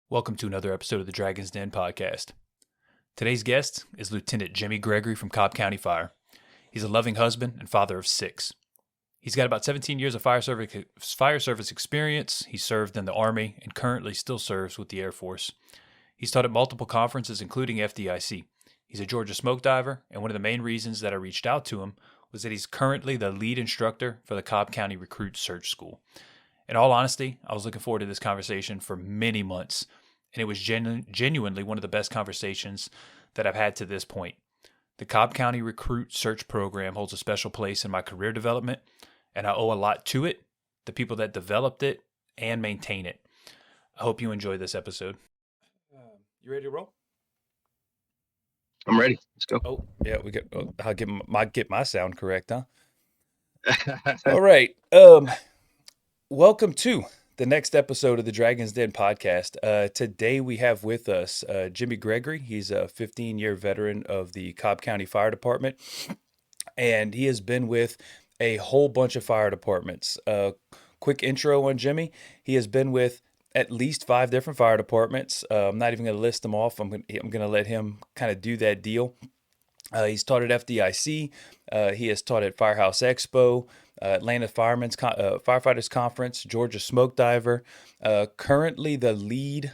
Welcome to another episode of the Dragon's Den podcast. Today's guest is Lieutenant Jimmy Gregory from Cobb County Fire. He's a loving husband and father of 6. He's got about 17 years of fire service experience. He served in the Army and currently still serves with the Air Force. He's taught at multiple conferences, including FDIC. He's a Georgia smoke diver, and one of the main reasons that I reached out to him was that he's currently the lead instructor for the Cobb County Recruit Search School. In all honesty, I was looking forward to this conversation for many months, and it was genuinely one of the best conversations that I've had to this point. The Cobb County Recruit Search Program holds a special place in my career development, and I owe a lot to it, the people that developed it, and maintain it. I hope you enjoy this episode. You ready to roll? I'm ready. Let's go. Oh, yeah, I'll get my sound correct, huh? All right. Welcome to the next episode of the Dragon's Den podcast. Today we have with us Jimmy Gregory. He's a 15-year veteran of the Cobb County Fire Department, and he has been with a whole bunch of fire departments. Quick intro on Jimmy. He has been with at least 5 different fire departments. I'm not even going to list them off. I'm going to let him kind of do that deal. He's taught at FDIC. He has taught at Firehouse Expo, Atlanta Firefighters Conference, Georgia Smoke Diver. Currently the lead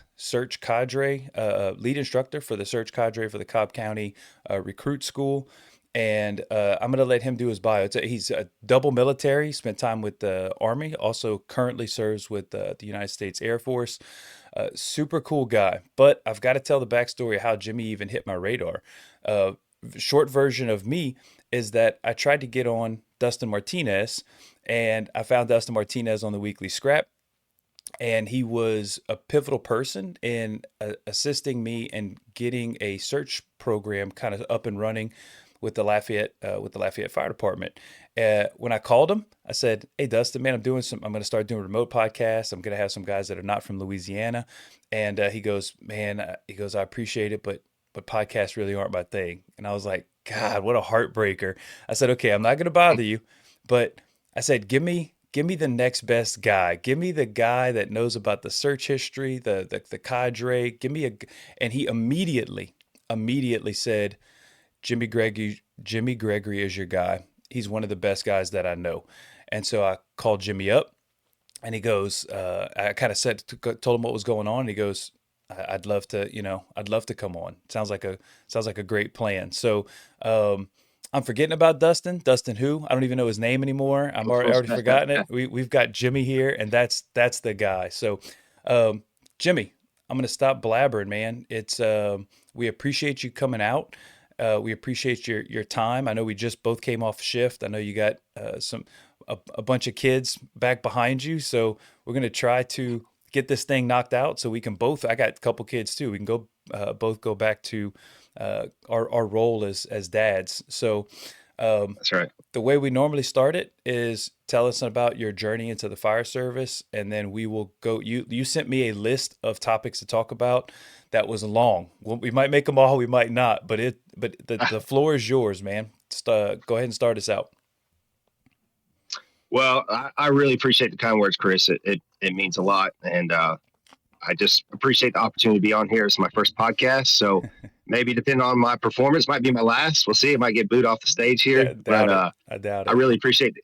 instructor for the search cadre for the Cobb County Recruit School. And I'm going to let him do his bio. He's a double military, spent time with the Army, also currently serves with the United States Air Force. Super cool guy. But I've got to tell the backstory of how Jimmy even hit my radar. Short version of me is that I tried to get on Dustin Martinez, and I found Dustin Martinez on the Weekly Scrap, and he was a pivotal person in assisting me in getting a search program kind of up and running with the Lafayette Fire Department. When I called him, I said, "Hey, Dustin, man, I'm going to start doing remote podcasts. I'm going to have some guys that are not from Louisiana." And he goes, "Man," "I appreciate it, but podcasts really aren't my thing." And I was like, God, what a heartbreaker. I said, okay, I'm not going to bother you, but I said, give me the next best guy. Give me the guy that knows about the search history, the cadre. And he immediately said, Jimmy Gregory is your guy. He's one of the best guys that I know. And so I called Jimmy up, and he goes, I kind of told him what was going on. And he goes, I'd love to come on. Sounds like a great plan. So, I'm forgetting about Dustin. Dustin who? I don't even know his name anymore. I'm already forgotten it. We've got Jimmy here, and that's the guy. So, Jimmy, I'm going to stop blabbering, man. We appreciate you coming out. We appreciate your time. I know we just both came off shift. I know you got a bunch of kids back behind you. So we're going to try to get this thing knocked out so we can both, I got a couple kids too. We can both go back to our role as dads. So That's right. the way we normally start it is tell us about your journey into the fire service, and then we will go. You sent me a list of topics to talk about that was long. Well, we might make them all, we might not, but the floor is yours, man. Go ahead and start us out. Well, I really appreciate the kind words, Chris. It means a lot. And I just appreciate the opportunity to be on here. It's my first podcast. So maybe depending on my performance, might be my last. We'll see. It might get booed off the stage here. I doubt it. I really appreciate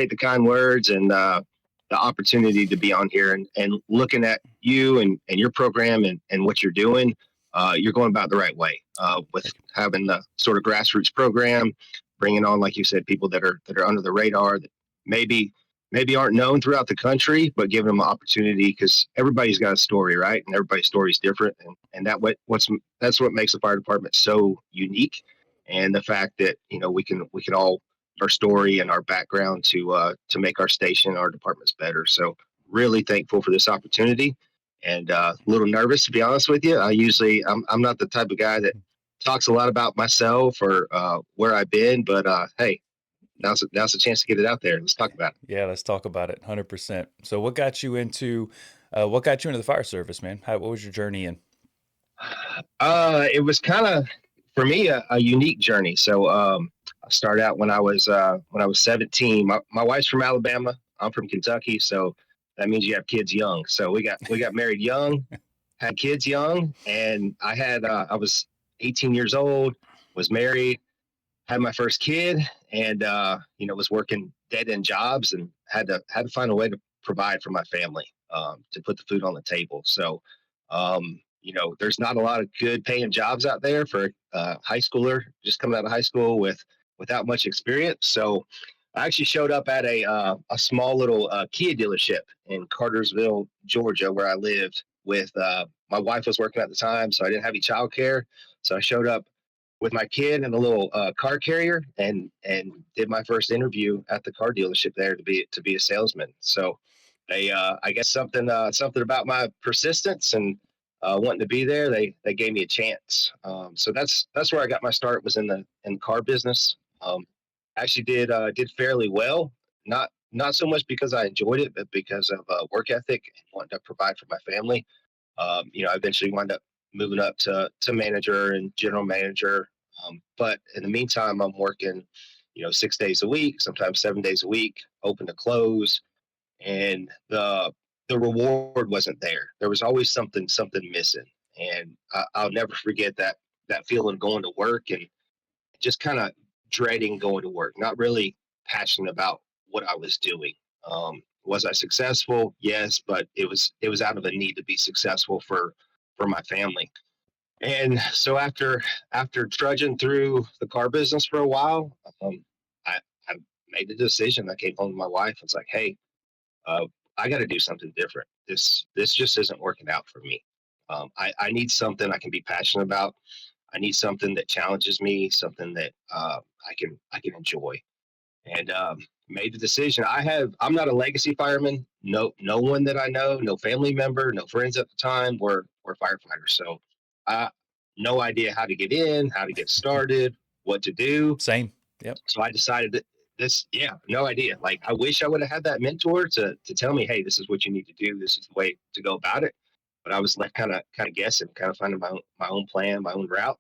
the kind words and the opportunity to be on here and looking at you and your program and what you're doing. You're going about the right way with having the sort of grassroots program, bringing on, like you said, people that are under the radar that maybe aren't known throughout the country, but giving them an opportunity, because everybody's got a story, right? And everybody's story is different. And that's what makes the fire department so unique. And the fact that, we can all our story and our background to make our station, our departments better. So really thankful for this opportunity, and a little nervous, to be honest with you. I'm not the type of guy that talks a lot about myself or where I've been, but hey, now's a chance to get it out there. Let's talk about it. Yeah, let's talk about it. 100%. So what got you into the fire service, man? What was your journey in? It was kind of, for me, a unique journey. So I started out when I was 17. My wife's from Alabama. I'm from Kentucky, so that means you have kids young. So we got married young, had kids young, and I was 18 years old, was married, had my first kid, and was working dead end jobs, and had to find a way to provide for my family, to put the food on the table. So, there's not a lot of good paying jobs out there for a high schooler just coming out of high school without much experience. So, I actually showed up at a small little Kia dealership in Cartersville, Georgia, where I lived. With my wife was working at the time, so I didn't have any childcare. So I showed up with my kid and a little car carrier, and did my first interview at the car dealership there to be a salesman. So I guess something about my persistence and wanting to be there, they gave me a chance. So that's where I got my start, was in the car business. Actually did fairly well, not so much because I enjoyed it, but because of work ethic and wanting to provide for my family. I eventually wound up moving up to manager and general manager. But in the meantime, I'm working, 6 days a week, sometimes 7 days a week, open to close, and the reward wasn't there. There was always something missing, and I'll never forget that feeling going to work and just kind of dreading going to work, not really passionate about what I was doing. Was I successful? Yes, but it was out of a need to be successful for my family. And so after trudging through the car business for a while, I made the decision. I came home to my wife. I was like, "Hey, uh, I got to do something different. This just isn't working out for me. I need something I can be passionate about. I need something that challenges me, something that I can enjoy." And made the decision. I'm not a legacy fireman. No one that I know, no family member, no friends at the time were firefighters. So I no idea how to get in, how to get started, what to do. Same. Yep. So I decided that yeah, no idea. Like, I wish I would have had that mentor to tell me, hey, this is what you need to do. This is the way to go about it. But I was left kind of guessing, kind of finding my own plan, my own route.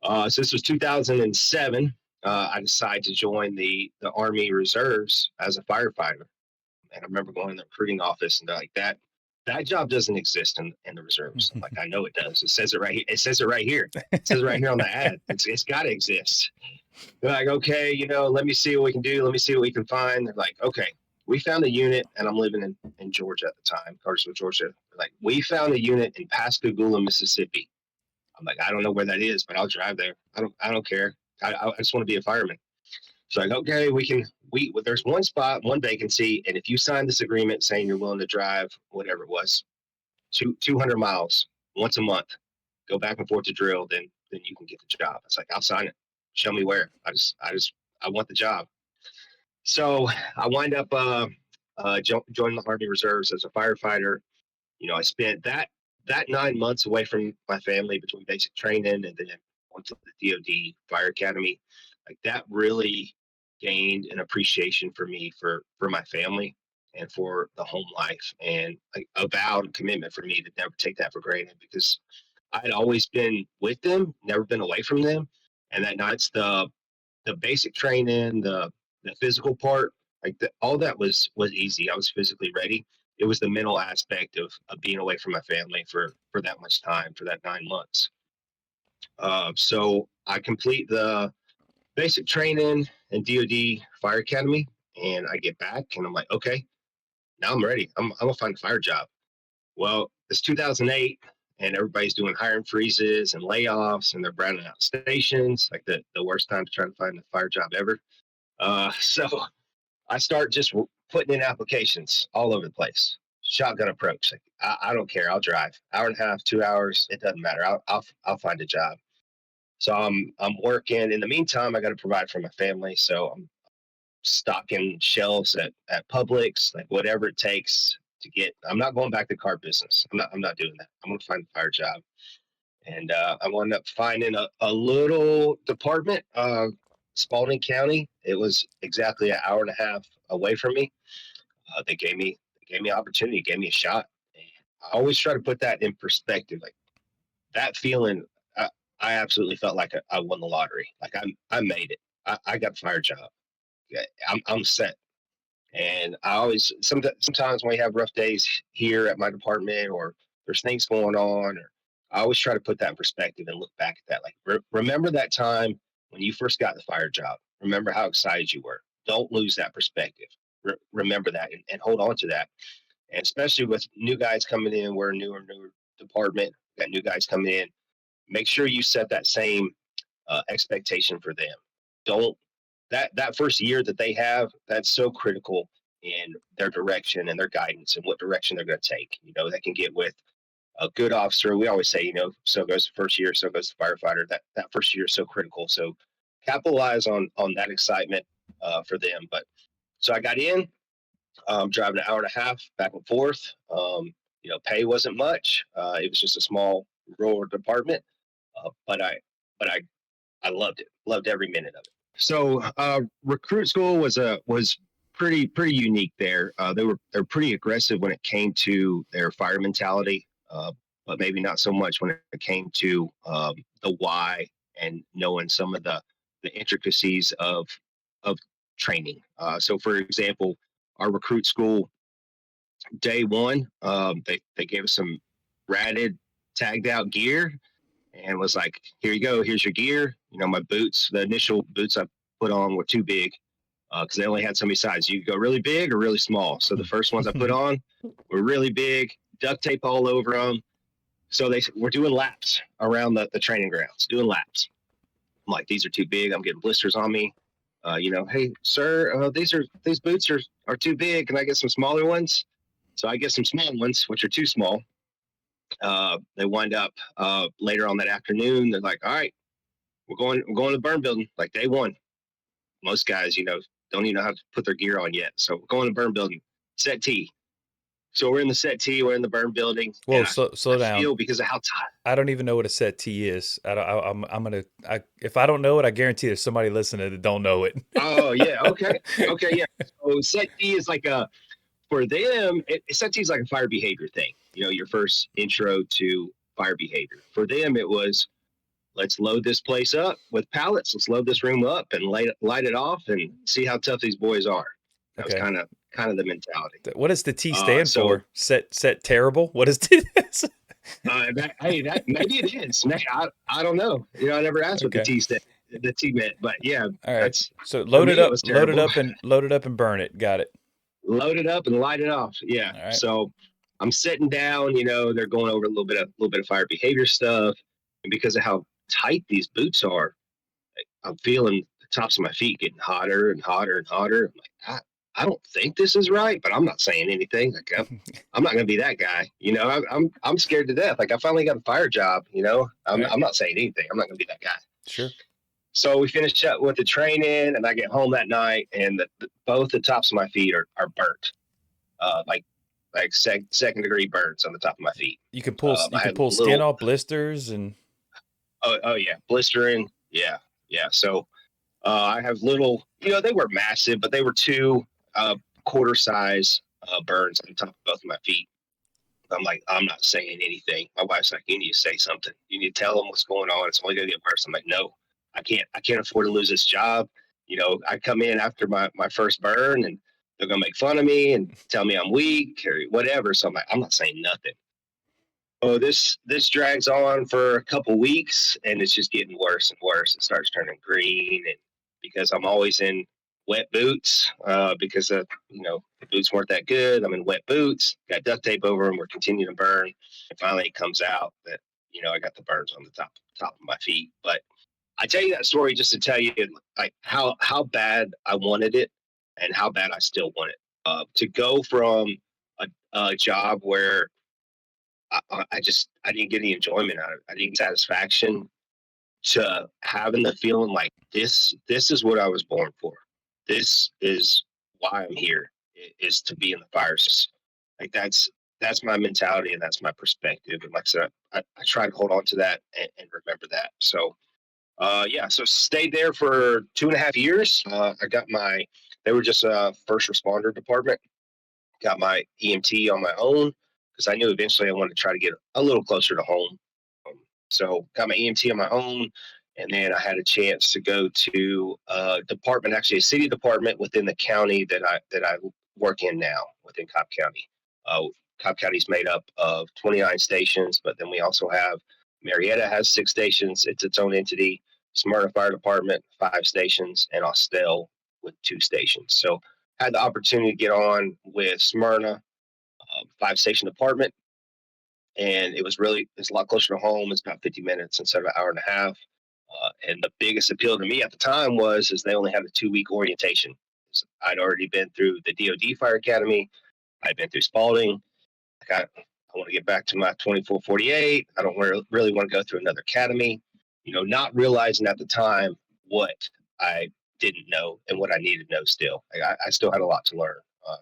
So this was 2007. I decided to join the Army Reserves as a firefighter. And I remember going to the recruiting office, and they're like, that job doesn't exist in the reserves. I'm like, I know it does. It says it right here. It says it right here. It says it right here on the ad. It's got to exist. They're like, okay, let me see what we can do. Let me see what we can find. They're like, okay, we found a unit, and I'm living in Georgia at the time, Cartersville, Georgia. They're like, we found a unit in Pascagoula, Mississippi. I'm like, I don't know where that is, but I'll drive there. I don't care. I just want to be a fireman. So like, okay, there's one spot, one vacancy, and if you sign this agreement saying you're willing to drive whatever it was, 200 miles once a month, go back and forth to drill, then you can get the job. It's like, I'll sign it. Show me where. I want the job. So I wind up joining the Army Reserves as a firefighter. I spent that 9 months away from my family between basic training and then went to the DoD Fire Academy. Like, that really gained an appreciation for me for my family and for the home life, and a vowed commitment for me to never take that for granted, because I'd always been with them, never been away from them. And that night's the basic training, the physical part, all that was easy. I was physically ready. It was the mental aspect of being away from my family for that much time, for that 9 months. So I complete the basic training and DoD Fire Academy, and I get back, and I'm like, okay, now I'm ready. I'm gonna find a fire job. Well, it's 2008, and everybody's doing hiring freezes and layoffs, and they're branding out stations, like the worst time to try to find a fire job ever. So I start just putting in applications all over the place. Shotgun approach. Like, I don't care. I'll drive. Hour and a half, 2 hours. It doesn't matter. I'll find a job. So I'm working. In the meantime, I got to provide for my family. So I'm stocking shelves at Publix, like whatever it takes to get. I'm not going back to car business. I'm not doing that. I'm going to find a fire job. And I wound up finding a little department, Spalding County. It was exactly an hour and a half away from me. They gave me opportunity, gave me a shot. And I always try to put that in perspective. Like, that feeling, I absolutely felt like I won the lottery. Like, I made it. I got a fire job. Yeah, I'm set. And I always sometimes when we have rough days here at my department, or there's things going on, or I always try to put that in perspective and look back at that. Like, remember that time when you first got the fire job. Remember how excited you were. Don't lose that perspective. Remember that, and hold on to that. And especially with new guys coming in, we're a newer department. Got new guys coming in. Make sure you set that same expectation for them. Don't that first year that they have, that's so critical in their direction and their guidance and what direction they're going to take. They can get with a good officer. We always say, so goes the first year, so goes the firefighter. That first year is so critical. So capitalize on that excitement for them. But so I got in, driving an hour and a half back and forth. Pay wasn't much. It was just a small rural department, but I loved it. Loved every minute of it. So recruit school was pretty unique there. They're pretty aggressive when it came to their fire mentality, but maybe not so much when it came to the why and knowing some of the intricacies of training. So, for example, our recruit school day one, they gave us some ratted, tagged out gear and was like, here you go, here's your gear. My boots, the initial boots I put on were too big because they only had so many sizes. You could go really big or really small. So the first ones I put on were really big, duct tape all over them. So they were doing laps around the training grounds, doing laps. I'm like, these are too big. I'm getting blisters on me. Hey, sir, these boots are too big. Can I get some smaller ones? So I get some small ones, which are too small. They wind up later on that afternoon. They're like, all right, we're going to the burn building, like day one. Most guys, don't even know how to put their gear on yet. So we're going to the burn building, set T. So we're in the set T, we're in the burn building. Whoa, slow down. Feel because of how tight. I don't even know what a set T is. If I don't know it, I guarantee there's somebody listening that don't know it. Oh yeah. Okay. Yeah. So set T is like for them, set T is like a fire behavior thing. Your first intro to fire behavior. For them, it was, let's load this place up with pallets. Let's load this room up and light it off and see how tough these boys are. That was kind of the mentality. What does the T stand for? Set terrible? What is T? Maybe it is. I don't know. I never asked what the T meant, but yeah. All right. So load it up and burn it. Got it. Load it up and light it off. Yeah. Right. So I'm sitting down. They're going over a little bit of fire behavior stuff, and because of how tight these boots are, I'm feeling the tops of my feet getting hotter and hotter and hotter. I'm like, I don't think this is right, but I'm not saying anything. Like, I'm not going to be that guy. I'm scared to death. Like, I finally got a fire job. I'm not saying anything. I'm not going to be that guy. Sure. So we finished up with the training, and I get home that night, and both the tops of my feet are burnt, like second degree burns on the top of my feet. You can pull skin off, blisters, and oh yeah, blistering, yeah. So I have little, they were massive, but they were two quarter size burns on top of both of my feet. I'm like, I'm not saying anything. My wife's like, you need to say something. You need to tell them what's going on. It's only going to get worse. I'm like, no, I can't afford to lose this job. I come in after my first burn and they're going to make fun of me and tell me I'm weak or whatever. So I'm like, I'm not saying nothing. Oh, this drags on for a couple weeks and it's just getting worse and worse. It starts turning green, and because I'm always in wet boots, because the boots weren't that good. I'm in wet boots, got duct tape over them. We're continuing to burn. And finally it comes out that, I got the burns on the top of my feet. But I tell you that story just to tell you like how bad I wanted it and how bad I still want it. To go from a job where I didn't get any enjoyment out of it. I didn't get satisfaction, to having the feeling like this is what I was born for. This is why I'm here, is to be in the fire service. Like that's my mentality and that's my perspective. And like I said, I try to hold on to that and remember that. So so stayed there for 2.5 years. They were just a first responder department. Got my EMT on my own because I knew eventually I wanted to try to get a little closer to home. So got my EMT on my own, and then I had a chance to go to a department, actually a city department within the county that I work in now within Cobb County, Cobb County is made up of 29 stations, but then we also have Marietta has 6 stations. It's its own entity. Smyrna Fire Department, 5 stations, and Austell with 2 stations. So had the opportunity to get on with Smyrna, 5-station department, and it's a lot closer to home. It's about 50 minutes instead of an hour and a half. And the biggest appeal to me at the time is they only had a 2-week orientation. So I'd already been through the DoD Fire Academy. I'd been through Spalding. I want to get back to my 2448. I don't really want to go through another academy, not realizing at the time what I didn't know and what I needed to know still. I still had a lot to learn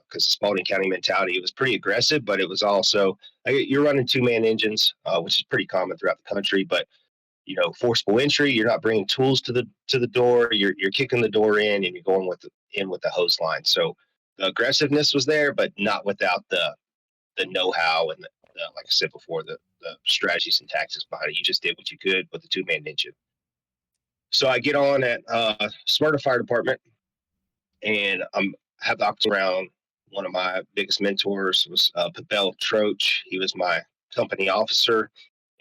because the Spalding County mentality, it was pretty aggressive, but it was also, you're running 2-man engines, which is pretty common throughout the country, but forcible entry, you're not bringing tools to the door, you're kicking the door in and you're going in with the hose line. So the aggressiveness was there, but not without the know-how and like I said before, the strategies and tactics behind it. You just did what you could with the 2-man engine. So I get on at Smyrna Fire Department, and have the opportunity around. One of my biggest mentors was Pavel Troch. He was my company officer,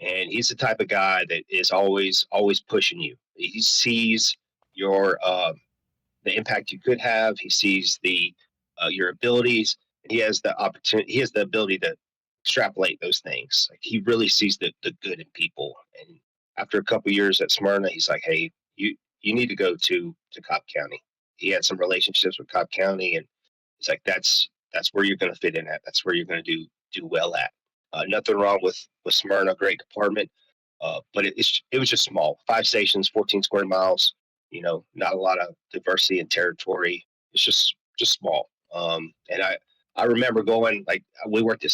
and he's the type of guy that is always pushing you. He sees your the impact you could have. He sees your abilities. He has the opportunity. He has the ability to extrapolate those things. Like, he really sees the good in people. And after a couple of years at Smyrna, he's like, "Hey, you need to go to Cobb County." He had some relationships with Cobb County, and he's like, "That's where you're going to fit in at. That's where you're going to do well at." Nothing wrong with Smyrna, great department, but it was just small. 5 stations, 14 square miles. Not a lot of diversity in territory. It's just small. And I remember going, like, we worked at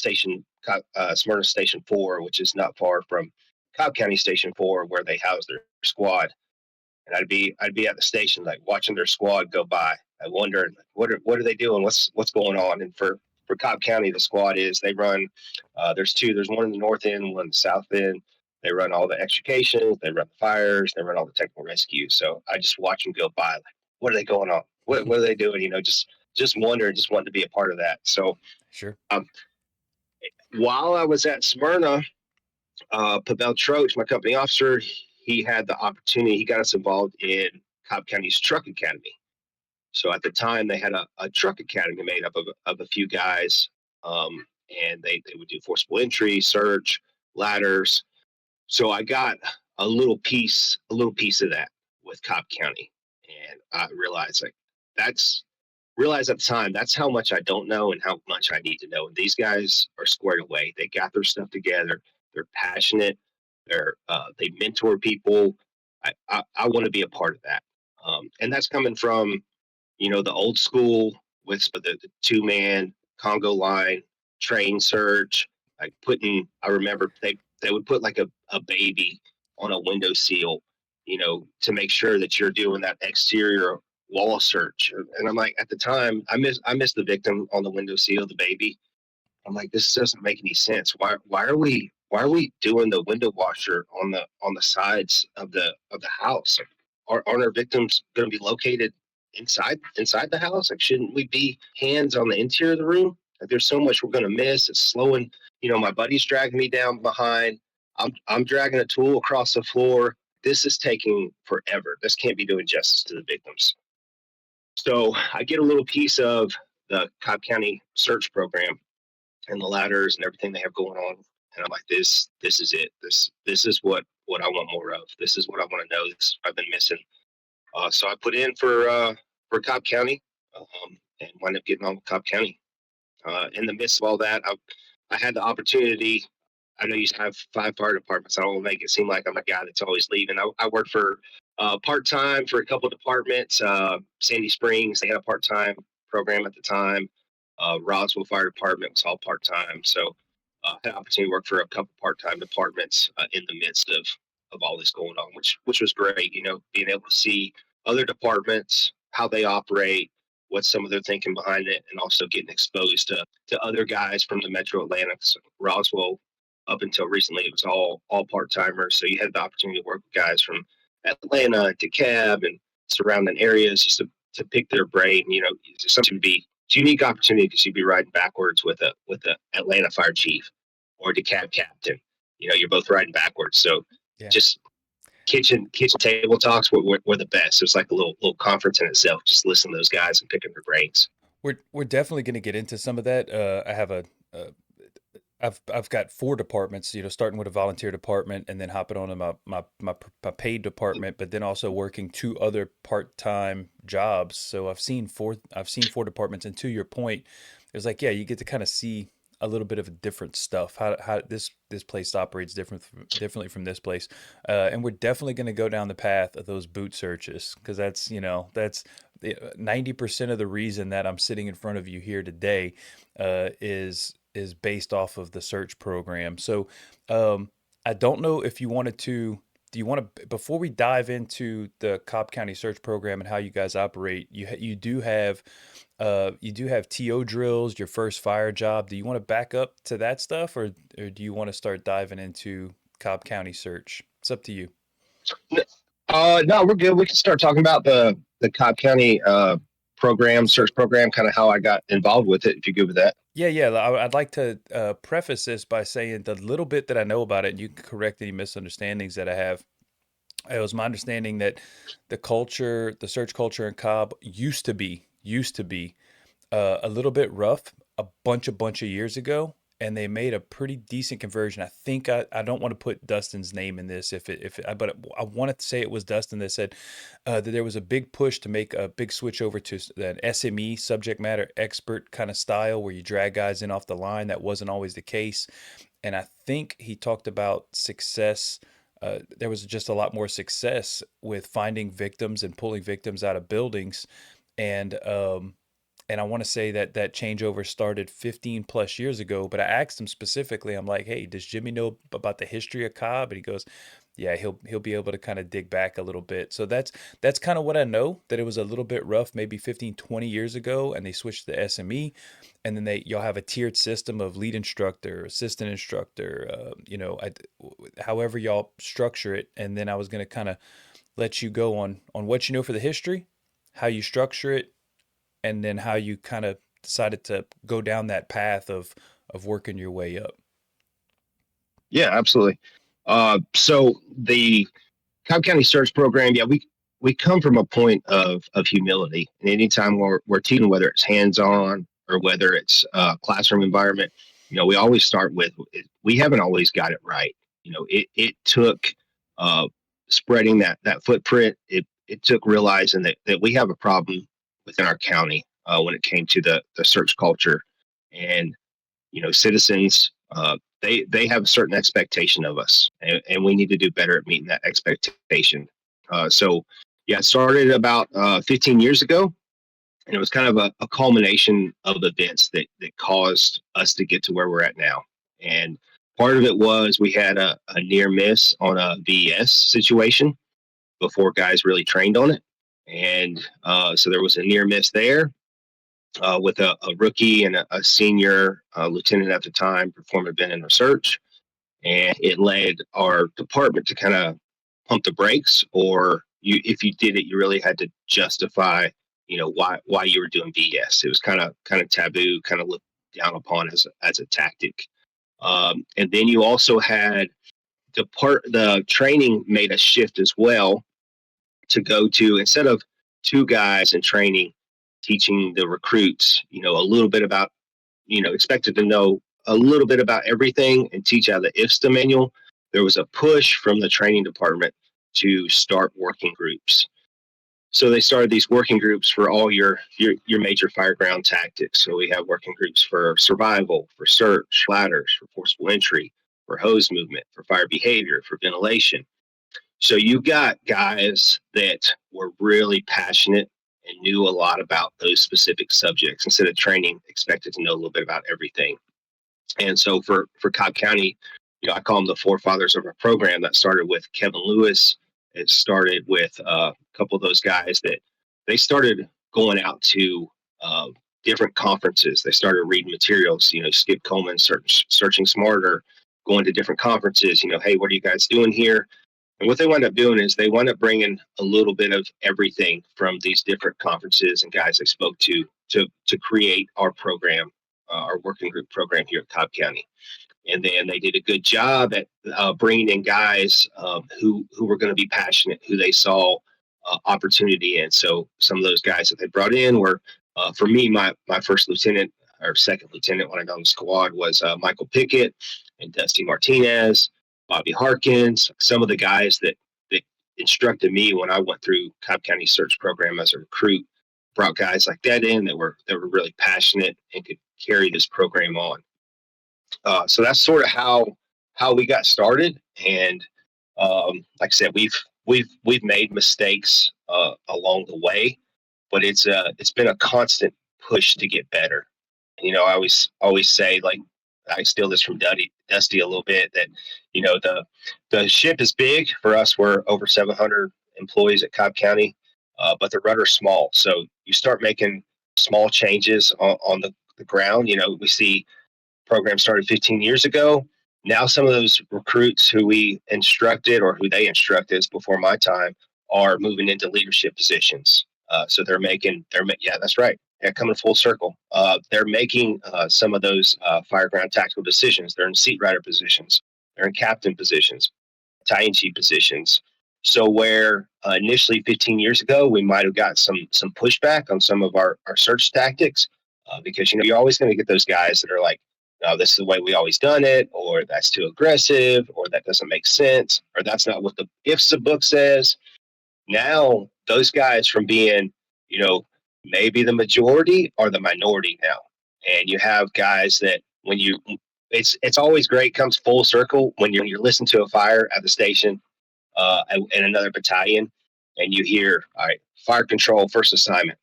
Smyrna Station 4, which is not far from Cobb County Station 4, where they house their squad. And I'd be at the station, like, watching their squad go by. I wondered, what are they doing? What's going on? And for Cobb County, the squad they run. There's 2. There's one in the north end, one in the south end. They run all the extrications, they run the fires, they run all the technical rescue. So I just watch them go by, like, what are they going on? What are they doing? Just wondering, just wanting to be a part of that. So Sure. While I was at Smyrna, Pavel Troch, my company officer, he had the opportunity. He got us involved in Cobb County's Truck Academy. So at the time, they had a truck academy made up of a few guys, and they would do forcible entry, search, ladders. So I got a little piece of that with Cobb County, and I realized at the time, that's how much I don't know and how much I need to know. And these guys are squared away. They got their stuff together. They're passionate. They mentor people. I want to be a part of that, and that's coming from the old school with the 2-man Congo line, train search, like I remember they would put like a baby on a window seal, to make sure that you're doing that exterior wall search. And I'm like, at the time, I missed the victim on the window seal, the baby. I'm like, this doesn't make any sense. Why are we doing the window washer on the sides of the house? Aren't our victims going to be located inside the house? Like, shouldn't we be hands on the interior of the room? Like, there's so much we're going to miss. It's slowing. My buddy's dragging me down behind. I'm dragging a tool across the floor. This is taking forever. This can't be doing justice to the victims. So I get a little piece of the Cobb County search program and the ladders and everything they have going on. And I'm like, this is it. This is what I want more of. This is what I want to know. This I've been missing. So I put in for Cobb County, and wound up getting on with Cobb County. In the midst of all that, I had the opportunity. I know you have 5 fire departments. I don't want to make it seem like I'm a guy that's always leaving. I worked for part-time for a couple of departments. Sandy Springs, they had a part-time program at the time. Roswell Fire Department was all part-time. So I had the opportunity to work for a couple part-time departments in the midst of all this going on, which was great, being able to see other departments, how they operate, what some of their thinking behind it, and also getting exposed to other guys from the Metro Atlanta. So Roswell, up until recently, it was all part-timers. So you had the opportunity to work with guys from Atlanta, DeKalb, and surrounding areas just to pick their brain, something to be it's a unique opportunity because you'd be riding backwards with a Atlanta fire chief or DeKalb captain. You're both riding backwards. So Yeah. just kitchen table talks were the best. It was like a little conference in itself. Just listen to those guys and picking their brains. We're definitely going to get into some of that. I have uh, I've got 4 departments, starting with a volunteer department and then hopping on to my paid department, but then also working 2 other part-time jobs. So I've seen 4 departments, and to your point, it's like, yeah, you get to kind of see a little bit of a different stuff, how this place operates differently from this place. And we're definitely going to go down the path of those boot searches, because that's 90% of the reason that I'm sitting in front of you here today, is based off of the search program. So, I don't know if you wanted to. Do you want to, before we dive into the Cobb County search program and how you guys operate? You do have TO drills, your first fire job. Do you want to back up to that stuff, or do you want to start diving into Cobb County search? It's up to you. No, we're good. We can start talking about the Cobb County search program, kind of how I got involved with it. If you're good with that. Yeah, yeah. I'd like to preface this by saying the little bit that I know about it, and you can correct any misunderstandings that I have. It was my understanding that the search culture in Cobb used to be a little bit rough a bunch of years ago, and they made a pretty decent conversion. I think I don't want to put Dustin's name in this, but I wanted to say it was Dustin that said that there was a big push to make a big switch over to an SME, subject matter expert kind of style, where you drag guys in off the line. That wasn't always the case, and I think he talked about success. There was just a lot more success with finding victims and pulling victims out of buildings, and I want to say that that changeover started 15 plus years ago. But I asked him specifically, I'm like, "Hey, does Jimmy know about the history of Cobb?" And he goes, "Yeah, he'll be able to kind of dig back a little bit." So that's kind of what I know, that it was a little bit rough maybe 15, 20 years ago, and they switched to SME, and then you'll have a tiered system of lead instructor, assistant instructor, however y'all structure it. And then I was going to kind of let you go on what you know for the history, how you structure it, and then how you kind of decided to go down that path of working your way up. Yeah, absolutely. So the Cobb County Search Program, yeah, we come from a point of humility, and anytime we're teaching, whether it's hands on or whether it's a classroom environment, we always start with we haven't always got it right. It took uh, spreading that footprint. It took realizing that we have a problem within our county when it came to the search culture, and citizens. They have a certain expectation of us, and we need to do better at meeting that expectation. So, yeah, it started about 15 years ago, and it was kind of a culmination of events that caused us to get to where we're at now. And part of it was we had a near miss on a VES situation before guys really trained on it. And so there was a near miss there with a rookie and a senior lieutenant at the time perform event and research. And it led our department to kind of pump the brakes, or if you did it, you really had to justify, why you were doing VS. It was kind of taboo, kind of looked down upon as a tactic. And then you also had the training made a shift as well to go to, instead of 2 guys in training teaching the recruits, a little bit about, expected to know a little bit about everything and teach out of the IFSTA manual. There was a push from the training department to start working groups. So they started these working groups for all your major fireground tactics. So we have working groups for survival, for search, ladders, for forcible entry, for hose movement, for fire behavior, for ventilation. So you got guys that were really passionate and knew a lot about those specific subjects, instead of training expected to know a little bit about everything. And so for Cobb County, I call them the forefathers of our program. That started with Kevin Lewis. It started with a couple of those guys that they started going out to different conferences. They started reading materials, Skip Coleman, Searching Smarter, going to different conferences, hey, what are you guys doing here? And what they wind up doing is they wind up bringing a little bit of everything from these different conferences and guys they spoke to to create our program, our working group program here at Cobb County. And then they did a good job at bringing in guys who were going to be passionate, who they saw opportunity in. So some of those guys that they brought in were, for me, my first lieutenant or second lieutenant when I got on the squad was Michael Pickett and Dusty Martinez, Bobby Harkins, some of the guys that instructed me when I went through Cobb County Search Program as a recruit. Brought guys like that in that were really passionate and could carry this program on. So that's sort of how we got started. And like I said, we've made mistakes along the way, but it's been a constant push to get better. I always say, like, I steal this from Dusty a little bit, that the ship is big. For us, we're over 700 employees at Cobb County, but the rudder's small. So you start making small changes on the ground. We see program started 15 years ago. Now some of those recruits who we instructed or who they instructed before my time are moving into leadership positions. So yeah, that's right. Yeah, coming full circle. They're making some of those fireground tactical decisions. They're in seat rider positions. They're in captain positions, battalion chief positions. So where initially 15 years ago, we might have got some pushback on some of our search tactics, because you're always going to get those guys that are like, no, this is the way we always done it, or that's too aggressive, or that doesn't make sense, or that's not what the ifs the book says. Now those guys, from being, maybe the majority, are the minority now. And you have guys that it's always great, comes full circle when you're listening to a fire at the station in another battalion, and you hear, all right, fire control, first assignment.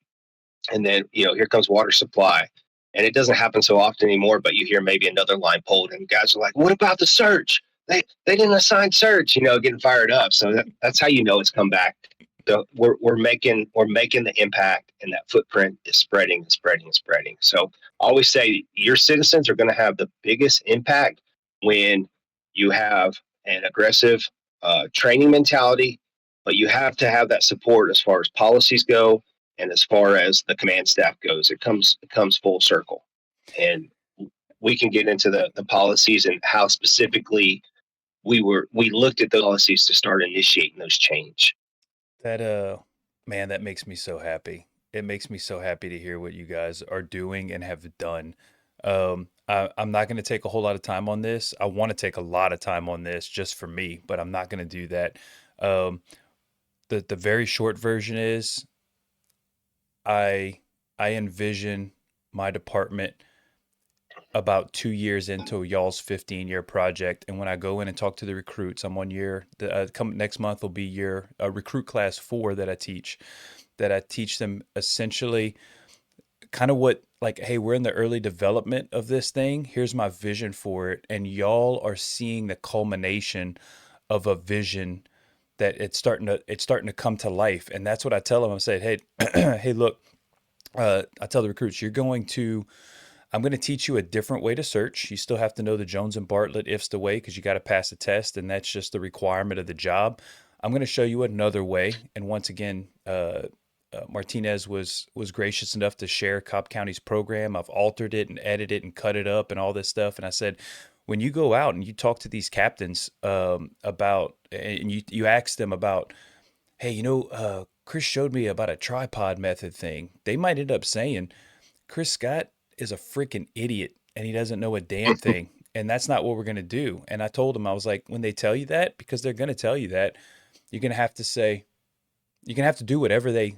And then, here comes water supply. And it doesn't happen so often anymore, but you hear maybe another line pulled, and guys are like, what about the search? They didn't assign search, getting fired up. So that's how it's come back. So we're making the impact, and that footprint is spreading and spreading and spreading. So I always say your citizens are going to have the biggest impact when you have an aggressive training mentality, but you have to have that support as far as policies go. And as far as the command staff goes, it comes full circle. And we can get into the policies and how specifically we looked at those policies to start initiating those change. That man, that makes me so happy. It makes me so happy to hear what you guys are doing and have done. I'm not going to take a whole lot of time on this. I want to take a lot of time on this just for me, but I'm not going to do that. Um, the very short version is I I envision my department about 2 years into y'all's 15-year project. And when I go in and talk to the recruits, I'm on year, come next month will be year recruit class 4 that I teach them essentially kind of what, like, hey, we're in the early development of this thing. Here's my vision for it. And y'all are seeing the culmination of a vision that it's starting to come to life. And that's what I tell them. I say, hey, hey, look, I tell the recruits, I'm going to teach you a different way to search. You still have to know the Jones and Bartlett ifs the way, because you got to pass a test, and that's just the requirement of the job. I'm going to show you another way. And once again, Martinez was gracious enough to share Cobb County's program. I've altered it and edited it and cut it up and all this stuff. And I said, when you go out and you talk to these captains about, and you ask them about, hey, Chris showed me about a tripod method thing. They might end up saying, Chris Scott is a freaking idiot and he doesn't know a damn thing. And that's not what we're going to do. And I told him, I was like, when they tell you that, because they're going to tell you that, you're going to have to say, you're going to have to do whatever they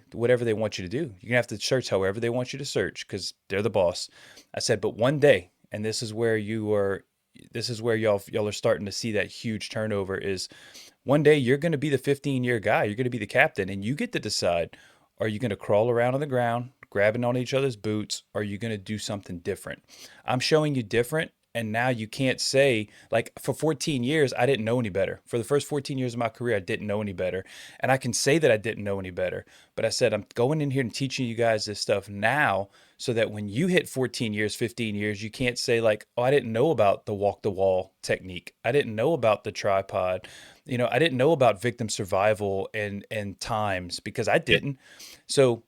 want you to do. You're going to have to search however they want you to search, because they're the boss. I said, but one day, and this is where y'all are starting to see that huge turnover, is one day you're going to be the 15-year guy. You're going to be the captain, and you get to decide, are you going to crawl around on the ground, grabbing on each other's boots? Or are you going to do something different? I'm showing you different. And now you can't say, like, for 14 years, I didn't know any better. For the first 14 years of my career, I didn't know any better. And I can say that I didn't know any better. But I said, I'm going in here and teaching you guys this stuff now, so that when you hit 14 years, 15 years, you can't say, like, oh, I didn't know about the walk the wall technique. I didn't know about the tripod. I didn't know about victim survival and times, because I didn't. So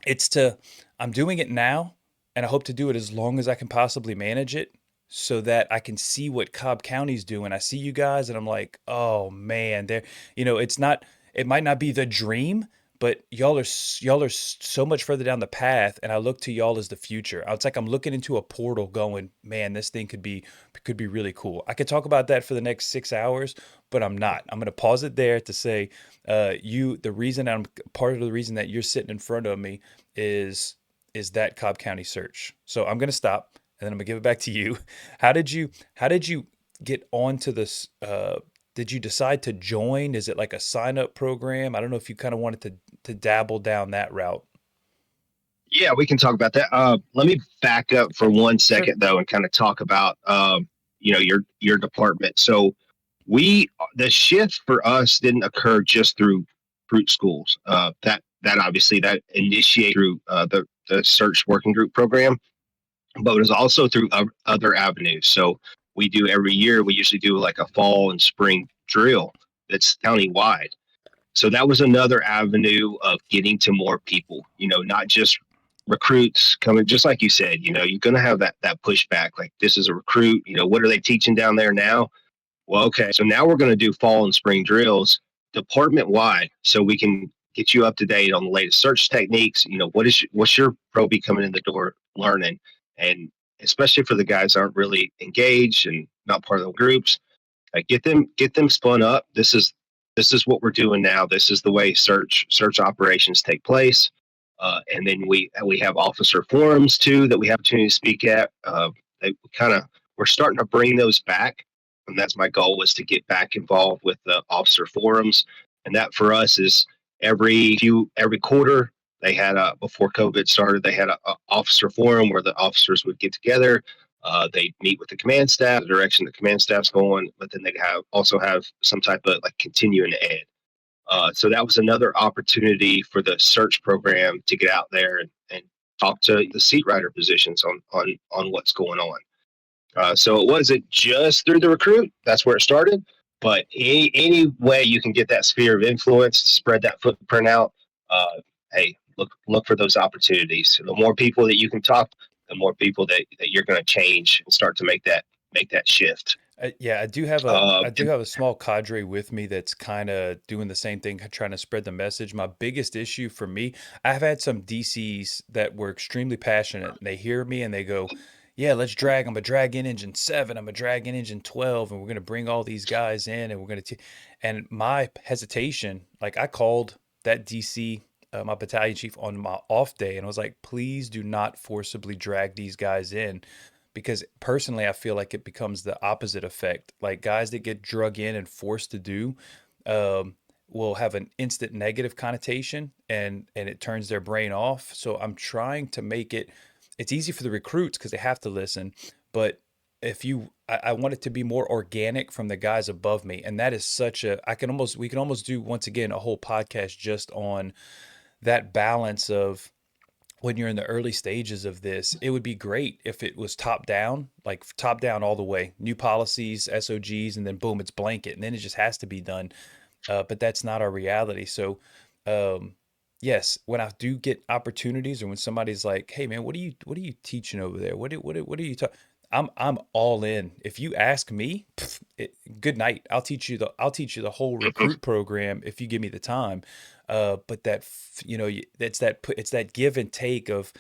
it's to I'm doing it now, and I hope to do it as long as I can possibly manage it, so that I can see what Cobb County's doing. I see you guys and I'm like, "Oh man, there it's not it might not be the dream, but y'all are so much further down the path, and I look to y'all as the future." It's like I'm looking into a portal going, "Man, this thing could be really cool." I could talk about that for the next 6 hours, but I'm not. I'm going to pause it there to say the reason I'm part of the reason that you're sitting in front of me is that Cobb County search. So I'm going to stop, and then I'm going to give it back to you. How did you get onto this did you decide to join? Is it like a sign up program? I don't know if you kind of wanted to dabble down that route. Yeah, we can talk about that. Let me back up for one Sure. second though, and kind of talk about your department. So we the shift for us didn't occur just through fruit schools. That obviously that initiated through the search working group program, but it was also through other avenues. So we do every year. We usually do like a fall and spring drill that's countywide. So that was another avenue of getting to more people, not just recruits coming, just like you said, you're going to have that pushback. Like, this is a recruit, what are they teaching down there now? Well, okay. So now we're going to do fall and spring drills department wide, so we can get you up to date on the latest search techniques. What's your pro be coming in the door learning, and especially for the guys that aren't really engaged and not part of the groups, get them spun up. This is what we're doing now. This is the way search operations take place. And then we have officer forums too that we have opportunity to speak at. They kind of We're starting to bring those back, and that's my goal, was to get back involved with the officer forums. And that for us is every quarter. They had before COVID started, they had a officer forum where the officers would get together. They meet with the command staff, the direction the command staff's going, but then they'd also have some type of like continuing ed. So that was another opportunity for the search program to get out there and talk to the seat writer positions on what's going on. So it wasn't just through the recruit. That's where it started. But any way you can get that sphere of influence, spread that footprint out, hey, look for those opportunities. The more people that you can talk, the more people that you're going to change and start to make that shift. Yeah, I do And have a small cadre with me that's kind of doing the same thing, trying to spread the message. My biggest issue for me, I've had some DCs that were extremely passionate, and they hear me and they go, "Yeah, let's drag. I'm gonna drag in engine 7. I'm gonna drag in engine 12, and we're gonna bring all these guys in, and we're gonna." And my hesitation, like I called that DC, my battalion chief, on my off day, and I was like, "Please do not forcibly drag these guys in." Because personally, I feel like it becomes the opposite effect. Like guys that get drug in and forced to do um, will have an instant negative connotation, and it turns their brain off. So I'm trying to make it's easy for the recruits because they have to listen, but I want it to be more organic from the guys above me, and that is such a we can almost do once again a whole podcast just on that balance of when you're in the early stages of this. It would be great if it was top down, like top down all the way, new policies, SOGs, and then boom, it's blanket, and then it just has to be done. But that's not our reality. So, um, yes, when I do get opportunities, or when somebody's like, "Hey, man, what are you teaching over there? What are you talking?" I'm all in. If you ask me, good night. I'll teach you the whole recruit program if you give me the time. But it's that give and take of,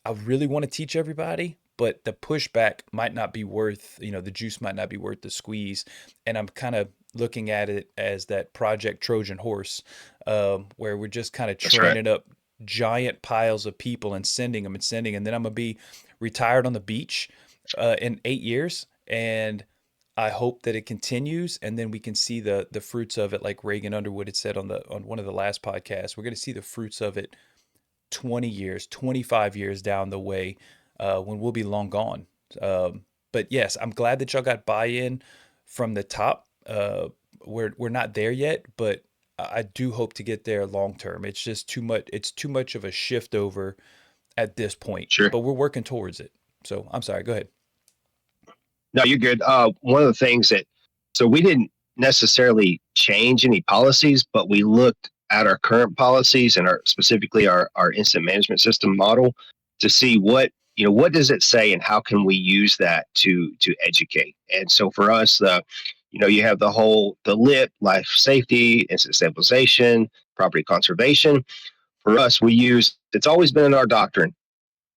I really want to teach everybody, but the pushback might not be worth, the juice might not be worth the squeeze. And I'm kind of looking at it as that Project Trojan horse, where we're just kind of that's right. training up giant piles of people and sending them and sending, and then I'm gonna be retired on the beach in 8 years, and I hope that it continues, and then we can see the fruits of it, like Reagan Underwood had said on one of the last podcasts. We're going to see the fruits of it 20 years, 25 years down the way, when we'll be long gone. But yes, I'm glad that y'all got buy-in from the top. We're not there yet, but I do hope to get there long term. It's just too much. It's too much of a shift over at this point, Sure. but we're working towards it. So I'm sorry. Go ahead. No, you're good. One of the things so we didn't necessarily change any policies, but we looked at our current policies and specifically our incident management system model to see what does it say and how can we use that to educate. And so for us, you have the LIP, life safety, incident stabilization, property conservation. For us, it's always been in our doctrine.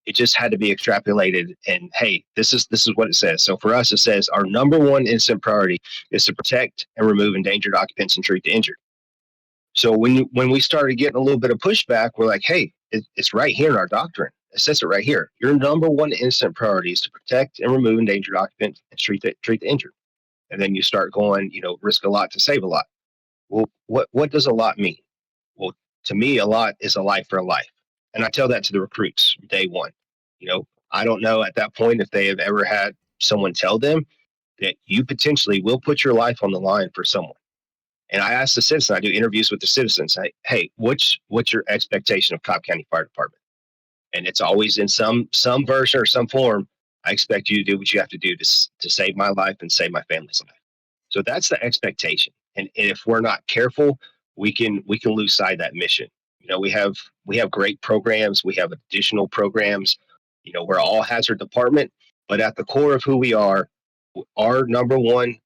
It just had to be extrapolated. And hey, this is what it says. So for us, it says our number one incident priority is to protect and remove endangered occupants and treat the injured. So when we started getting a little bit of pushback, we're like, hey, it's right here in our doctrine. It says it right here. Your number one incident priority is to protect and remove endangered occupants and treat the injured. And then you start going, risk a lot to save a lot. Well, what does a lot mean? Well, to me, a lot is a life for a life. And I tell that to the recruits day one. I don't know at that point if they have ever had someone tell them that you potentially will put your life on the line for someone. And I ask the citizen, I do interviews with the citizens, hey, what's your expectation of Cobb County Fire Department? And it's always in some version or some form. I expect you to do what you have to do to save my life and save my family's life. So that's the expectation. And if we're not careful, we can lose sight of that mission. We have great programs. We have additional programs. We're all hazard department, but at the core of who we are, our number one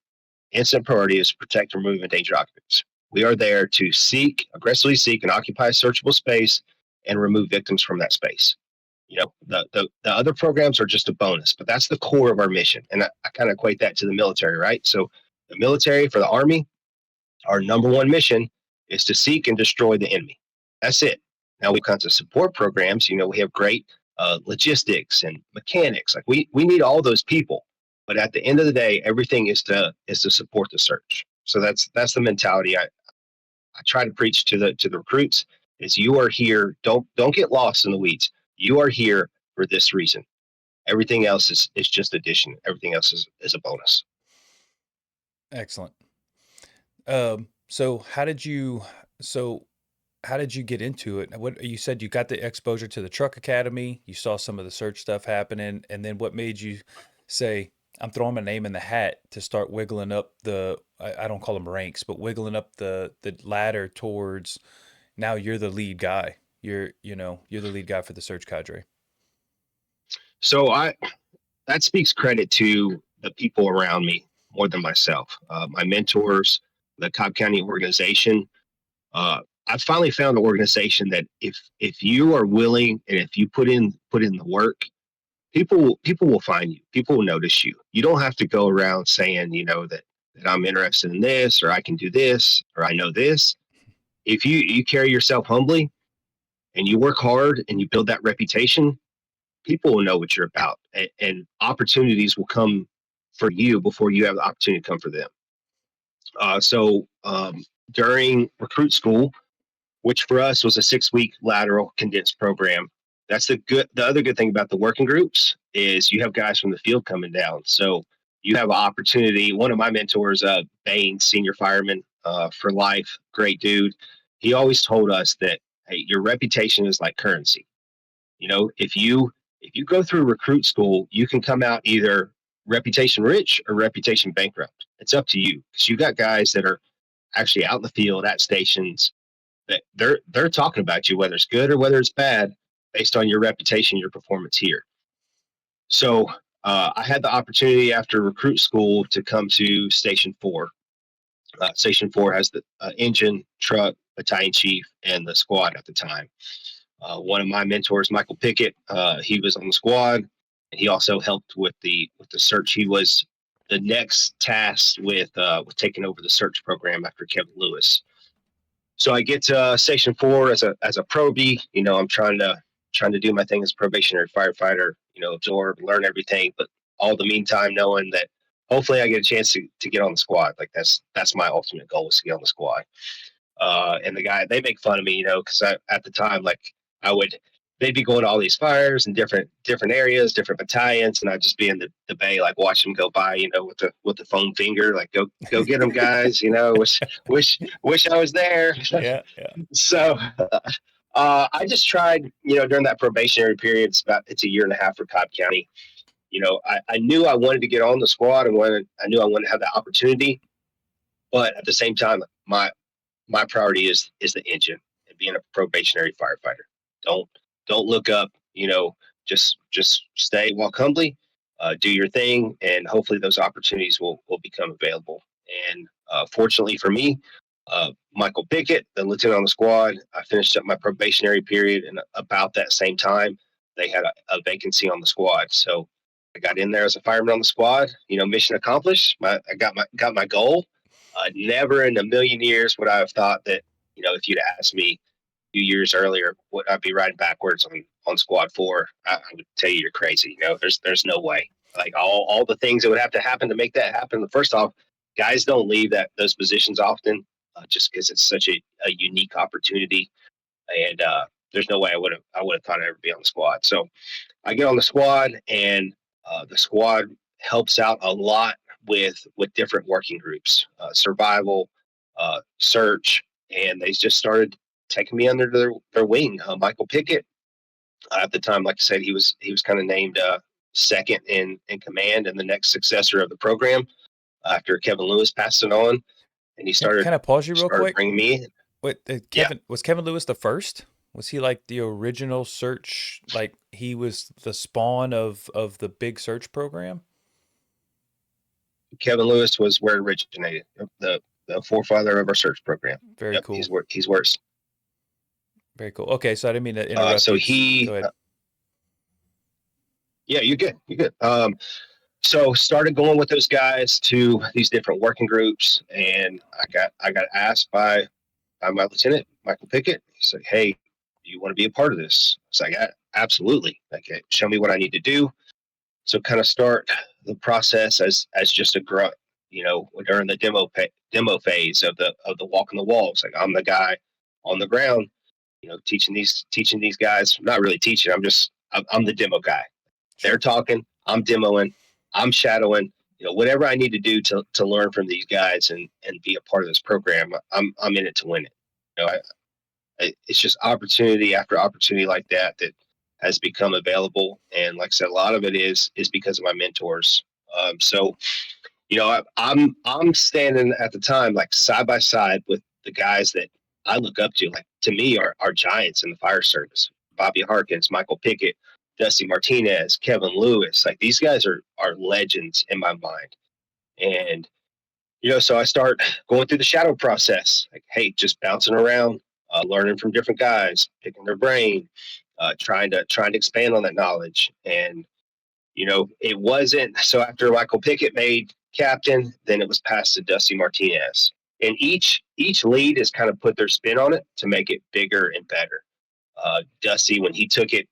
incident priority is to protect and remove endangered occupants. We are there to aggressively seek and occupy a searchable space and remove victims from that space. The other programs are just a bonus, but that's the core of our mission. And I kind of equate that to the military, right? So the military, for the Army, our number one mission is to seek and destroy the enemy. That's it. Now we have kinds of support programs. We have great logistics and mechanics. Like we need all those people. But at the end of the day, everything is to support the search. So that's the mentality I try to preach to the recruits is you are here. Don't get lost in the weeds. You are here for this reason. Everything else is just addition. Everything else is a bonus. Excellent. So how did you get into it? What you said, you got the exposure to the truck academy, you saw some of the search stuff happening, and then what made you say, I'm throwing my name in the hat to start wiggling up I don't call them ranks, but wiggling up the ladder towards now you're the lead guy. You're the lead guy for the search cadre. So that speaks credit to the people around me more than myself. My mentors, the Cobb County organization. I finally found an organization that if you are willing and if you put in the work, people will find you. People will notice you. You don't have to go around saying, that I'm interested in this or I can do this or I know this. If you carry yourself humbly and you work hard and you build that reputation, people will know what you're about, and opportunities will come for you before you have the opportunity to come for them. So during recruit school, which for us was a 6-week lateral condensed program, the other good thing about the working groups is you have guys from the field coming down. So you have an opportunity. One of my mentors, Bain, senior fireman for life, great dude. He always told us that, hey, your reputation is like currency. If you go through recruit school, you can come out either reputation rich or reputation bankrupt. It's up to you, because you got guys that are actually out in the field at stations that they're talking about you, whether it's good or whether it's bad, based on your reputation, your performance here. So I had the opportunity after recruit school to come to Station 4. Station 4 has the engine, truck, battalion chief, and the squad at the time. One of my mentors, Michael Pickett, he was on the squad, and he also helped with the search. He was the next tasked with taking over the search program after Kevin Lewis. So I get to Station 4 as a probie. I'm trying to do my thing as a probationary firefighter. Absorb, learn everything, but all the meantime knowing that hopefully I get a chance to get on the squad. Like that's my ultimate goal, is to get on the squad. And the guy, they make fun of me, because at the time, like they'd be going to all these fires in different areas, different battalions, and I'd just be in the bay, like watch them go by, with the foam finger, like go get them, guys. Wish I was there. Yeah. So I just tried, during that probationary period. It's a year and a half for Cobb County. I knew I wanted to get on the squad, and I knew I wanted to have that opportunity, but at the same time, my priority is the engine and being a probationary firefighter. Don't don't look up. Just stay, walk humbly, do your thing, and hopefully those opportunities will become available. And fortunately for me, Michael Pickett, the lieutenant on the squad, I finished up my probationary period, and about that same time, they had a vacancy on the squad. So I got in there as a fireman on the squad. Mission accomplished. I got my goal. Never in a million years would I have thought that, if you'd asked me a few years earlier, would I be riding backwards on squad 4? I would tell you you're crazy. There's no way. Like all the things that would have to happen to make that happen. First off, guys don't leave those positions often, just because it's such a unique opportunity. And there's no way I would have thought I'd ever be on the squad. So I get on the squad, and the squad helps out a lot with different working groups, survival, search, and they just started taking me under their wing. Michael Pickett, at the time, like I said, he was kind of named second in command and the next successor of the program after Kevin Lewis passed it on, and he Can I pause you real started quick? bringing me in. Wait, Yeah, Was Kevin Lewis the first? Was he like the original search? Like he was the spawn of the big search program? Kevin Lewis was where it originated, the forefather of our search program. Very Yep, cool. he's worse. Very cool. Okay, so I didn't mean to interrupt So you. Go ahead. yeah, you're good. You're good. So started going with those guys to these different working groups, and I got asked by my lieutenant, Michael Pickett. He said, "Hey, do you want to be a part of this?" I was like, "Absolutely. Okay, show me what I need to do." So kind of start the process as just a grunt, during the demo phase of the walk on the walls. Like I'm the guy on the ground, teaching these guys. Not really teaching. I'm the demo guy. They're Sure. talking, I'm demoing, I'm shadowing, whatever I need to do to learn from these guys and be a part of this program. I'm in it to win it. It's just opportunity after opportunity like that has become available. And like I said, a lot of it is because of my mentors. So I'm standing at the time like side by side with the guys that I look up to. Like to me, are giants in the fire service. Bobby Harkins, Michael Pickett, Dusty Martinez, Kevin Lewis. Like these guys are legends in my mind. And so I start going through the shadow process. Like, hey, just bouncing around, learning from different guys, picking their brain, trying to expand on that knowledge. And it wasn't so after Michael Pickett made captain, then it was passed to Dusty Martinez. And each lead has kind of put their spin on it to make it bigger and better. Dusty, when he took it,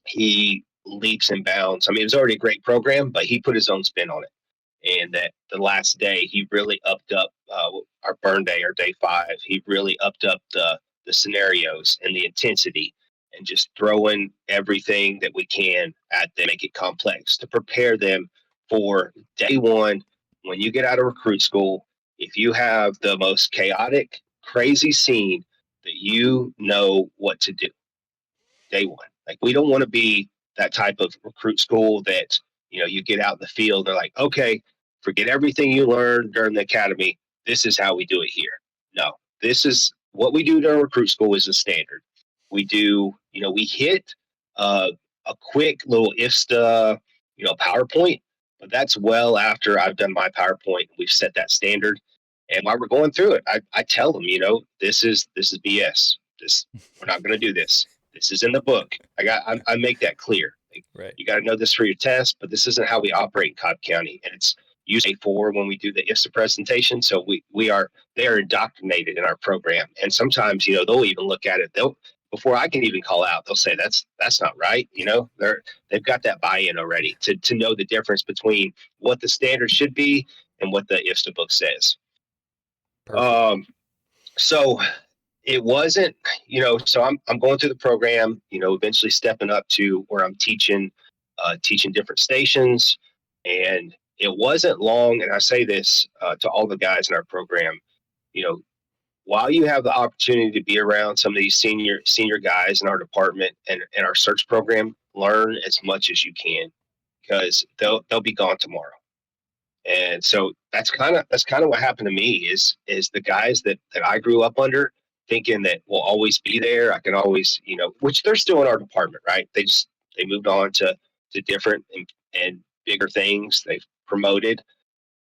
he leaps and bounds. I mean, it was already a great program, but he put his own spin on it. And that the last day, he really upped up our burn day, our day 5. He really upped up the scenarios and the intensity, and just throwing everything that we can at them, make it complex to prepare them for day 1. When you get out of recruit school, if you have the most chaotic, crazy scene, that you know what to do day 1. Like we don't want to be that type of recruit school that you get out in the field. They're like, okay, forget everything you learned during the academy. This is how we do it here. No, this is what we do during recruit school is the standard. We do, we hit a quick little IFSTA, PowerPoint, but that's well after I've done my PowerPoint. We've set that standard. And while we're going through it, I tell them, this is BS. We're not going to do this. This is in the book. I make that clear. Like, Right. you got to know this for your test, but this isn't how we operate in Cobb County. And it's usually 4 when we do the IFSA presentation. So they are indoctrinated in our program. And sometimes, they'll even look at it. Before I can even call out, they'll say that's not right. They've got that buy-in already to know the difference between what the standard should be and what the IFSA book says. Perfect. So it wasn't, so I'm going through the program, eventually stepping up to where I'm teaching different stations. And it wasn't long. And I say this to all the guys in our program, while you have the opportunity to be around some of these senior guys in our department and our search program, learn as much as you can, because they'll be gone tomorrow. And so that's kind of what happened to me is the guys that I grew up under thinking that will always be there. I can always, which they're still in our department, right? They moved on to different and bigger things. They've promoted.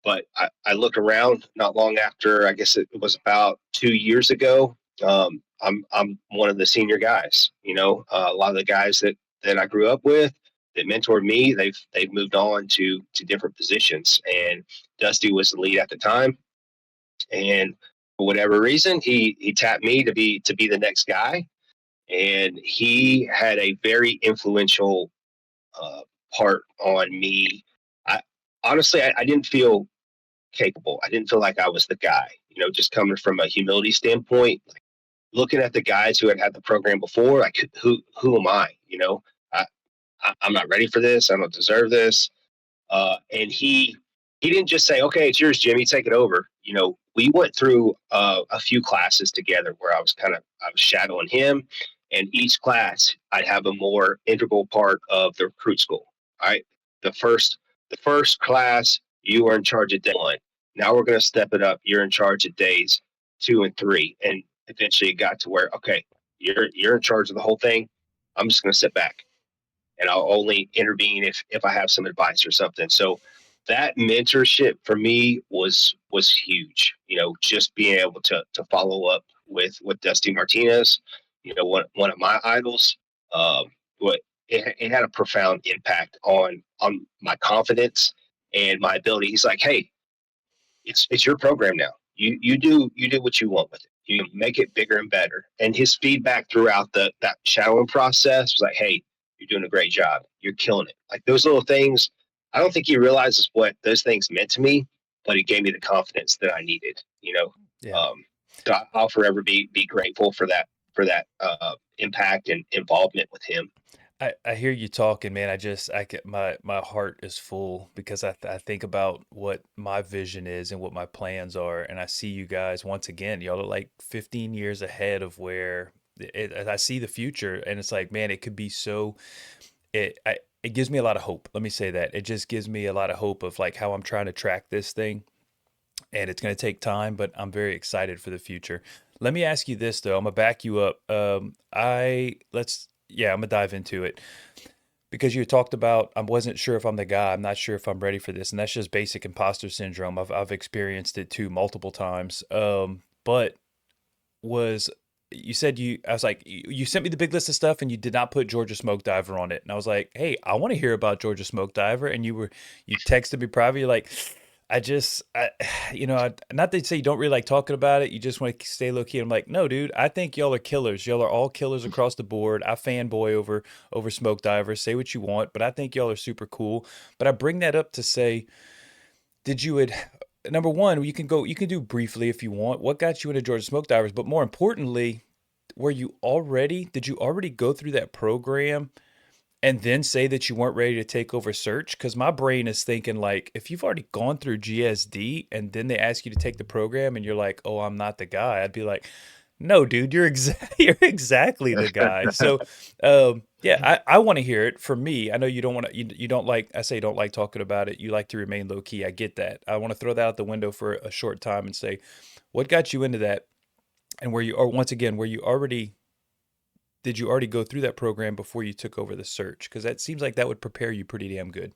But I look around not long after, I guess it was about 2 years ago. I'm one of the senior guys. A lot of the guys that I grew up with that mentored me, they've moved on to different positions. And Dusty was the lead at the time, and for whatever reason, he tapped me to be the next guy, and he had a very influential uh, part on me. I honestly, I didn't feel capable. I didn't feel like I was the guy, just coming from a humility standpoint, like looking at the guys who had had the program before, like who am I? I, I'm not ready for this. I don't deserve this. And he didn't just say, "Okay, it's yours, Jimmy. Take it over." We went through a few classes together where I was shadowing him, and each class I'd have a more integral part of the recruit school. All right, the first class you are in charge of day one. Now we're going to step it up. You're in charge of days 2 and 3, and eventually it got to where, okay, you're in charge of the whole thing. I'm just going to sit back and I'll only intervene if I have some advice or something. So that mentorship for me was huge. Just being able to follow up with Dusty Martinez, one of my idols. What it had a profound impact on my confidence and my ability. He's like, "Hey, it's your program now. You do what you want with it. You make it bigger and better." And his feedback throughout that shadowing process was like, "Hey, you're doing a great job. You're killing it." Like those little things, I don't think he realizes what those things meant to me, but it gave me the confidence that I needed. Yeah. Um, so I'll forever be grateful for that impact and involvement with him. I hear you talking, man. I get my heart is full because I think about what my vision is and what my plans are, and I see you guys once again. Y'all are like 15 years ahead of where I see the future, and it's like, man, it could be so. It gives me a lot of hope. Let me say that it just gives me a lot of hope of like how I'm trying to track this thing, and it's going to take time, but I'm very excited for the future. Let me ask you this though. I'm gonna back you up. I'm gonna dive into it because you talked about I wasn't sure if I'm the guy. I'm not sure if I'm ready for this, and that's just basic imposter syndrome. I've experienced it too multiple times. But was you said you I was like you sent me the big list of stuff and you did not put Georgia Smoke Diver on it, and I was like, hey, I want to hear about Georgia Smoke Diver, and you texted me private. You're like, not that you say you don't really like talking about it. You just want to stay low key. I'm like, no, dude. I think y'all are killers. Y'all are all killers across the board. I fanboy over Smoke Divers. Say what you want, but I think y'all are super cool. But I bring that up to say, did you would number one, you can do briefly if you want. What got you into Georgia Smoke Divers? But more importantly, did you already go through that program and then say that you weren't ready to take over search? Because my brain is thinking like, if you've already gone through GSD and then they ask you to take the program and you're like, oh, I'm not the guy, I'd be like, no, dude, you're exactly the guy. So, yeah, I want to hear it. For me, I know you don't want to, you don't like, I say don't like talking about it. You like to remain low key. I get that. I want to throw that out the window for a short time and say, what got you into that? And or once again, did you already go through that program before you took over the search? Because that seems like that would prepare you pretty damn good.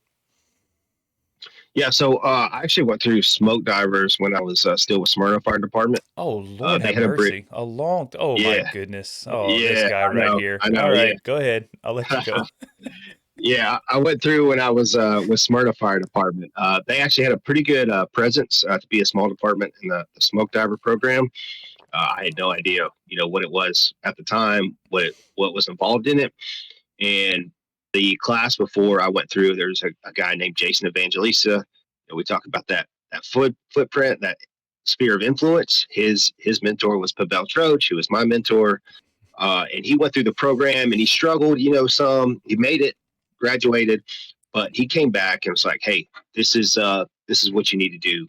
Yeah, so I actually went through Smoke Divers when I was still with Smyrna Fire Department. Oh, Lord They have had a brick. mercy. Oh my Yeah, goodness. Oh, this yeah, guy right here. I All know, yeah. right, go ahead. I'll let you go. Yeah, I went through when I was with Smyrna Fire Department. They actually had a pretty good presence to be a small department in the smoke diver program. I had no idea, what it was at the time, what was involved in it. And the class before I went through, there's a guy named Jason Evangelista. We talk about that footprint, that sphere of influence. His mentor was Pavel Troch, who was my mentor. And he went through the program and he struggled, some. He made it, graduated, but he came back and was like, "Hey, this is what you need to do."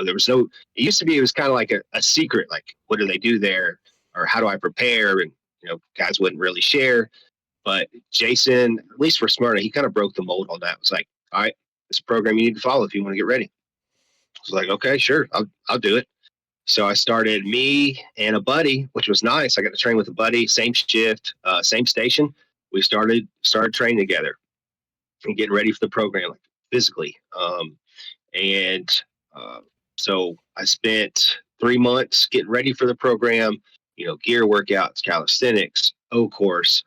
There was no. It used to be. It was kind of like a secret. Like, what do they do there, or how do I prepare? And guys wouldn't really share. But Jason, at least for Smyrna, he kind of broke the mold on that. It was like, all right, this program you need to follow if you want to get ready. was like, okay, sure, I'll do it. So I started, me and a buddy, which was nice. I got to train with a buddy, same shift, same station. We started training together and getting ready for the program, like, physically. And uh, so I spent 3 months getting ready for the program. Gear workouts, calisthenics, O course,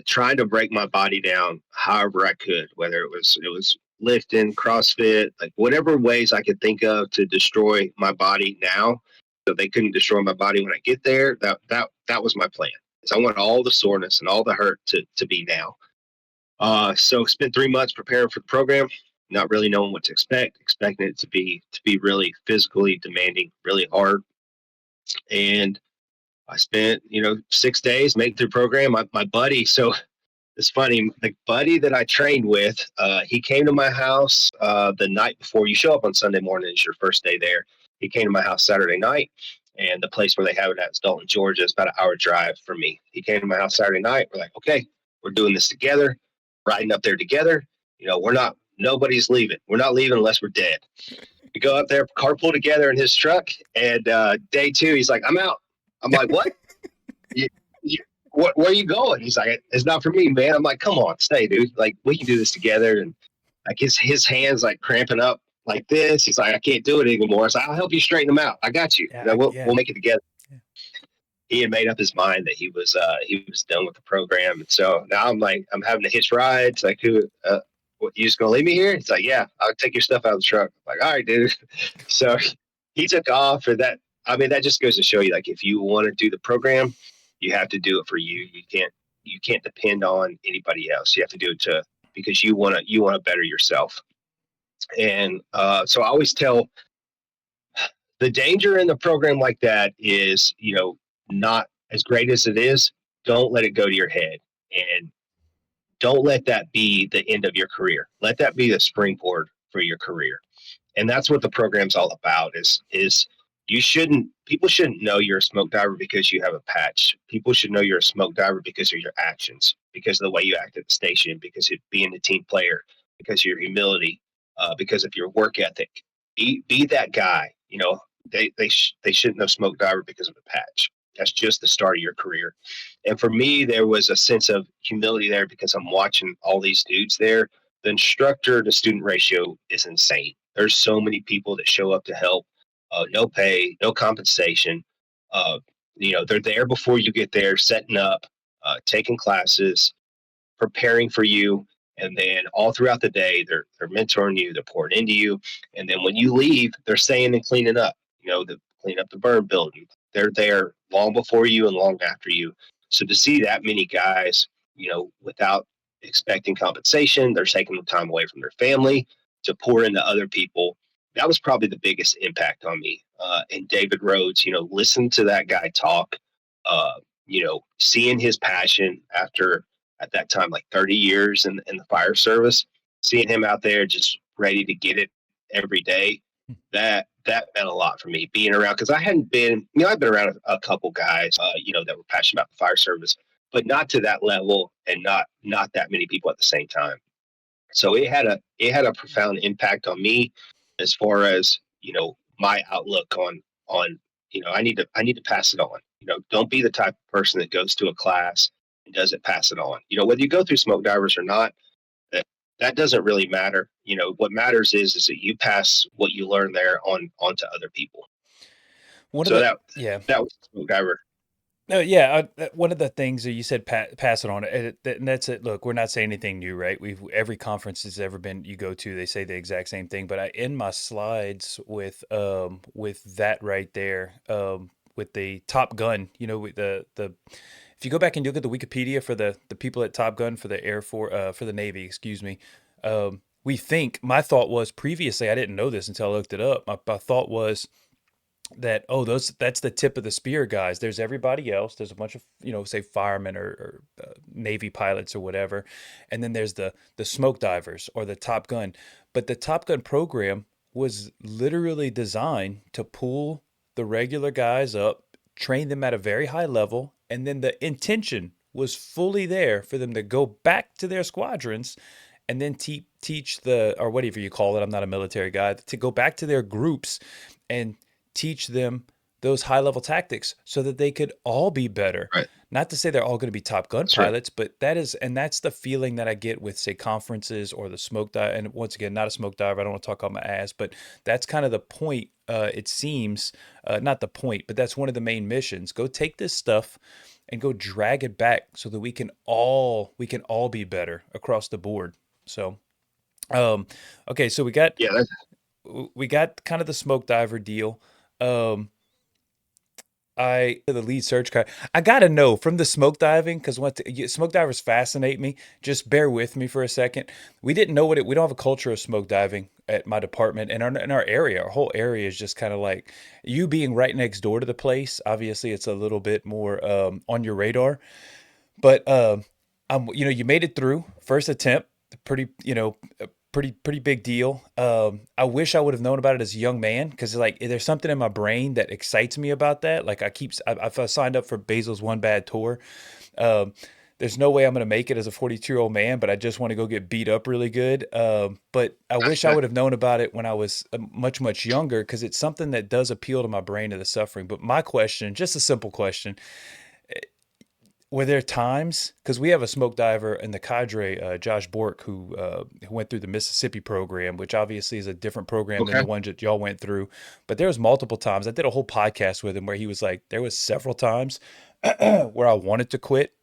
trying to break my body down however I could, whether it was lifting, CrossFit, like whatever ways I could think of to destroy my body now, so they couldn't destroy my body when I get there. That was my plan. Is I want all the soreness and all the hurt to be now. So spent 3 months preparing for the program, not really knowing what to expect, expecting it to be really physically demanding, really hard. And I spent, 6 days making through the program. My buddy, so it's funny, the buddy that I trained with, he came to my house the night before. You show up on Sunday morning, it's your first day there. He came to my house Saturday night, and the place where they have it at is Dalton, Georgia. It's about an hour drive from me. He came to my house Saturday night. We're like, okay, we're doing this together, riding up there together. Nobody's leaving. We're not leaving unless we're dead. We go up there, carpool together in his truck, and day two, he's like, I'm out. I'm like, what? You, you, where are you going? He's like, it's not for me, man. I'm like, come on, stay, dude. Like, we can do this together. And like his hands like cramping up like this. He's like, I can't do it anymore. So I'll help you straighten them out. I got you. Yeah, We'll make it together. yeah, He had made up his mind that he was done with the program. And so now I'm having to hitch rides. Like, what, you just gonna leave me here? He's like, yeah, I'll take your stuff out of the truck. I'm like, all right, dude. So he took off. And that just goes to show you, like, if you want to do the program, you have to do it for you. You can't depend on anybody else. You have to do it because you want to better yourself. And so I always tell, the danger in the program like that is, not as great as it is. Don't let it go to your head, and don't let that be the end of your career. Let that be the springboard for your career. And that's what the program's all about. Is people shouldn't know you're a smoke diver because you have a patch. People should know you're a smoke diver because of your actions, because of the way you act at the station, because of being a team player, because of your humility, because of your work ethic. Be that guy. They shouldn't know smoke diver because of a patch. That's just the start of your career. And for me, there was a sense of humility there because I'm watching all these dudes there. The instructor to student ratio is insane. There's so many people that show up to help, no pay, no compensation. They're there before you get there, setting up, taking classes, preparing for you. And then all throughout the day, they're mentoring you, they're pouring into you. And then when you leave, they're staying and cleaning up, the clean up the burn building. They're there long before you and long after you. So to see that many guys, without expecting compensation, they're taking the time away from their family to pour into other people. That was probably the biggest impact on me. And David Rhodes, listen to that guy talk, seeing his passion after, at that time, like 30 years in the fire service, seeing him out there just ready to get it every day, that meant a lot for me, being around, because I hadn't been, I've been around a couple guys, that were passionate about the fire service, but not to that level, and not that many people at the same time. So it had a profound impact on me, as far as, my outlook on, I need to pass it on. Don't be the type of person that goes to a class and doesn't pass it on. Whether you go through smoke divers or not, that doesn't really matter. What matters is that you pass what you learn there on to other people. one of So the that yeah. that was smoke diver. No, yeah. One of the things that you said, pass it on, and that's it. Look, we're not saying anything new, right? Every conference has ever been you go to, they say the exact same thing. But I end my slides with that right there, with the Top Gun. With the if you go back and look at the Wikipedia for the people at Top Gun for the Air Force, for the Navy, excuse me. We think, my thought was previously, I didn't know this until I looked it up. My thought was that, that's the tip of the spear, guys. There's everybody else. There's a bunch of, say, firemen or Navy pilots or whatever, and then there's the smoke divers or the Top Gun. But the Top Gun program was literally designed to pull the regular guys up, train them at a very high level, and then the intention was fully there for them to go back to their squadrons and then teach the, or whatever you call it, I'm not a military guy, to go back to their groups and teach them those high level tactics so that they could all be better. Right. Not to say they're all going to be Top Gun That's right. pilots, but that's the feeling that I get with, say, conferences or the smoke dive. And once again, not a smoke diver. I don't want to talk on my ass, but that's kind of the point. It seems, not the point, but that's one of the main missions. Go take this stuff and go drag it back so that we can all be better across the board. So, um, okay, so Yeah. That's, we got kind of the smoke diver deal. Um, I the lead search guy. I gotta know from the smoke diving, because smoke divers fascinate me. Just bear with me for a second. We didn't know what it. We don't have a culture of smoke diving at my department, and in our area. Our whole area is just kind of like you being right next door to the place. Obviously, it's a little bit more on your radar. But you made it through first attempt. Pretty, pretty big deal. I wish I would have known about it as a young man, because like there's something in my brain that excites me about that. Like I signed up for Basil's One Bad Tour. Um, there's no way I'm going to make it as a 42-year-old man, but I just want to go get beat up really good. But I wish I would have known about it when I was much, much younger, because it's something that does appeal to my brain, to the suffering. But my question, just a simple question, were there times, because we have a smoke diver in the cadre, Josh Bork, who went through the Mississippi program, which obviously is a different program than okay. the ones that y'all went through. But there was multiple times. I did a whole podcast with him where he was like, there was several times where I wanted to quit.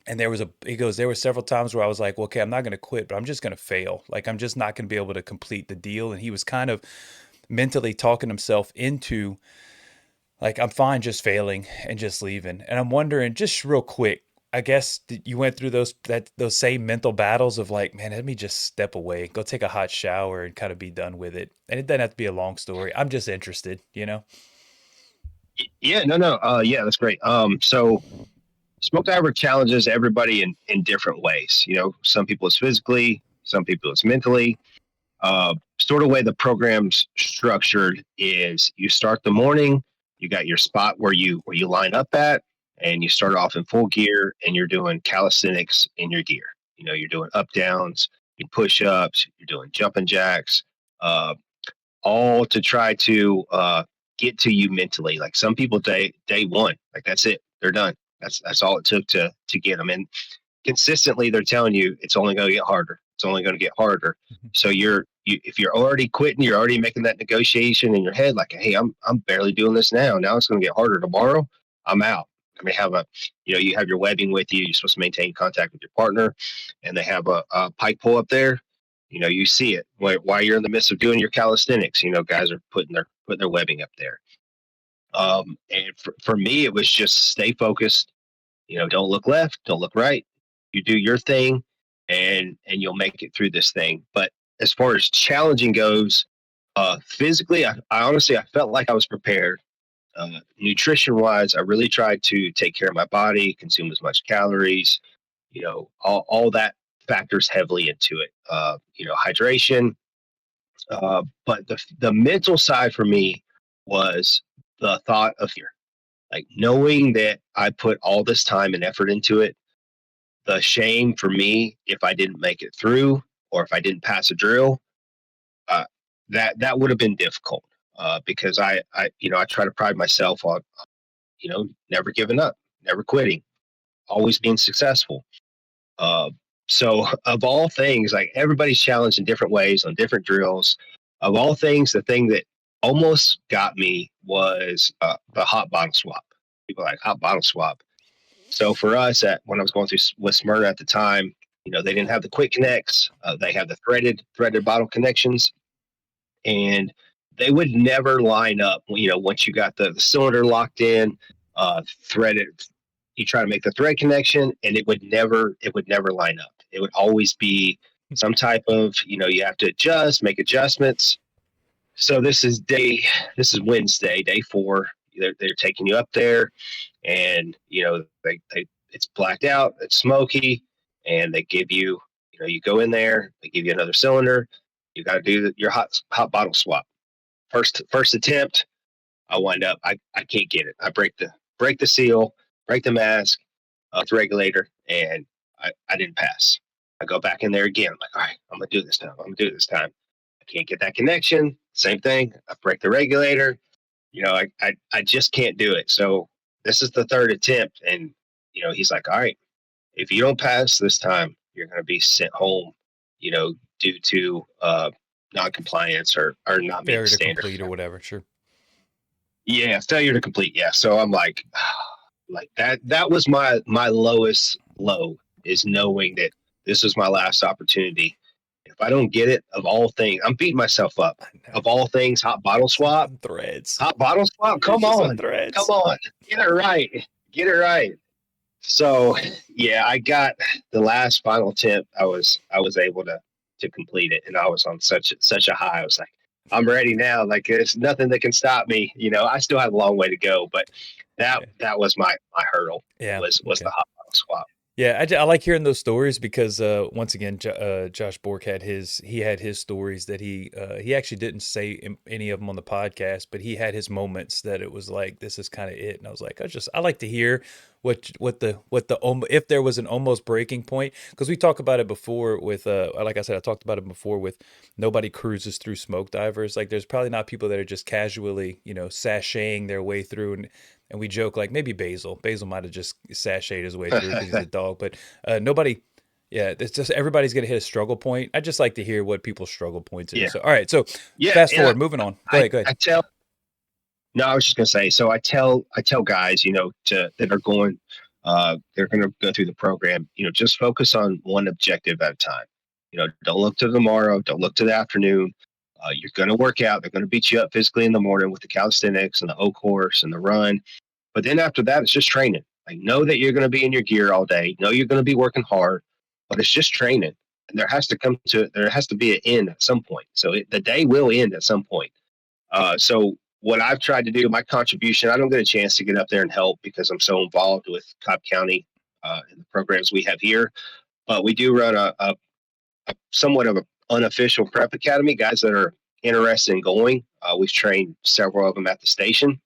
And he goes, there were several times where I was like, well, okay, I'm not going to quit, but I'm just going to fail. Like, I'm just not going to be able to complete the deal. And he was kind of mentally talking himself into, like, I'm fine just failing and just leaving. And I'm wondering, just real quick, I guess you went through those same mental battles of like, man, let me just step away, go take a hot shower and kind of be done with it. And it doesn't have to be a long story. I'm just interested. Yeah. No. No. Yeah. That's great. So smoke diver challenges everybody in different ways. Some people it's physically, some people it's mentally. Sort of way the program's structured is you start the morning, you got your spot where you line up at, and you start off in full gear, and you're doing calisthenics in your gear. You're doing up downs, you push ups, you're doing jumping jacks, uh, all to try to get to you mentally. Like some people, day one, like that's it, they're done. That's all it took to get them. And consistently they're telling you it's only going to get harder. It's only going to get harder. So if you're already quitting, you're already making that negotiation in your head, like, hey, I'm barely doing this now. Now it's going to get harder tomorrow. I'm out. I mean, you have your webbing with you. You're supposed to maintain contact with your partner, and they have a pike pull up there. You see it while you're in the midst of doing your calisthenics. Guys are putting their webbing up there. And for me, it was just stay focused. Don't look left, don't look right. You do your thing, and you'll make it through this thing. But as far as challenging goes, physically, I honestly I felt like I was prepared. Nutrition wise, I really tried to take care of my body, consume as much calories. All that factors heavily into it. Hydration. But the mental side for me was the thought of fear, like knowing that I put all this time and effort into it. The shame for me if I didn't make it through, or if I didn't pass a drill, uh, that would have been difficult, because I try to pride myself on never giving up, never quitting, always being successful. Uh, so of all things, like everybody's challenged in different ways on different drills. Of all things, the thing that almost got me was the hot bottle swap. People are like hot bottle swap. So for us, when I was going through with Smyrna at the time, they didn't have the quick connects. They had the threaded bottle connections, and they would never line up. Once you got the cylinder locked in, threaded, you try to make the thread connection, and it would never line up. It would always be some type of you have to make adjustments. So this is Wednesday, day 4. They're taking you up there, and it's blacked out, it's smoky, and they give you, you go in there, they give you another cylinder, you got to do your hot bottle swap. First attempt, I wind up, I can't get it. I break the seal, break the mask, the regulator, and I didn't pass. I go back in there again. I'm like, all right, I'm gonna do this time. I'm gonna do it this time. I can't get that connection. Same thing. I break the regulator. I just can't do it. So this is the third attempt, and he's like, all right, if you don't pass this time, you're gonna be sent home. Due to non-compliance or not meeting Failure to standards. complete or whatever. Sure. Yeah, failure to complete. Yeah. So I'm like that. That was my lowest low, is knowing that this is my last opportunity. If I don't get it, of all things, I'm beating myself up. I know. Of all things, hot bottle swap. On threads. Hot bottle swap. You're Come just on on, come threads. on, get it right. Get it right. So yeah, I got the last final attempt. I was able to complete it, and I was on such a high. I was like, I'm ready now. Like, there's nothing that can stop me. I still have a long way to go, but that was my hurdle. Yeah. Was Okay. the hot bottle swap. Yeah, I like hearing those stories because once again, Josh Bork had his stories that he actually didn't say any of them on the podcast, but he had his moments that it was like, this is kind of it, and I was like, I like to hear if there was an almost breaking point, because we talked about it before with like I said, I talked about it before with nobody cruises through smoke divers. Like, there's probably not people that are just casually sashaying their way through, and we joke like maybe Basil might have just sashayed his way through because he's a dog, but nobody. Yeah, it's just everybody's gonna hit a struggle point. I just like to hear what people's struggle points is. Yeah, So, all right, so yeah. fast And forward, moving on. Go ahead, go I ahead. tell no, I was just gonna say. So I tell guys, that are going, they're gonna go through the program. Just focus on one objective at a time. Don't look to tomorrow. Don't look to the afternoon. You're gonna work out. They're gonna beat you up physically in the morning with the calisthenics and the O course and the run. But then after that, it's just training. Like, know that you're gonna be in your gear all day. Know you're gonna be working hard, but it's just training. And there has to be an end at some point. So the day will end at some point. So what I've tried to do, my contribution, I don't get a chance to get up there and help because I'm so involved with Cobb County and the programs we have here. But we do run a somewhat of an unofficial prep academy. Guys that are interested in going, we've trained several of them at the station.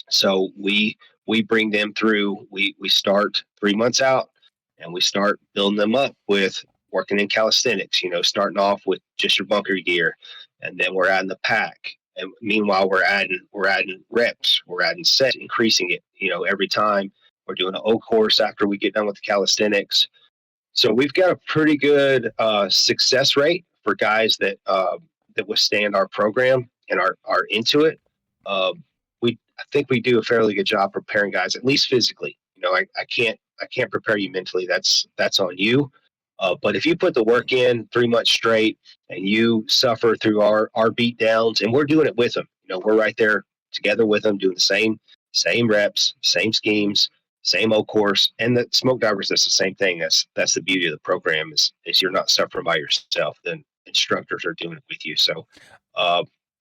So we bring them through. We start 3 months out, and we start building them up with working in calisthenics. Starting off with just your bunker gear, and then we're adding the pack. And meanwhile, we're adding reps, we're adding sets, increasing it. Every time we're doing an O course after we get done with the calisthenics. So we've got a pretty good success rate for guys that withstand our program and are into it. Um, I think we do a fairly good job preparing guys, at least physically. I can't prepare you mentally. That's on you. But if you put the work in 3 months straight and you suffer through our beat downs, and we're doing it with them, we're right there together with them, doing the same reps, same schemes, same old course. And the smoke divers, that's the same thing. That's the beauty of the program, is you're not suffering by yourself. Then instructors are doing it with you. So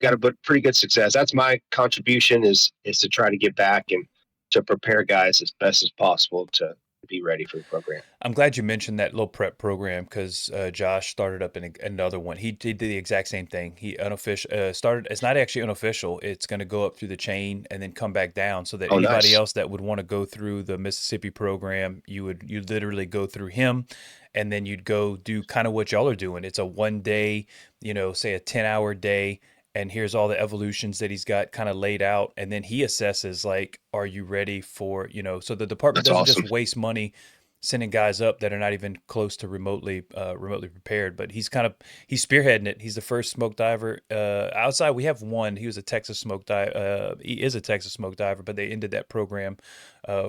got a pretty good success. That's my contribution, is to try to get back and to prepare guys as best as possible to be ready for the program. I'm glad you mentioned that little prep program because Josh started up another one. He did the exact same thing. He unofficial started. It's not actually unofficial. It's going to go up through the chain and then come back down, so that Oh, anybody nice. else that would want to go through the Mississippi program, you literally go through him, and then you'd go do kind of what y'all are doing. It's a 1 day, say a 10-hour day. And here's all the evolutions that he's got kind of laid out. And then he assesses, like, are you ready for, so the department That's doesn't just awesome. waste money sending guys up that are not even close to remotely prepared. But he's spearheading it. He's the first smoke diver outside. We have one. He was a Texas smoke diver. He is a Texas smoke diver, but they ended that program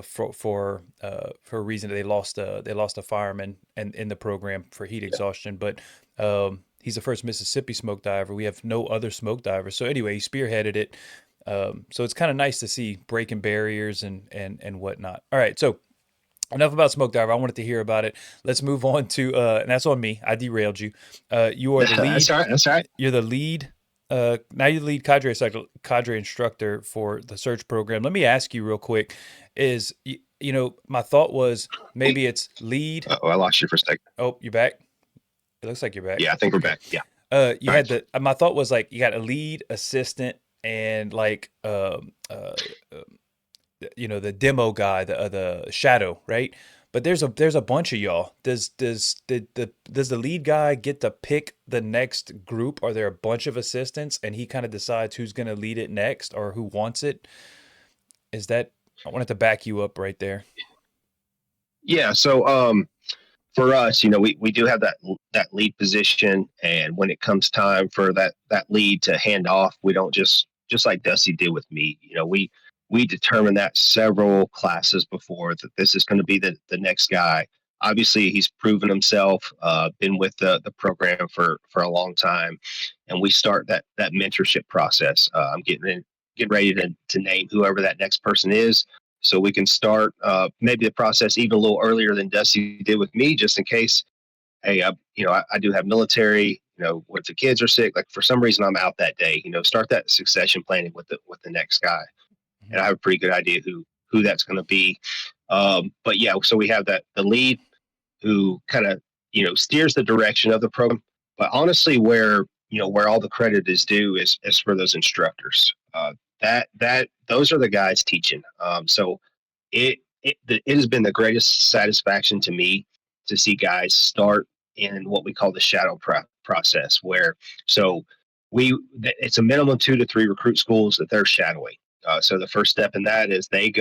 for a reason. They lost a fireman and in the program for heat exhaustion. But he's the first Mississippi smoke diver. We have no other smoke divers. So anyway, he spearheaded it. So it's kind of nice to see breaking barriers and whatnot. All right, so enough about smoke diver. I wanted to hear about it. Let's move on to and that's on me. I derailed you. You are the That's lead. all right. That's all right. You're the lead. Now you're the lead cadre instructor for the search program. Let me ask you real quick: is my thought was maybe it's lead. Oh, I lost you for a second. Oh, you're back. It looks like you're back. Yeah, I think we're Okay. back. Yeah. You All had right. my thought was like you got a lead, assistant, and like the demo guy, the shadow, right? But there's a bunch of y'all. Does the lead guy get to pick the next group? Are there a bunch of assistants and he kind of decides who's going to lead it next or who wants it? Is that I wanted to back you up right there. Yeah. So for us, we do have that lead position, and when it comes time for that lead to hand off, we don't just like Dusty did with me. We determined that several classes before that this is going to be the next guy. Obviously, he's proven himself, been with the program for a long time, and we start that mentorship process. I'm getting ready to name whoever that next person is, so we can start maybe the process even a little earlier than Dusty did with me, just in case. Hey, I do have military. If the kids are sick, like for some reason I'm out that day. Start that succession planning with the next guy, and I have a pretty good idea who that's going to be. But yeah, so we have the lead who kind of steers the direction of the program. But honestly, where all the credit is due is for those instructors. That those are the guys teaching. So it has been the greatest satisfaction to me to see guys start in what we call the shadow process, where so it's a minimum 2 to 3 recruit schools that they're shadowing. So the first step in that is they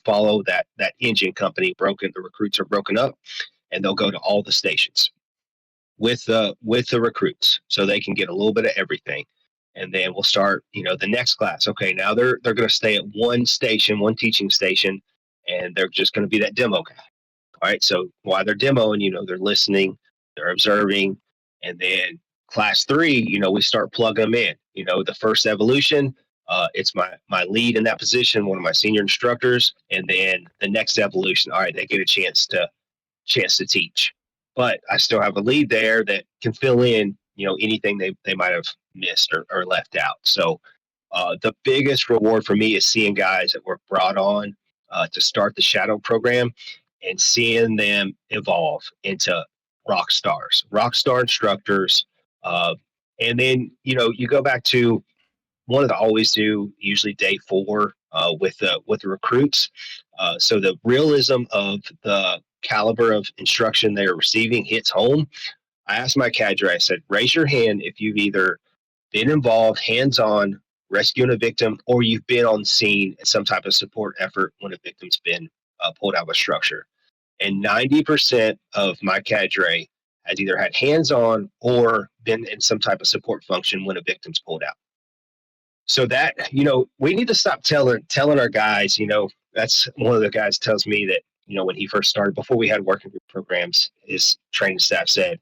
follow that engine company. The recruits are broken up, and they'll go to all the stations with the recruits, so they can get a little bit of everything. And then we'll start, the next class. Okay, now they're going to stay at one station, one teaching station, and they're just going to be that demo guy. All right. So while they're demoing, they're listening, they're observing, and then class 3, we start plugging them in. The first evolution, it's my lead in that position, one of my senior instructors, and then the next evolution. All right, they get a chance to teach, but I still have a lead there that can fill in, anything they might have missed or left out. So the biggest reward for me is seeing guys that were brought on to start the shadow program and seeing them evolve into rock star instructors. And then, you go back to one of the always do, usually day 4 with the recruits. So the realism of the caliber of instruction they are receiving hits home. I asked my cadre, I said, raise your hand if you've either been involved hands-on rescuing a victim, or you've been on scene in some type of support effort when a victim's been pulled out of a structure. And 90% of my cadre has either had hands-on or been in some type of support function when a victim's pulled out. So that, we need to stop telling our guys, that's one of the guys tells me that, when he first started, before we had working group programs, his training staff said,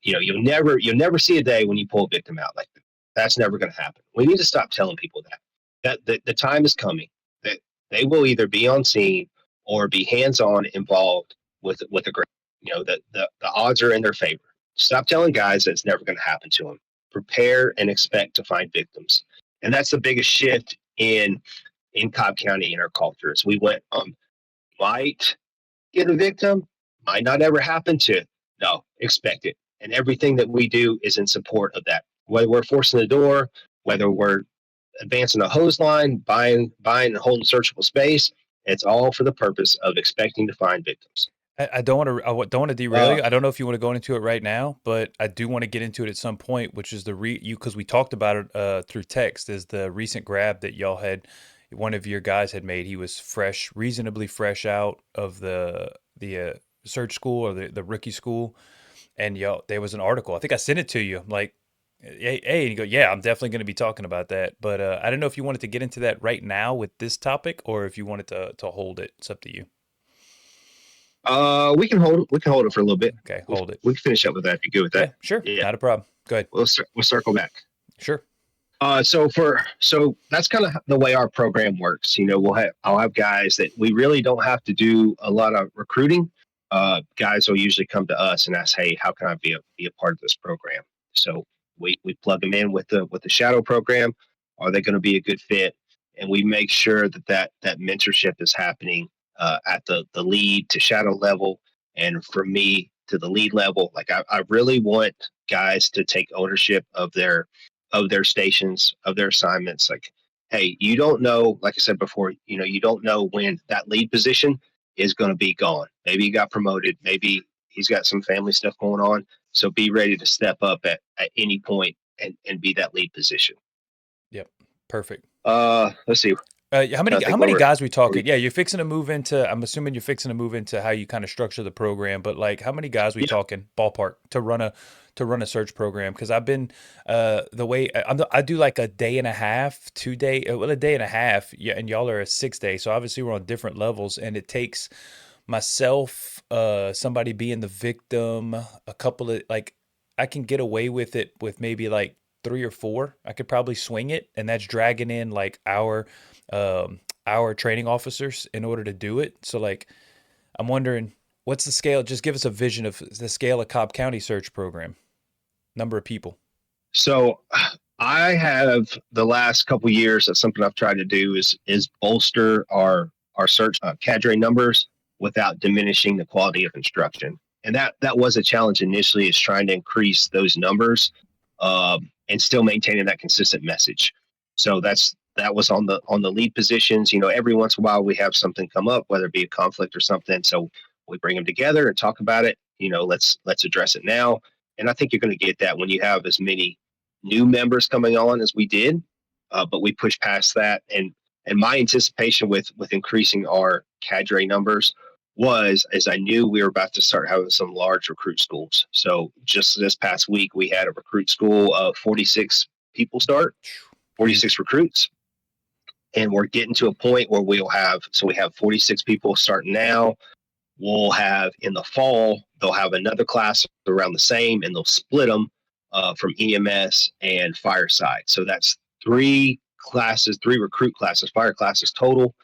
you'll never see a day when you pull a victim out like that. That's never going to happen. We need to stop telling people that the time is coming that they will either be on scene or be hands-on involved with a group. The odds are in their favor. Stop telling guys that it's never going to happen to them. Prepare and expect to find victims. And that's the biggest shift in Cobb County in our culture. Is we went might get a victim, might not ever happen to. No, expect it. And everything that we do is in support of that. Whether we're forcing the door, whether we're advancing a hose line, buying and holding searchable space, it's all for the purpose of expecting to find victims. I don't want to derail Uh, you. I don't know if you want to go into it right now, but I do want to get into it at some point, which is because we talked about it through text, is the recent grab that y'all had, one of your guys had made. He was reasonably fresh out of the search school or the rookie school, and y'all there was an article. I think I sent it to you. I'm like, hey, and you go, yeah, I'm definitely going to be talking about that. But I don't know if you wanted to get into that right now with this topic, or if you wanted to hold it. It's up to you. we can hold it for a little bit. Okay, We, hold it. we can finish up with that if you're good with Yeah, that. sure. Yeah, Not a problem. Go ahead. we'll circle back. Sure. So that's kind of the way our program works. I'll have guys that we really don't have to do a lot of recruiting. Guys will usually come to us and ask, "Hey, how can I be a part of this program?" So we plug them in with the shadow program. Are they going to be a good fit? And we make sure that mentorship is happening at the lead to shadow level, and for me to the lead level. Like I really want guys to take ownership of their stations, of their assignments. Like, hey, you don't know, like I said before, you don't know when that lead position is going to be gone. Maybe he got promoted. Maybe he's got some family stuff going on. So be ready to step up at any point and be that lead position. Yep. Perfect. Let's see. How Trying many to how think where many we're. guys we talking? Yeah, you're fixing to move into. I'm assuming you're fixing to move into how you kind of structure the program. But like, how many guys we Yeah. talking ballpark to run a search program? Because I've been the way I do like a day and a half, 2 day, well a day and a half. Yeah, and y'all are a 6 day. So obviously we're on different levels, and it takes myself, somebody being the victim, a couple of like I can get away with it with maybe like three or four. I could probably swing it, and that's dragging in like our training officers in order to do it. So like I'm wondering what's the scale? Just give us a vision of the scale of Cobb County search program, number of people. So I have the last couple of years. That's something I've tried to do is bolster our search cadre numbers without diminishing the quality of instruction. And that was a challenge initially, is trying to increase those numbers and still maintaining that consistent message. So that was on the lead positions. Every once in a while we have something come up, whether it be a conflict or something. So we bring them together and talk about it. Let's address it now. And I think you're going to get that when you have as many new members coming on as we did, but we pushed past that. And my anticipation with increasing our cadre numbers was, as I knew we were about to start having some large recruit schools. So just this past week, we had a recruit school of 46 people start, Huge. 46 recruits. And we're getting to a point where we have 46 people starting now. We'll have in the fall, they'll have another class around the same, and they'll split them from EMS and fire side. So that's three classes, three recruit classes, fire classes total.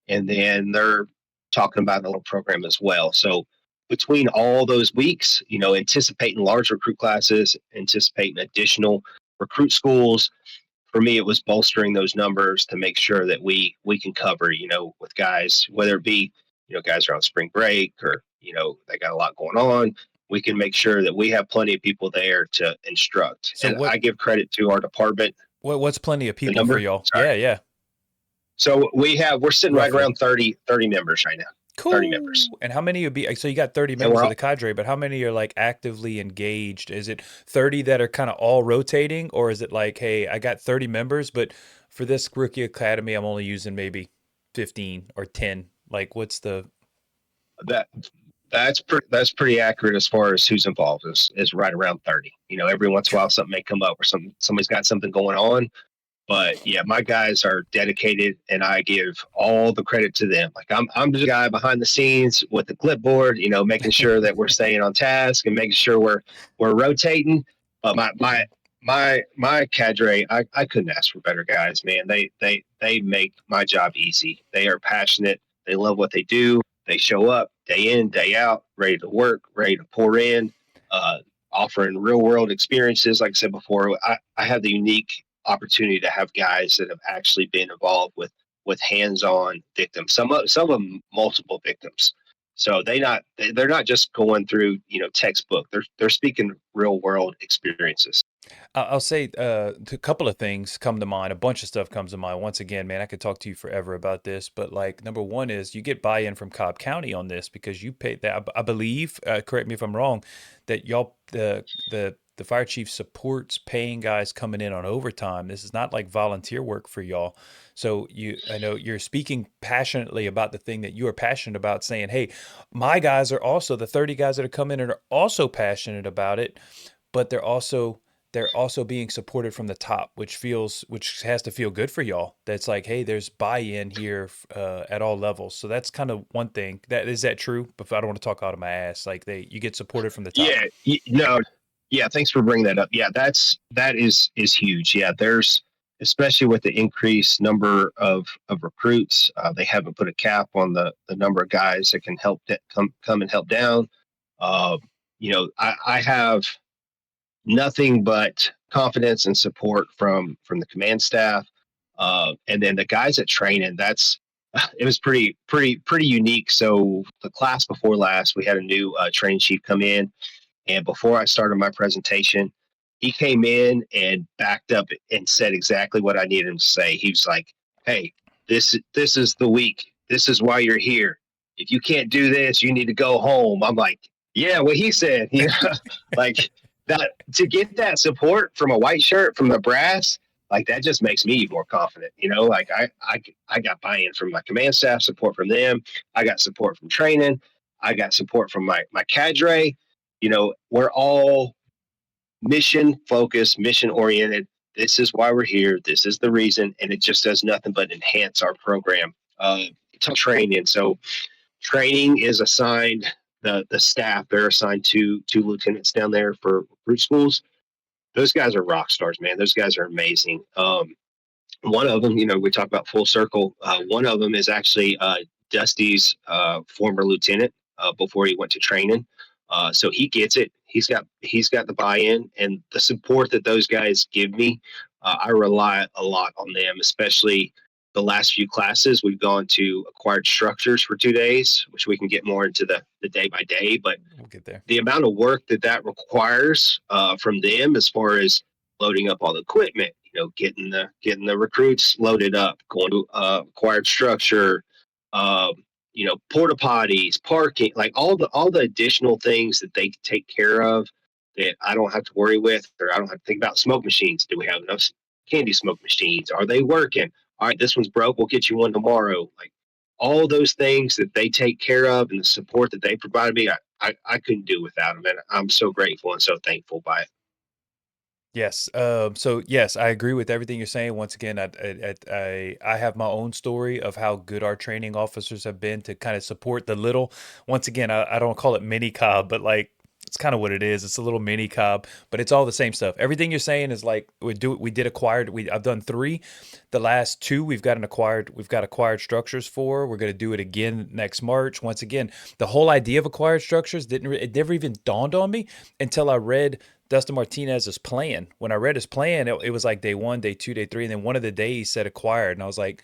And then they're talking about a little program as well. So between all those weeks, anticipating large recruit classes, anticipating additional recruit schools, for me, it was bolstering those numbers to make sure that we can cover, with guys, whether it be, guys are on spring break or, they got a lot going on. We can make sure that we have plenty of people there to instruct. So And I give credit to our department. what's plenty of The people for number, y'all? sorry. Yeah, yeah. So we're sitting right Roughly. around 30 members right now, 30 members. Cool. And how many would be? So you got 30 And members we're of all, the cadre, but how many are like actively engaged? Is it 30 that are kind of all rotating, or is it like, hey, I got 30 members, but for this rookie academy, I'm only using maybe 15 or 10? Like, what's the? that that's pretty accurate as far as who's involved is right around 30. Every once in a while something may come up or somebody's got something going on. But yeah, my guys are dedicated, and I give all the credit to them. Like I'm just a guy behind the scenes with the clipboard, making sure that we're staying on task and making sure we're rotating. But my cadre, I couldn't ask for better guys, man. They make my job easy. They are passionate. They love what they do. They show up day in, day out, ready to work, ready to pour in, uh, offering real world experiences. Like I said before, I have the unique opportunity to have guys that have actually been involved with hands-on victims. Some of them multiple victims. So they're not just going through textbook. They're speaking real world experiences. I'll say a couple of things come to mind. A bunch of stuff comes to mind. Once again, man, I could talk to you forever about this, but like number one is you get buy-in from Cobb County on this because you paid that. I believe, correct me if I'm wrong, that y'all the fire chief supports paying guys coming in on overtime. This is not like volunteer work for y'all. So I know you're speaking passionately about the thing that you are passionate about, saying, "Hey, my guys are also the 30 guys that are coming in are also passionate about it, but they're also being supported from the top, which has to feel good for y'all. That's like, hey, there's buy-in here at all levels. So that's kind of one thing. That true? But I don't want to talk out of my ass. Like you get supported from the top. Yeah, no, yeah. Thanks for bringing that up. Yeah, that is huge. Yeah, there's especially with the increased number of recruits. They haven't put a cap on the number of guys that can come and help down. Uh, I have nothing but confidence and support from the command staff, and then the guys at training. It was pretty unique. So the class before last, we had a new training chief come in, and before I started my presentation, he came in and backed up and said exactly what I needed him to say. He was like, "Hey, this is the week. This is why you're here. if you can't do this, you need to go home. I'm like, yeah, what he said, like that, to get that support from a white shirt from the brass, like that just makes me more confident, like I got buy-in from my command staff, support from them. I got support from training. I got support from my cadre. We're all mission focused, mission oriented. This is why we're here. This is the reason. And it just does nothing but enhance our program. Training. So training is assigned, the staff, they're assigned two lieutenants down there for recruit schools. Those guys are rock stars, man. Those guys are amazing. One of them, we talk about full circle. One of them is actually Dusty's former lieutenant before he went to training. So he gets it. He's got the buy-in and the support that those guys give me. I rely a lot on them, especially the last few classes. We've gone to acquired structures for 2 days, which we can get more into the day by day. But We'll get there. the amount of work that requires from them, as far as loading up all the equipment, getting the recruits loaded up, going to acquired structure, porta potties, parking, like all the additional things that they take care of that I don't have to worry with, or I don't have to think about. Smoke machines. Do we have enough candy smoke machines? Are they working? All right, this one's broke. We'll get you one tomorrow. Like all those things that they take care of and the support that they provided me, I couldn't do without them. And I'm so grateful and so thankful by it. Yes. So yes, I agree with everything you're saying. Once again, I have my own story of how good our training officers have been to kind of support the little. Once again, I don't call it mini Cobb, but like it's kind of what it is. It's a little mini Cobb, but it's all the same stuff. Everything you're saying is like we did acquired. I've done 3. The last 2 we've got acquired structures for. We're gonna do it again next March. Once again, the whole idea of acquired structures it never even dawned on me until I read Dustin Martinez's plan. When I read his plan, it was like day 1, day 2, day 3, and then one of the days said acquired, and I was like,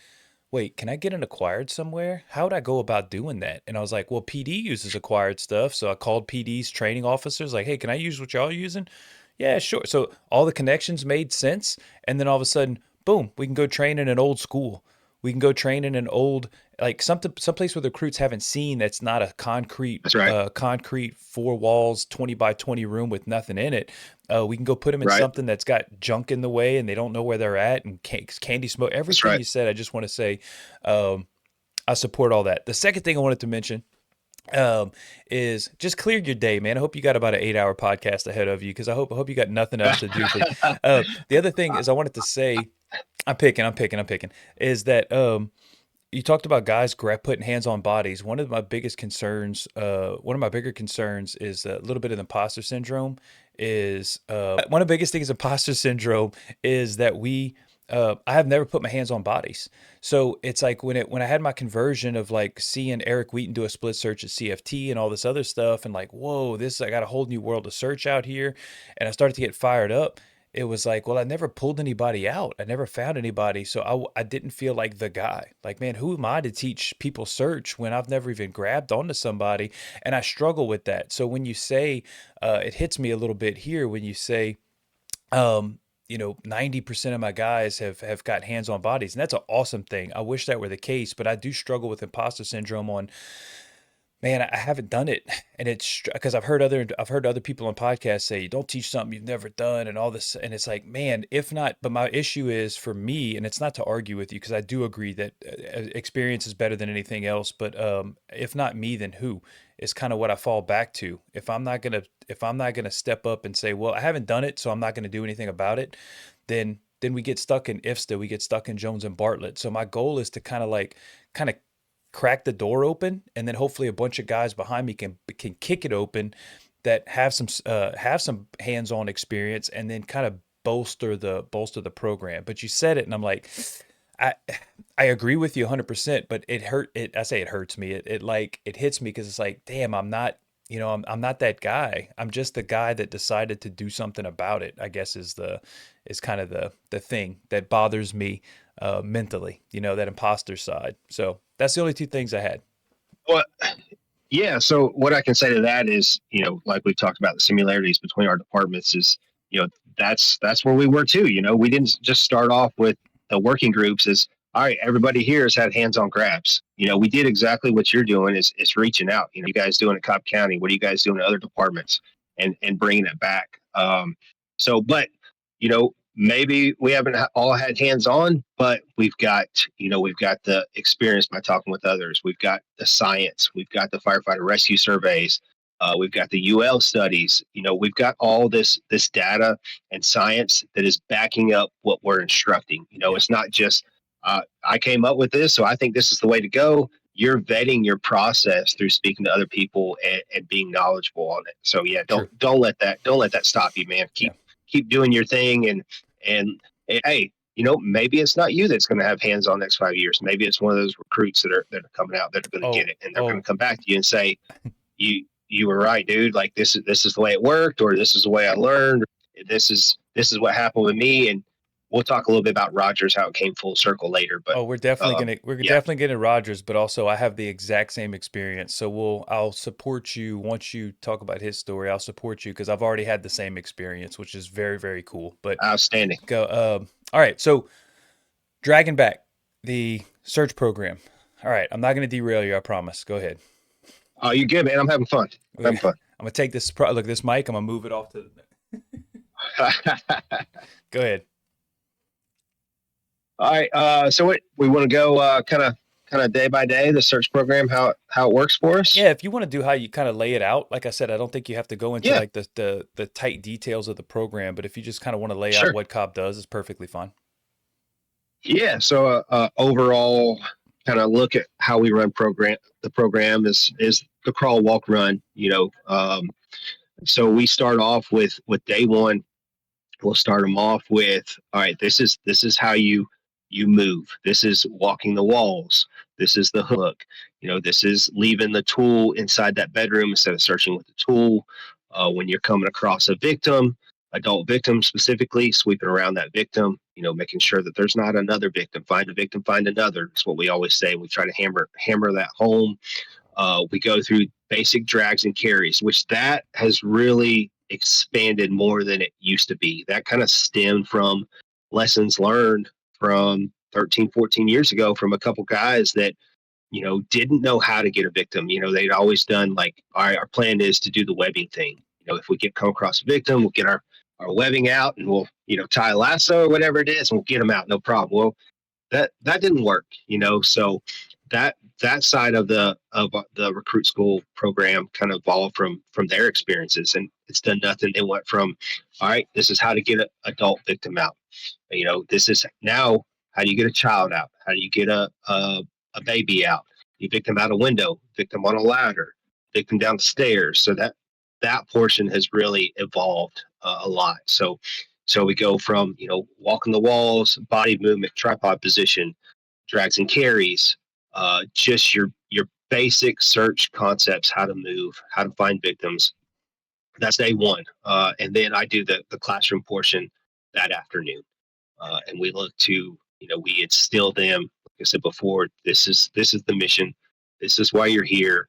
wait, can I get an acquired somewhere? How would I go about doing that? And I was like, well, PD uses acquired stuff. So I called PD's training officers, like, hey, can I use what y'all using? Yeah, sure. So all the connections made sense. And then all of a sudden, boom, we can go train in an old school. We can go train in an old, like someplace where the recruits haven't seen that's not a That's right. concrete 4 walls, 20 by 20 room with nothing in it. We can go put them in Right. something that's got junk in the way and they don't know where they're at, and candy smoke, That's everything right. you said. I just want to say, um, I support all that. The second thing I wanted to mention is just clear your day, man. I hope you got about an 8-hour podcast ahead of you, because I hope you got nothing else to do. But the other thing is I wanted to say, I'm picking, is that you talked about guys putting hands on bodies. One of my bigger concerns is a little bit of imposter syndrome. Is One of the biggest things imposter syndrome is that I have never put my hands on bodies. So it's like when I had my conversion of like seeing Eric Wheaton do a split search at CFT and all this other stuff, and like, whoa, I got a whole new world of search out here, and I started to get fired up. It was like, well, I never pulled anybody out. I never found anybody. So I didn't feel like the guy. Like, man, who am I to teach people search when I've never even grabbed onto somebody? And I struggle with that. So when you say, it hits me a little bit here when you say, 90% of my guys have got hands on bodies. And that's an awesome thing. I wish that were the case, but I do struggle with imposter syndrome on, man, I haven't done it, and it's because I've heard other people on podcasts say don't teach something you've never done and all this, and it's like, man, if not, but my issue is for me, and it's not to argue with you because I do agree that experience is better than anything else, but if not me, then who is kind of what I fall back to. If I'm not gonna step up and say, well, I haven't done it, so I'm not gonna do anything about it, then we get stuck in IFSTA, we get stuck in Jones and Bartlett. So my goal is to kind of crack the door open, and then hopefully a bunch of guys behind me can kick it open that have some hands-on experience, and then kind of bolster the program. But you said it, and I'm like, I I agree with you 100%, but I say it hurts me. It hits me because it's like, damn, I'm not, I'm not that guy. I'm just the guy that decided to do something about it, I guess is kind of the thing that bothers me mentally, that imposter side. So that's the only 2 things I had. Well, yeah. So what I can say to that is, like we talked about the similarities between our departments is, that's where we were too. We didn't just start off with the working groups as all right, everybody here has had hands-on grabs. We did exactly what you're doing is reaching out. You guys doing in Cobb County. What are you guys doing in other departments, and bringing it back? But maybe we haven't all had hands-on, but we've got the experience by talking with others. We've got the science. We've got the firefighter rescue surveys. We've got the UL studies. We've got all this data and science that is backing up what we're instructing. Yeah, It's not just I came up with this, so I think this is the way to go. You're vetting your process through speaking to other people and being knowledgeable on it. So yeah, don't true. don't let that stop you, man. Yeah. Keep doing your thing, and hey, maybe it's not you that's going to have hands on next 5 years. Maybe it's one of those recruits that are coming out that are going to get Oh, it, and they're going oh, to come back to you and say, you were right, dude. Like this is the way it worked, or this is the way I learned. This is what happened with me, and we'll talk a little bit about Rogers, how it came full circle later. But oh, we're yeah, definitely getting Rogers, but also I have the exact same experience. So I'll support you once you talk about his story. I'll support you because I've already had the same experience, which is very, very cool. But outstanding. go, all right. So dragging back the search program. All right. I'm not going to derail you. I promise. Go ahead. Oh, you're good, man. I'm having fun. I'm I'm having gonna take look, this mic. I'm gonna move it off to. fun. Go ahead. All right. So we want to go kind of day by day the search program, how it works for us. Yeah, if you want to do how you kind of lay it out, like I said, I don't think you have to go into Yeah, like the tight details of the program, but if you just kind of want to lay out sure. what Cobb does, it's perfectly fine. Yeah. So overall, kind of look at how we run program. The program is the crawl, walk, run. So we start off with day one. We'll start them off with, all right, this is how you move. This is walking the walls. This is the hook. This is leaving the tool inside that bedroom instead of searching with the tool. When you're coming across a victim, adult victim specifically, sweeping around that victim, making sure that there's not another victim. Find a victim, find another. That's what we always say. We try to hammer that home. We go through basic drags and carries, which that has really expanded more than it used to be. That kind of stemmed from lessons learned from 13, 14 years ago from a couple guys that, didn't know how to get a victim. They'd always done like, all right, our plan is to do the webbing thing. If we come across a victim, we'll get our webbing out and we'll, tie a lasso or whatever it is, and we'll get them out. No problem. Well, that didn't work, so that side of the recruit school program kind of evolved from their experiences, and it's done nothing. It went from, all right, this is how to get an adult victim out. This is now how do you get a child out? How do you get a baby out? You victim out a window, victim on a ladder, victim down the stairs. So that portion has really evolved a lot. So we go from walking the walls, body movement, tripod position, drags and carries, just your basic search concepts, how to move, how to find victims. That's day one, and then I do the classroom portion that afternoon, and we look to we instill them. Like I said before, this is the mission. This is why you're here.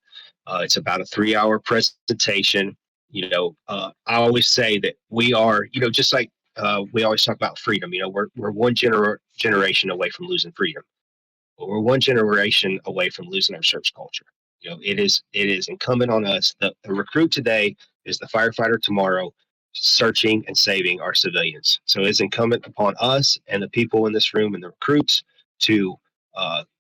It's about a 3-hour presentation. I always say that we are just like we always talk about freedom. We're one generation away from losing freedom. But we're one generation away from losing our search culture. It is incumbent on us. The recruit today is the firefighter tomorrow, searching and saving our civilians. So it's incumbent upon us and the people in this room and the recruits to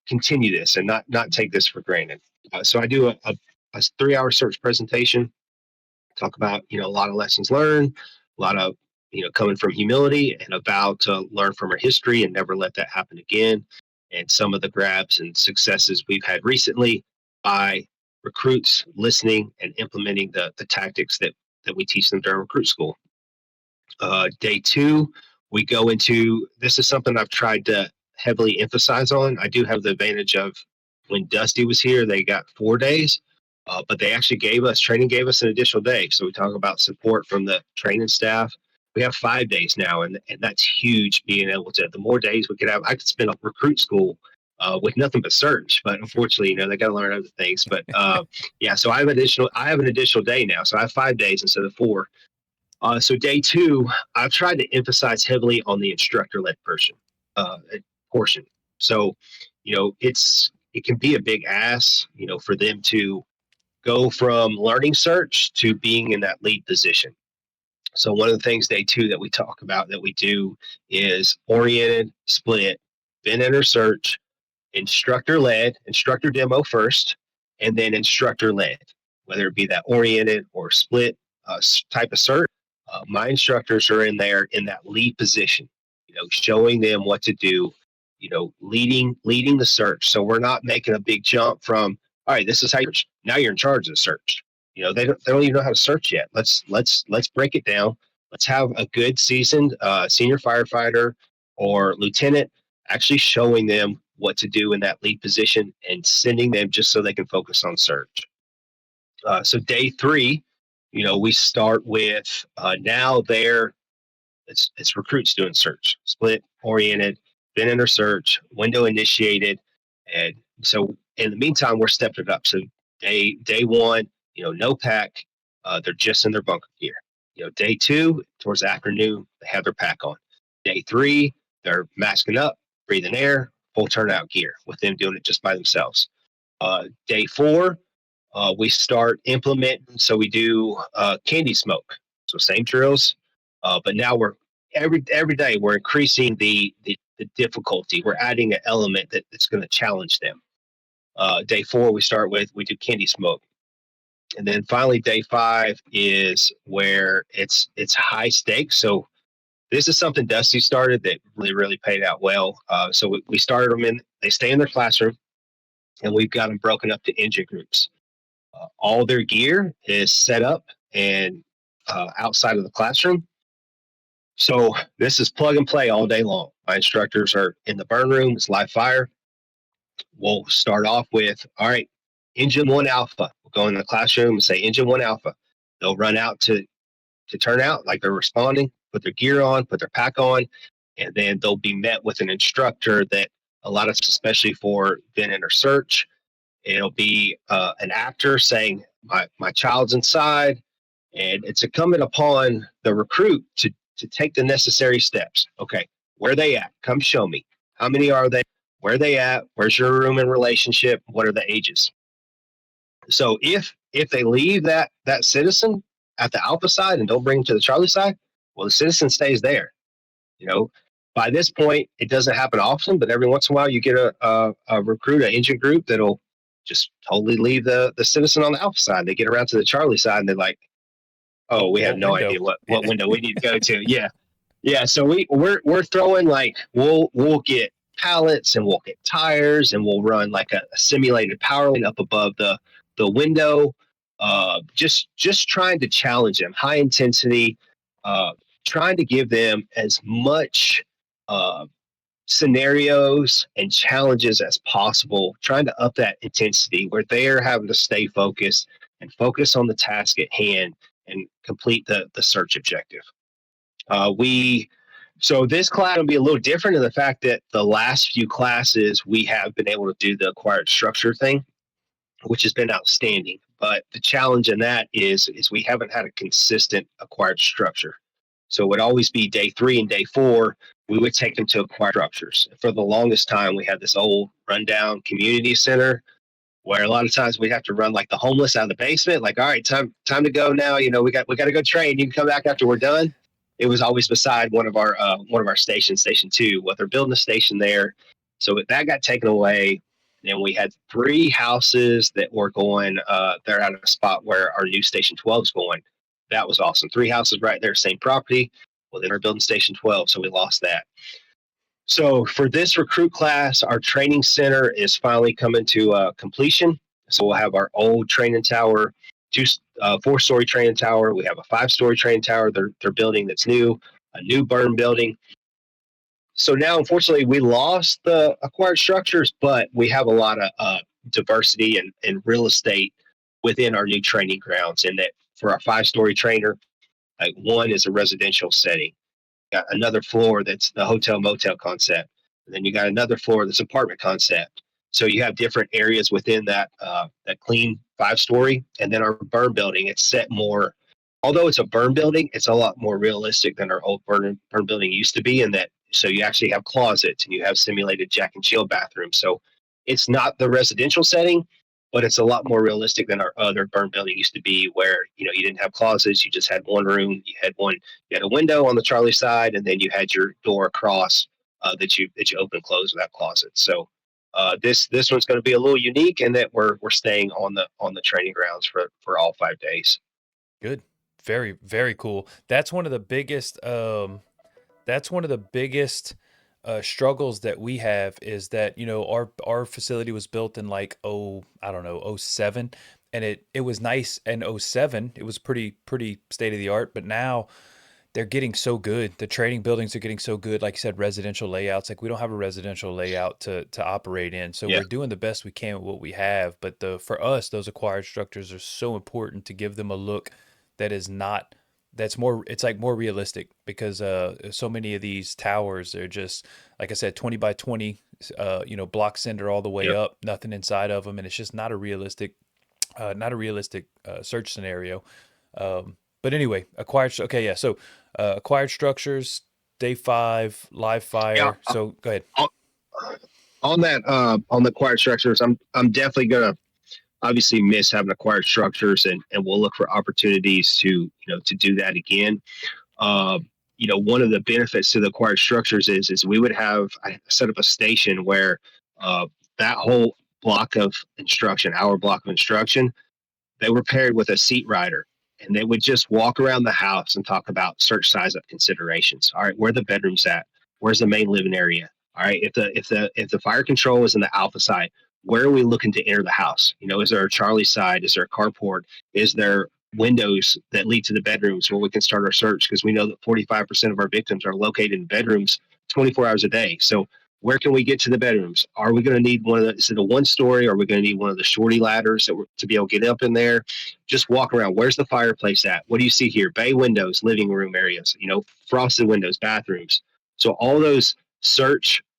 continue this and not take this for granted. So I do a 3-hour search presentation, talk about a lot of lessons learned, a lot of coming from humility and about to learn from our history and never let that happen again, and some of the grabs and successes we've had recently by recruits listening and implementing the tactics that we teach them during recruit school. Day two, we go into this is something I've tried to heavily emphasize on. I do have the advantage of when Dusty was here, they got 4 days, but they actually gave us an additional day. So we talk about support from the training staff. We have 5 days now, and that's huge. Being able to, the more days we could have, I could spend a recruit school with nothing but search. But unfortunately, they got to learn other things. But yeah, so I have an additional day now. So I have 5 days instead of 4. So day two, I've tried to emphasize heavily on the instructor-led portion. So, it can be a big ask, for them to go from learning search to being in that lead position. So one of the things day two that we talk about that we do is oriented, split, then enter search, instructor led, instructor demo first, and then instructor led, whether it be that oriented or split type of search. My instructors are in there in that lead position, showing them what to do, leading the search. So we're not making a big jump from, all right, this is how you're, now you're in charge of the search. They don't even know how to search yet. Let's break it down. Let's have a good seasoned senior firefighter or lieutenant actually showing them what to do in that lead position and sending them just so they can focus on search. So day three, we start with now there. It's recruits doing search, split oriented, then enter search, window initiated, and so in the meantime we're stepping it up. So day one, no pack, they're just in their bunker gear. Day two, towards the afternoon, they have their pack on. Day three, they're masking up, breathing air, full turnout gear, with them doing it just by themselves. Day four, we start implementing. So we do candy smoke. So same drills, but now we're every day we're increasing the difficulty. We're adding an element that's going to challenge them. Day four, we do candy smoke. And then finally, day five is where it's high stakes. So this is something Dusty started that really paid out well. So we started them they stay in their classroom, and we've got them broken up to engine groups. All their gear is set up and outside of the classroom. So this is plug and play all day long. My instructors are in the burn room. It's live fire. We'll start off with, all right, engine 1 alpha. We'll go in the classroom and say engine 1 alpha. They'll run out to turn out like they're responding, put their gear on, put their pack on, and then they'll be met with an instructor that a lot of, especially for then enter search, it'll be an actor saying, my child's inside, and it's incumbent upon the recruit to take the necessary steps. Okay, where are they at? Come show me. How many are they? Where are they at? Where's your room and relationship? What are the ages? So if they leave that citizen at the alpha side and don't bring them to the Charlie side, well, the citizen stays there. By this point, it doesn't happen often, but every once in a while you get a recruit, an engine group that'll just totally leave the citizen on the alpha side. They get around to the Charlie side and they're like, oh, we have no idea what window we need to go to. Yeah. So we're throwing, like, we'll get pallets and we'll get tires and we'll run like a simulated power line up above the window. Just trying to challenge them, high intensity, trying to give them as much scenarios and challenges as possible, trying to up that intensity where they're having to stay focused and focus on the task at hand and complete the search objective. So this class will be a little different in the fact that the last few classes we have been able to do the acquired structure thing, which has been outstanding. But the challenge in that is we haven't had a consistent acquired structure. So it would always be day 3 and day 4, we would take them to acquired structures. For the longest time, we had this old rundown community center where a lot of times we'd have to run like the homeless out of the basement. Like, all right, time to go now. We got to go train. You can come back after we're done. It was always beside one of our stations, Station 2. Well, they're building a station there, so that got taken away. And we had 3 houses that were going. They're at a spot where our new Station 12 is going. That was awesome. 3 houses right there, same property. Well, then we're building Station 12, so we lost that. So for this recruit class, our training center is finally coming to completion. So we'll have our old training tower, 4-story training tower. We have a 5-story training tower they're building that's new, a new burn building. So now, unfortunately, we lost the acquired structures, but we have a lot of diversity and real estate within our new training grounds. And that for our 5-story trainer, like, one is a residential setting. Got another floor that's the hotel motel concept, and then you got another floor that's apartment concept. So you have different areas within that clean 5-story, and then our burn building, it's set more. Although it's a burn building, it's a lot more realistic than our old burn building used to be, in that So you actually have closets and you have simulated Jack and Jill bathrooms. So it's not the residential setting, but it's a lot more realistic than our other burn building used to be, where you didn't have closets, you just had one room, you had a window on the Charlie side, and then you had your door across that you open and close without closets. So this one's going to be a little unique in that we're staying on the training grounds for all 5 days. Good. Very, very cool. That's one of the biggest struggles that we have, is that, our facility was built in like, I don't know, '07, and it was nice in '07. It was pretty state of the art, but now they're getting so good. The training buildings are getting so good. Like you said, residential layouts. Like, we don't have a residential layout to operate in. So Yeah. we're doing the best we can with what we have. But for us, those acquired structures are so important to give them a look that is not that's more it's like more realistic, because so many of these towers are just, like I said, 20 by 20, block cinder all the way Yep. up, nothing inside of them, and it's just not a realistic search scenario. But anyway, okay, yeah. So acquired structures, day 5, live Yeah. fire. So go ahead. On, on that, on the acquired structures, I'm definitely gonna obviously miss having acquired structures, and we'll look for opportunities to do that again. Uh, one of the benefits to the acquired structures is we would have I set up a station where uh, that whole block of instruction, our block of instruction, they were paired with a seat rider, and they would just walk around the house and talk about search size up considerations. All right, where are the bedrooms at? Where's the main living area? All right, if the fire control is in the alpha side, where are we looking to enter the house? Is there a Charlie side? Is there a carport? Is there windows that lead to the bedrooms where we can start our search? Because we know that 45% of our victims are located in bedrooms 24 hours a day. So where can we get to the bedrooms? Are we going to need is it a one story? Or are we going to need one of the shorty ladders to be able to get up in there? Just walk around. Where's the fireplace at? What do you see here? Bay windows, living room areas, frosted windows, bathrooms. So all those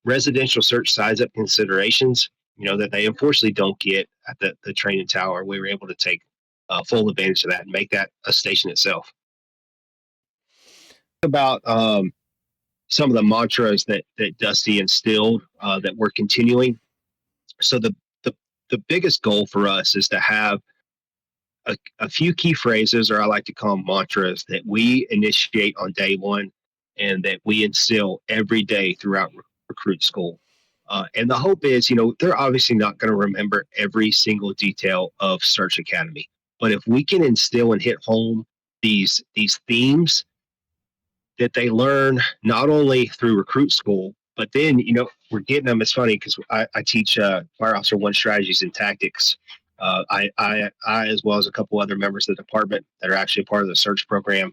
residential search size up considerations, that they unfortunately don't get at the training tower. We were able to take full advantage of that and make that a station itself. About some of the mantras that Dusty instilled that we're continuing. So the biggest goal for us is to have a few key phrases, or I like to call them mantras, that we initiate on day one and that we instill every day throughout recruit school. And the hope is, they're obviously not going to remember every single detail of Search Academy, but if we can instill and hit home these themes that they learn not only through recruit school, but then, we're getting them. It's funny because I teach Fire Officer 1 strategies and tactics. I, as well as a couple other members of the department that are actually part of the search program,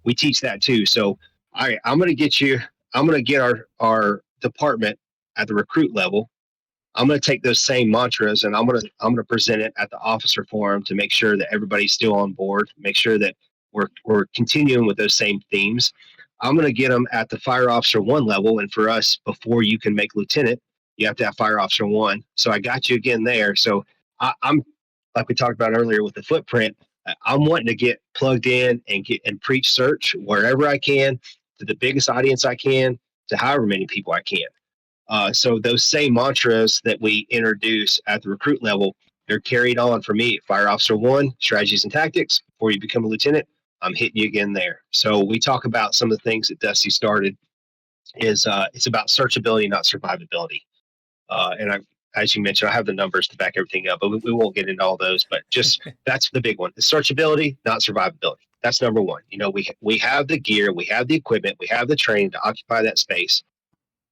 we teach that too. So, all right, I'm going to get our department at the recruit level. I'm going to take those same mantras and I'm going to present it at the officer forum to make sure that everybody's still on board, make sure that we're continuing with those same themes. I'm going to get them at the Fire Officer 1 level. And for us, before you can make lieutenant, you have to have Fire Officer 1. So I got you again there. So I'm, like we talked about earlier with the footprint, I'm wanting to get plugged in and preach search wherever I can, to the biggest audience I can, to however many people I can. So those same mantras that we introduce at the recruit level, they're carried on for me. Fire Officer 1, strategies and tactics. Before you become a lieutenant, I'm hitting you again there. So we talk about some of the things that Dusty started. It's about searchability, not survivability. As you mentioned, I have the numbers to back everything up, but we won't get into all those. But just that's the big one: it's searchability, not survivability. That's number one. We have the gear, we have the equipment, we have the training to occupy that space.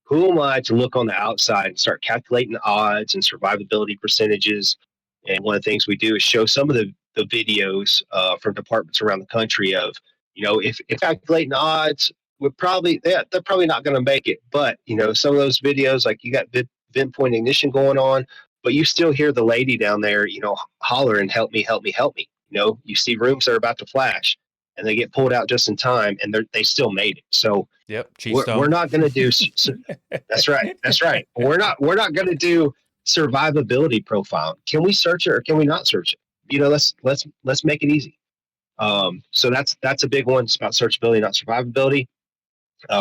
Who am I to look on the outside and start calculating the odds and survivability percentages? And one of the things we do is show some of the videos from departments around the country of, if calculating odds, they're probably not going to make it. But, some of those videos, like you got vent point ignition going on, but you still hear the lady down there, hollering, help me, help me, help me. You see rooms that are about to flash and they get pulled out just in time and they still made it. So, Yep, we're not going to do. That's right. That's right. We're not going to do survivability profile. Can we search it or can we not search it? Let's make it easy. So that's a big one. It's about searchability, not survivability.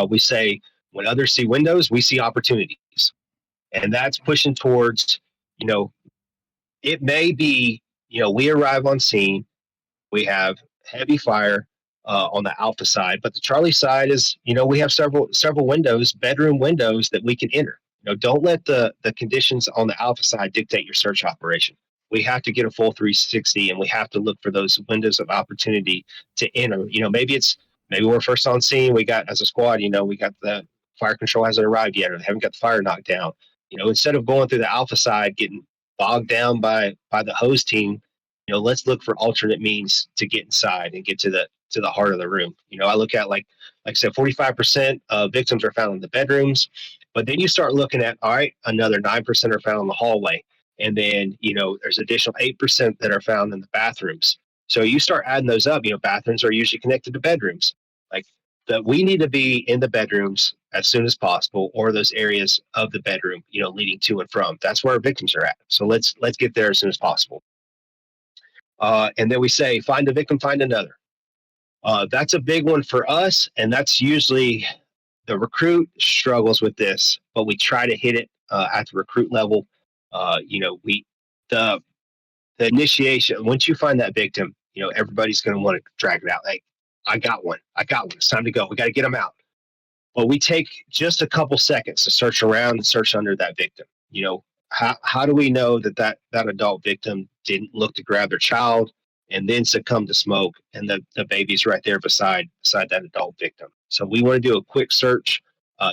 We say When others see windows, we see opportunities. And that's pushing towards, you know, it may be, we arrive on scene, we have heavy fire on the Alpha side, but the Charlie side is, we have several windows, bedroom windows that we can enter. Don't let the conditions on the Alpha side dictate your search operation. We have to get a full 360, and we have to look for those windows of opportunity to enter. Maybe we're first on scene. We got, as a squad, we got the fire control hasn't arrived yet, or they haven't got the fire knocked down. Instead of going through the Alpha side, getting bogged down by the hose team, let's look for alternate means to get inside and get to the heart of the room. I look at, like I said, 45% of victims are found in the bedrooms, but then you start looking at, all right, another 9% are found in the hallway. And then, there's additional 8% that are found in the bathrooms. So you start adding those up. Bathrooms are usually connected to bedrooms. Like, that we need to be in the bedrooms as soon as possible, or those areas of the bedroom, leading to and from. That's where our victims are at. So let's get there as soon as possible. And then we say, find a victim, find another. That's a big one for us, and that's usually the recruit struggles with this, but we try to hit it at the recruit level. The initiation. Once you find that victim, everybody's going to want to drag it out. Like, I got one. It's time to go. We got to get them out. But we take just a couple seconds to search around and search under that victim. How do we know that adult victim didn't look to grab their child and then succumb to smoke, and the baby's right there beside that adult victim? So we want to do a quick search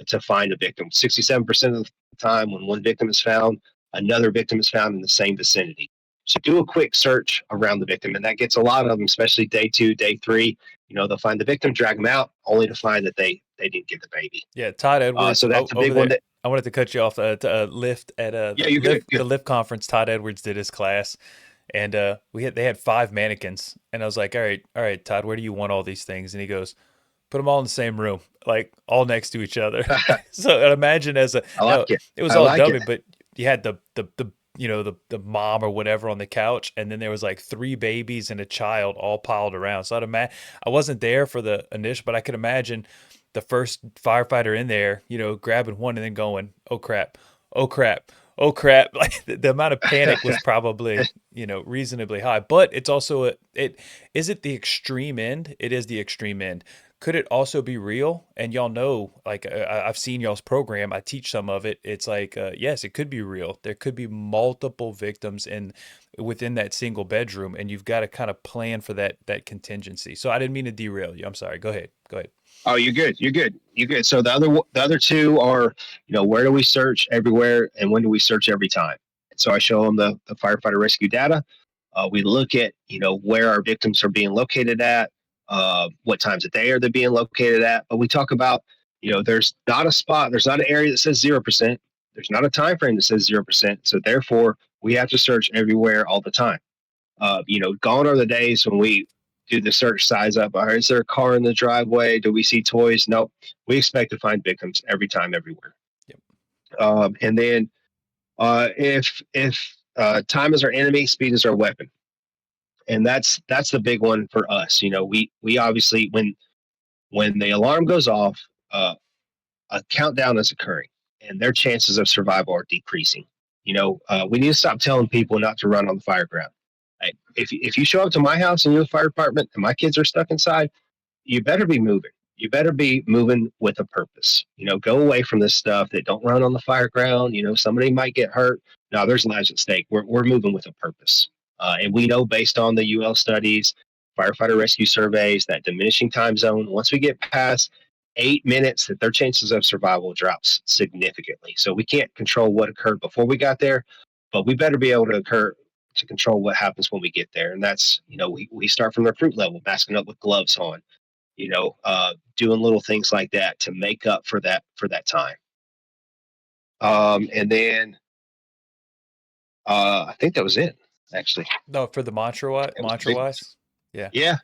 to find a victim. 67% of the time, when one victim is found, another victim is found in the same vicinity. So do a quick search around the victim, and that gets a lot of them, especially day 2, day 3. They'll find the victim, drag them out, only to find that they didn't get the baby. Yeah, Todd Edwards. So that's a big over one. there. I wanted to cut you off. Lift at You're good. the Lift conference. Todd Edwards did his class, and they had 5 mannequins, and I was like, all right, Todd, where do you want all these things? And he goes, put them all in the same room, like all next to each other. So imagine I like it. It was all dummy, but you had the mom or whatever on the couch, and then there was like 3 babies and a child all piled around. So I wasn't there for the initial, but I could imagine the first firefighter in there, grabbing one and then going, oh crap. Like the amount of panic was probably, reasonably high. But it's also is it the extreme end? It is the extreme end. Could it also be real? And y'all know, like, I've seen y'all's program. I teach some of it. It's like, yes, it could be real. There could be multiple victims within that single bedroom, and you've got to kind of plan for that contingency. So I didn't mean to derail you. I'm sorry. Go ahead. Oh, you're good. So the other 2 are, where do we search everywhere, and when do we search every time? So I show them the firefighter rescue data. We look at, where our victims are being located at, what times of day are they being located at. But we talk about, there's not an area that says 0%. There's not a time frame that says 0%. So therefore, we have to search everywhere all the time. Gone are the days when we do the search size up. All right, is there a car in the driveway? Do we see toys? Nope. We expect to find victims every time, everywhere. Yep. And then if time is our enemy, speed is our weapon. And that's the big one for us. We obviously, when the alarm goes off, a countdown is occurring, and their chances of survival are decreasing. We need to stop telling people not to run on the fire ground. If you show up to my house and you're the fire department and my kids are stuck inside, you better be moving. You better be moving with a purpose. Go away from this stuff. That don't run on the fire ground. Somebody might get hurt. No, there's lives at stake. We're moving with a purpose. And we know, based on the UL studies, firefighter rescue surveys, that diminishing time zone, once we get past 8 minutes, that their chances of survival drops significantly. So we can't control what occurred before we got there, but we better be able to control what happens when we get there. And that's, we start from the recruit level, masking up with gloves on, doing little things like that to make up for that time. And then I think that was it, actually. No, for the mantra wise. Yeah.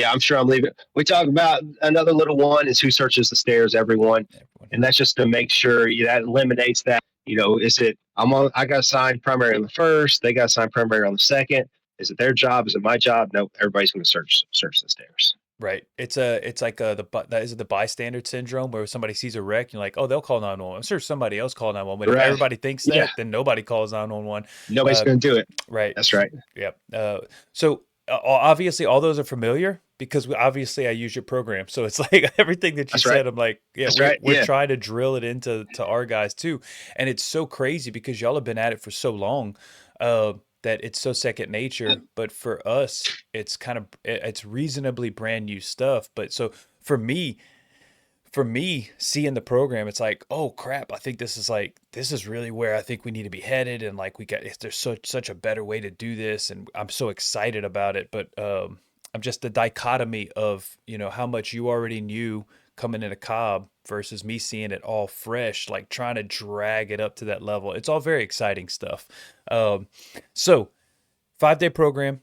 I'm sure I'm leaving. We talk about another little one is who searches the stairs, everyone. And that's just to make sure that eliminates that. Is it I got assigned primary on the first, they got assigned primary on the second. Is it their job? Is it my job? No, everybody's going to search the stairs. Right. It's like that is it the bystander syndrome where somebody sees a wreck, you're like, oh, they'll call 911. I'm sure somebody else called 911. But if Right. everybody thinks Yeah. that, then nobody calls 911. Nobody's Uh, going to do it. right. That's right. Yep. So obviously all those are familiar because obviously I use your program. So it's like everything that you That's right. said, I'm like, yeah, That's we're right. we're Yeah. trying to drill it into our guys too. And it's so crazy because y'all have been at it for so long. That it's so second nature, but for us, it's kind of it's reasonably brand new stuff. But so for me, seeing the program, it's like, oh crap, I think this is really where I think we need to be headed, and like we got there's such a better way to do this, and I'm so excited about it. But I'm just the dichotomy of how much you already knew coming into Cobb versus me seeing it all fresh, like trying to drag it up to that level. It's all very exciting stuff. So 5-day program,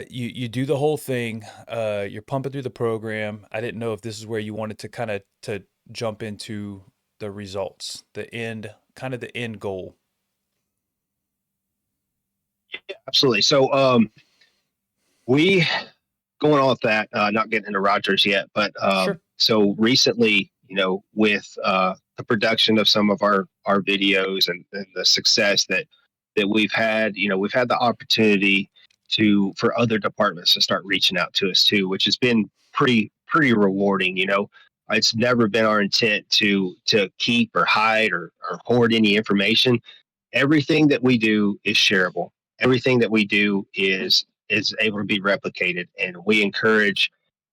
you do the whole thing. You're pumping through the program. I didn't know if this is where you wanted to kind of to jump into the results, the end, kind of the end goal. Absolutely. So, we going on with that, not getting into Rogers yet, but Sure. so recently, with the production of some of our videos and the success that we've had the opportunity for other departments to start reaching out to us too, which has been pretty rewarding. It's never been our intent to keep or hide or hoard any information. Everything that we do is shareable. Everything that we do is able to be replicated, and we encourage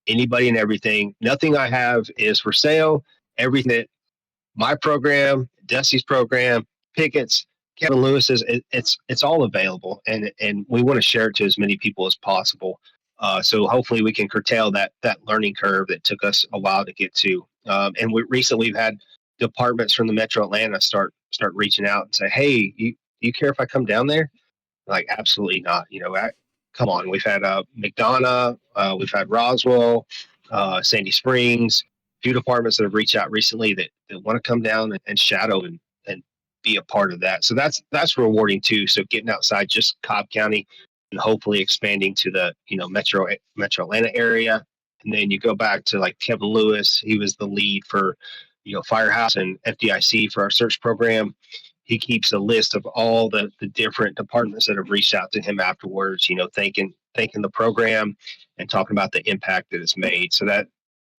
anybody and everything. Nothing I have is for sale. Everything that my program, Dusty's program, Pickett's, Kevin Lewis's, it's all available, and we want to share it to as many people as possible. So hopefully we can curtail that learning curve that took us a while to get to. And recently we've had departments from the Metro Atlanta start reaching out and say, "Hey, you care if I come down there?" Like, absolutely not. Come on. We've had McDonough, we've had Roswell, Sandy Springs, a few departments that have reached out recently that want to come down and shadow and be a part of that. So that's rewarding too. So getting outside just Cobb County and hopefully expanding to the Metro Atlanta area. And then you go back to like Kevin Lewis. He was the lead for Firehouse and FDIC for our search program. He keeps a list of all the different departments that have reached out to him afterwards, thanking the program and talking about the impact that it's made. So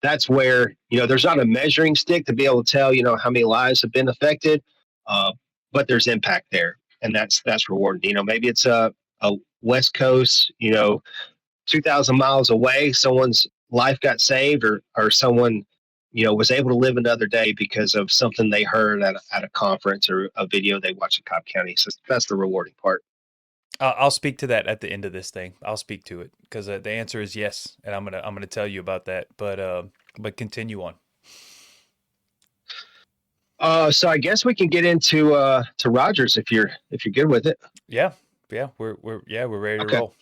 that's where, there's not a measuring stick to be able to tell, how many lives have been affected, uh, but there's impact there. And that's rewarding. Maybe it's a West Coast, 2,000 miles away, someone's life got saved, or someone was able to live another day because of something they heard at a conference or a video they watched in Cobb County. So that's the rewarding part. I'll speak to that at the end of this thing. I'll speak to it because the answer is yes, and I'm gonna tell you about that. But continue on. So I guess we can get into to Rogers if you're good with it. Yeah, yeah, we're ready to Okay. roll.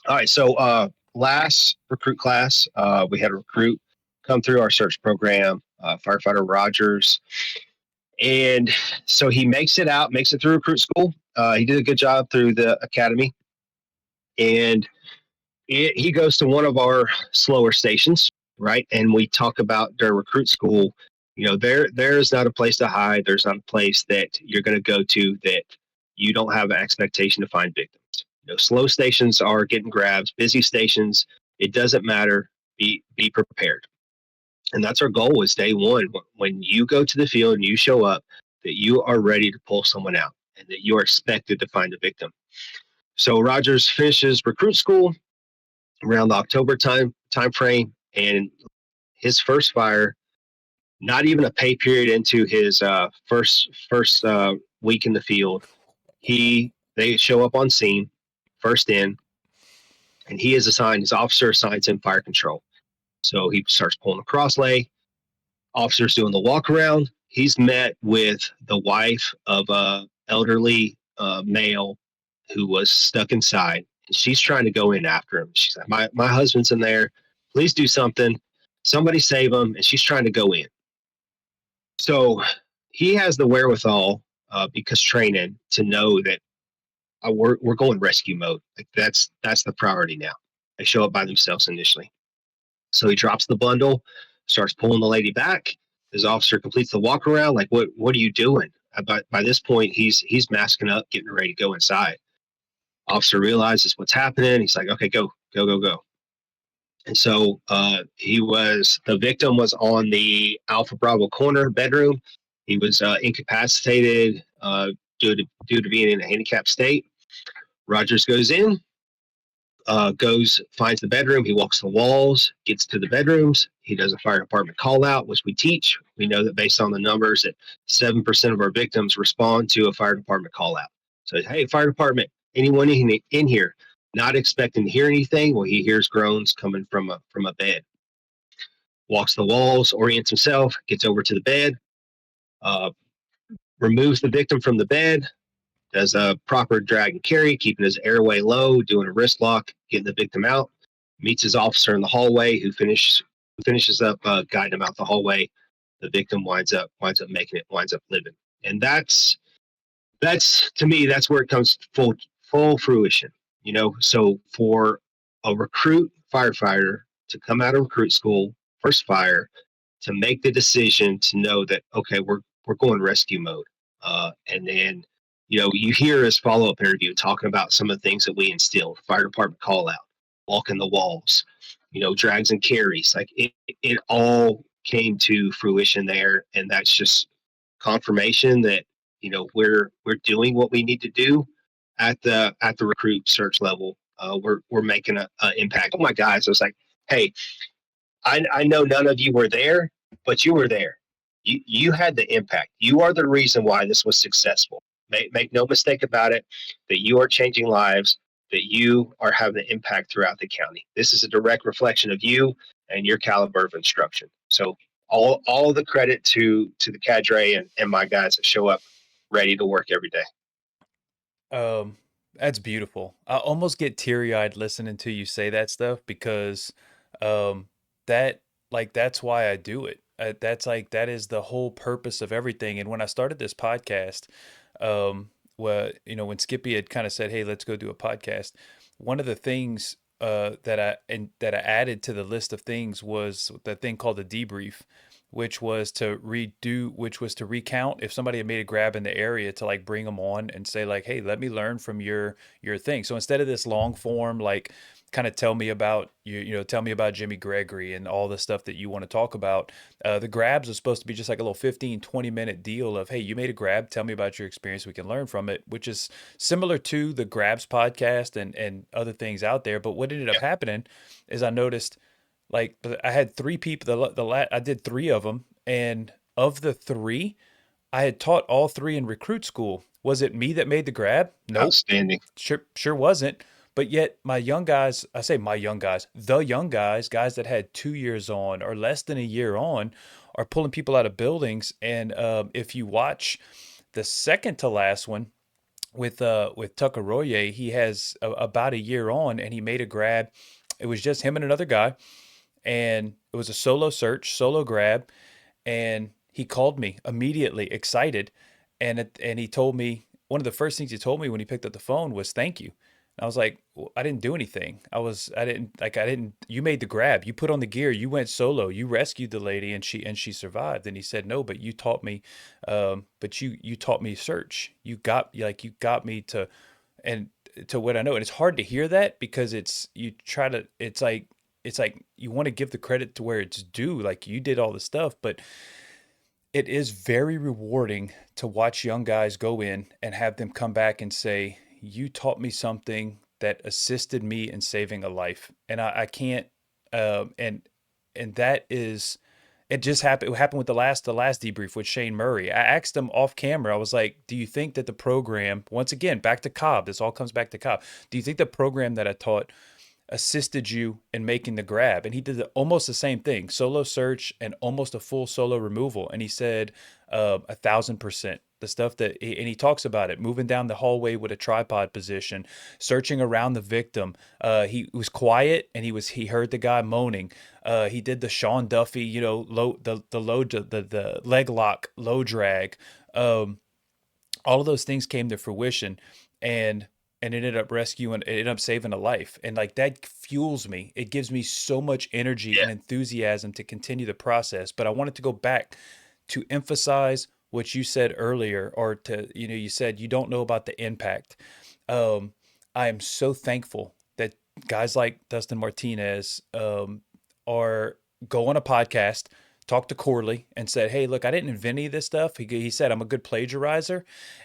All right. So last recruit class, we had a recruit come through our search program, firefighter Rogers, and so he makes it through recruit school. He did a good job through the academy, and he goes to one of our slower stations, right? And we talk about their recruit school. There's not a place to hide. There's not a place that you're going to go to that you don't have an expectation to find victims. Slow stations are getting grabs. Busy stations, it doesn't matter. Be prepared, and that's our goal. Is day one when you go to the field and you show up, that you are ready to pull someone out, and that you are expected to find a victim. So Rogers finishes recruit school around the October time frame, and his first fire, not even a pay period into his first week in the field, they show up on scene, first in, and he is assigned, his officer assigns him fire control. So he starts pulling the cross lay. Officer's doing the walk around. He's met with the wife of a elderly male who was stuck inside, and she's trying to go in after him. She's like, my husband's in there. Please do something. Somebody save him. And she's trying to go in. So he has the wherewithal, because training, to know that we're going rescue mode. Like that's the priority now. They show up by themselves initially. So he drops the bundle, starts pulling the lady back. His officer completes the walk around. Like, what are you doing? By this point, he's masking up, getting ready to go inside. Officer realizes what's happening. He's like, okay, go, go, go, go. And so the victim was on the Alpha Bravo corner bedroom. He was incapacitated due to being in a handicapped state. Rogers goes in, finds the bedroom. He walks the walls, gets to the bedrooms. He does a fire department call out, which we teach. We know that based on the numbers that 7% of our victims respond to a fire department call out. So, hey, fire department, anyone in here? Not expecting to hear anything. Well, he hears groans coming from a bed. Walks the walls, orients himself, gets over to the bed, uh, removes the victim from the bed, does a proper drag and carry, keeping his airway low, doing a wrist lock, getting the victim out. Meets his officer in the hallway, who finishes up guiding him out the hallway. The victim winds up making it, winds up living, and that's to me, that's where it comes full fruition. So for a recruit firefighter to come out of recruit school, first fire, to make the decision to know that, okay, we're going rescue mode, and then you hear his follow-up interview talking about some of the things that we instilled: fire department call out, walking the walls, drags and carries. Like it all came to fruition there, and that's just confirmation that we're doing what we need to do at the recruit search level. We're making an impact. Oh my guys, I was like, hey, I know none of you were there, but you were there. You had the impact. You are the reason why this was successful. Make no mistake about it, that you are changing lives, that you are having an impact throughout the county. This is a direct reflection of you and your caliber of instruction. So all the credit to the cadre and my guys that show up ready to work every day. Um, that's beautiful. I almost get teary-eyed listening to you say that stuff because um that that's why I do it. That's that is the whole purpose of everything. And when I started this podcast, well, when Skippy had kind of said, "Hey, let's go do a podcast," one of the things that I added to the list of things was the thing called the debrief, which was to recount if somebody had made a grab in the area, to bring them on and say hey, let me learn from your thing. So instead of this long form, kind of tell me about tell me about Jimmy Gregory and all the stuff that you want to talk about, the grabs are supposed to be just like a little 15-20 minute deal of, hey, you made a grab, tell me about your experience, we can learn from it, which is similar to the grabs podcast and other things out there. But what ended up Yeah, happening is I noticed, I had three people. I did three of them, and of the three, I had taught all three in recruit school. Was it me that made the grab? Nope, outstanding. sure wasn't. But yet, my young guys, I say my young guys, the young guys that had 2 years on or less than a year on, are pulling people out of buildings. And if you watch the second to last one with Tucker Royer, he has about a year on, and he made a grab. It was just him and another guy, and it was a solo search, solo grab, and he called me immediately, excited, and he told me, one of the first things he told me when he picked up the phone was thank you. And I was like, well, I didn't do anything. I didn't. You made the grab. You put on the gear. You went solo. You rescued the lady, and she survived. And he said, no, but you taught me. But you taught me search. You got me to, and to what I know. And it's hard to hear that because it's like you want to give the credit to where it's due. Like, you did all the stuff, but it is very rewarding to watch young guys go in and have them come back and say, you taught me something that assisted me in saving a life. And I can't, and that is, it just happened. It happened with the last debrief with Shane Murray. I asked him off camera. I was like, "Do you think that the program, once again, back to Cobb, this all comes back to Cobb. Do you think the program that I taught assisted you in making the grab?" And he did almost the same thing: solo search and almost a full solo removal. And he said, 1,000%. The stuff and he talks about it, moving down the hallway with a tripod position, searching around the victim. He was quiet, and he heard the guy moaning. He did the Sean Duffy, the leg lock, low drag. All of those things came to fruition. And and it ended up saving a life. And like that fuels me. It gives me so much energy Yeah. and enthusiasm to continue the process. But I wanted to go back to emphasize what you said earlier, or to, you said you don't know about the impact. Um, I am so thankful that guys like Dustin Martinez are go on a podcast, talk to Corley, and said, "Hey, look, I didn't invent any of this stuff." He said, "I'm a good plagiarizer,"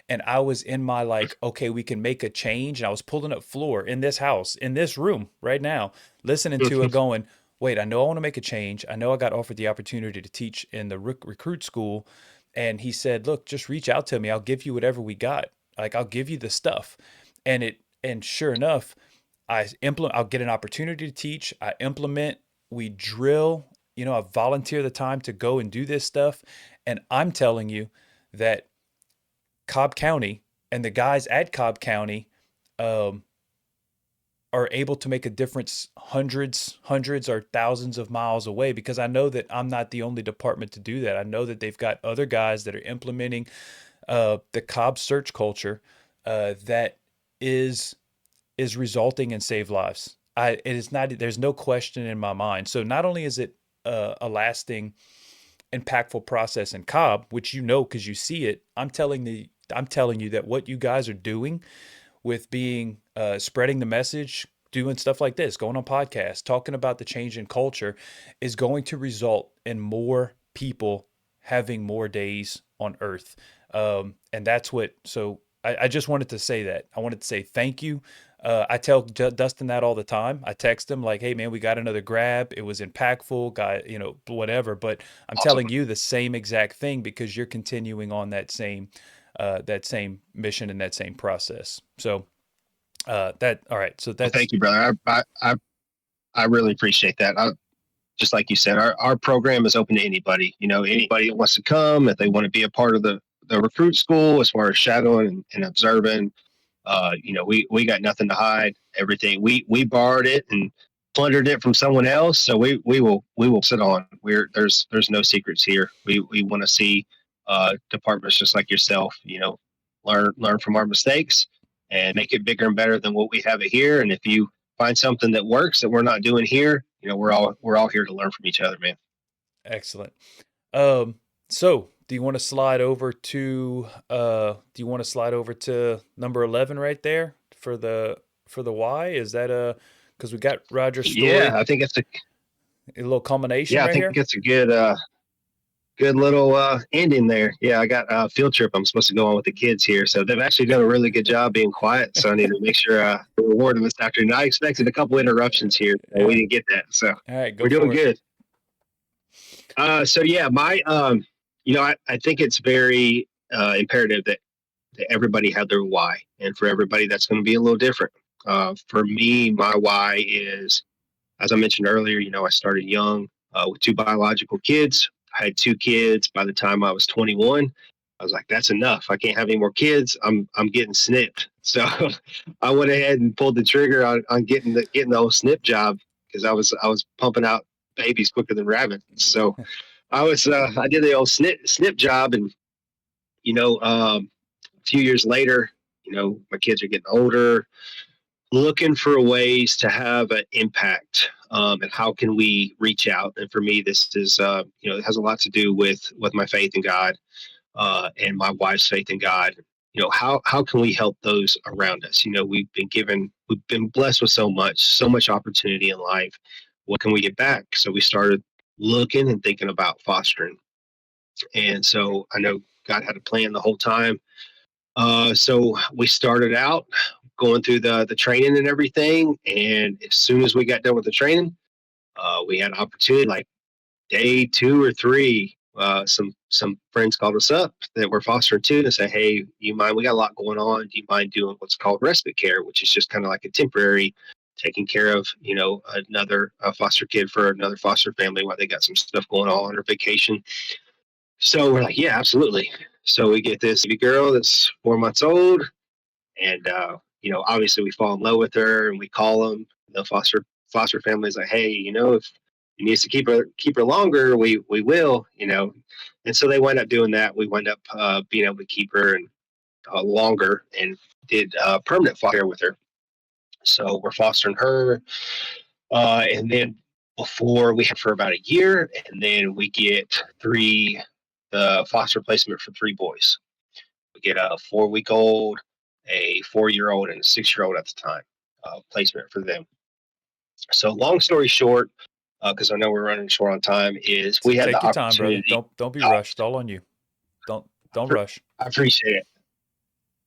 and I was in my like, "Okay, we can make a change." And I was pulling up floor in this house, in this room right now, listening to it, going, "Wait, I know I want to make a change. I know I got offered the opportunity to teach in the recruit school." And he said, "Look, just reach out to me. I'll give you whatever we got. Like, I'll give you the stuff." And sure enough, I'll get an opportunity to teach. I implement, we drill, I volunteer the time to go and do this stuff. And I'm telling you that Cobb County and the guys at Cobb County um, are able to make a difference hundreds or thousands of miles away, because I know that I'm not the only department to do that. I know that they've got other guys that are implementing the Cobb search culture that is is resulting in saved lives. It is not. There's no question in my mind. So not only is it a lasting, impactful process in Cobb, which because you see it. I'm telling you that what you guys are doing with being spreading the message, doing stuff like this, going on podcasts, talking about the change in culture, is going to result in more people having more days on Earth. And that's what. So I just wanted to say that. I wanted to say thank you. I tell Dustin that all the time. I text him like, "Hey man, we got another grab. It was impactful, guy, whatever." But I'm Awesome. telling you the same exact thing, because you're continuing on that same mission and that same process. So that all right. So Well, that's thank you, brother. I really appreciate that. Just like you said, our program is open to anybody. Anybody that wants to come, if they want to be a part of the recruit school, as far as shadowing and observing. We got nothing to hide. Everything we borrowed it and plundered it from someone else. So we will sit on. There's no secrets here. We want to see departments just like yourself. Learn from our mistakes and make it bigger and better than what we have it here. And if you find something that works that we're not doing here, we're all here to learn from each other, man. excellent. So do you want to slide over to number 11 right there for the why? Is that because we got Roger's Yeah, story, I think it's a a little culmination yeah, I right think here? it's a good little ending there. Yeah, I got a field trip I'm supposed to go on with the kids here, so they've actually done a really good job being quiet. So I need to make sure to reward them this afternoon. I expected a couple interruptions here, so we Yeah. didn't get that. So All right, go we're doing for it. good. So yeah, I think it's very imperative that everybody have their why, and for everybody that's going to be a little different. For me, my why is, as I mentioned earlier, I started young with two biological kids. I had two kids by the time I was 21. I was like, that's enough. I can't have any more kids. I'm getting snipped. So I went ahead and pulled the trigger on getting the whole snip job, because I was pumping out babies quicker than rabbits. So I did the old snip job, and a few years later, my kids are getting older, looking for ways to have an impact, and how can we reach out. And for me, this is it has a lot to do with my faith in God, and my wife's faith in God. How can we help those around us? We've been blessed with so much opportunity in life. What can we get back? So we started looking and thinking about fostering. And so I know God had a plan the whole time. So we started out going through the training and everything. And as soon as we got done with the training, we had an opportunity, like day 2 or 3. Some friends called us up that were fostering too, and say, "Hey, you mind? We got a lot going on. Do you mind doing what's called respite care, which is just kind of like a temporary taking care of another foster kid for another foster family while they got some stuff going on or vacation?" So we're like, "Yeah, absolutely." So we get this baby girl that's 4 months old, and obviously we fall in love with her, and we call them. The foster family's like, "Hey, if he needs to keep her longer, we will." And so they wind up doing that. We wind up being able to keep her, longer and did permanent foster with her. So we're fostering her, and then before we have for about a year, and then we get the foster placement for 3 boys. We get a 4 week old, a 4 year old, and a 6 year old at the time placement for them. So long story short, because I know we're running short on time, is So we had the take your time, brother. opportunity Don't be to rushed. adopt. All on you. Don't rush. I appreciate it.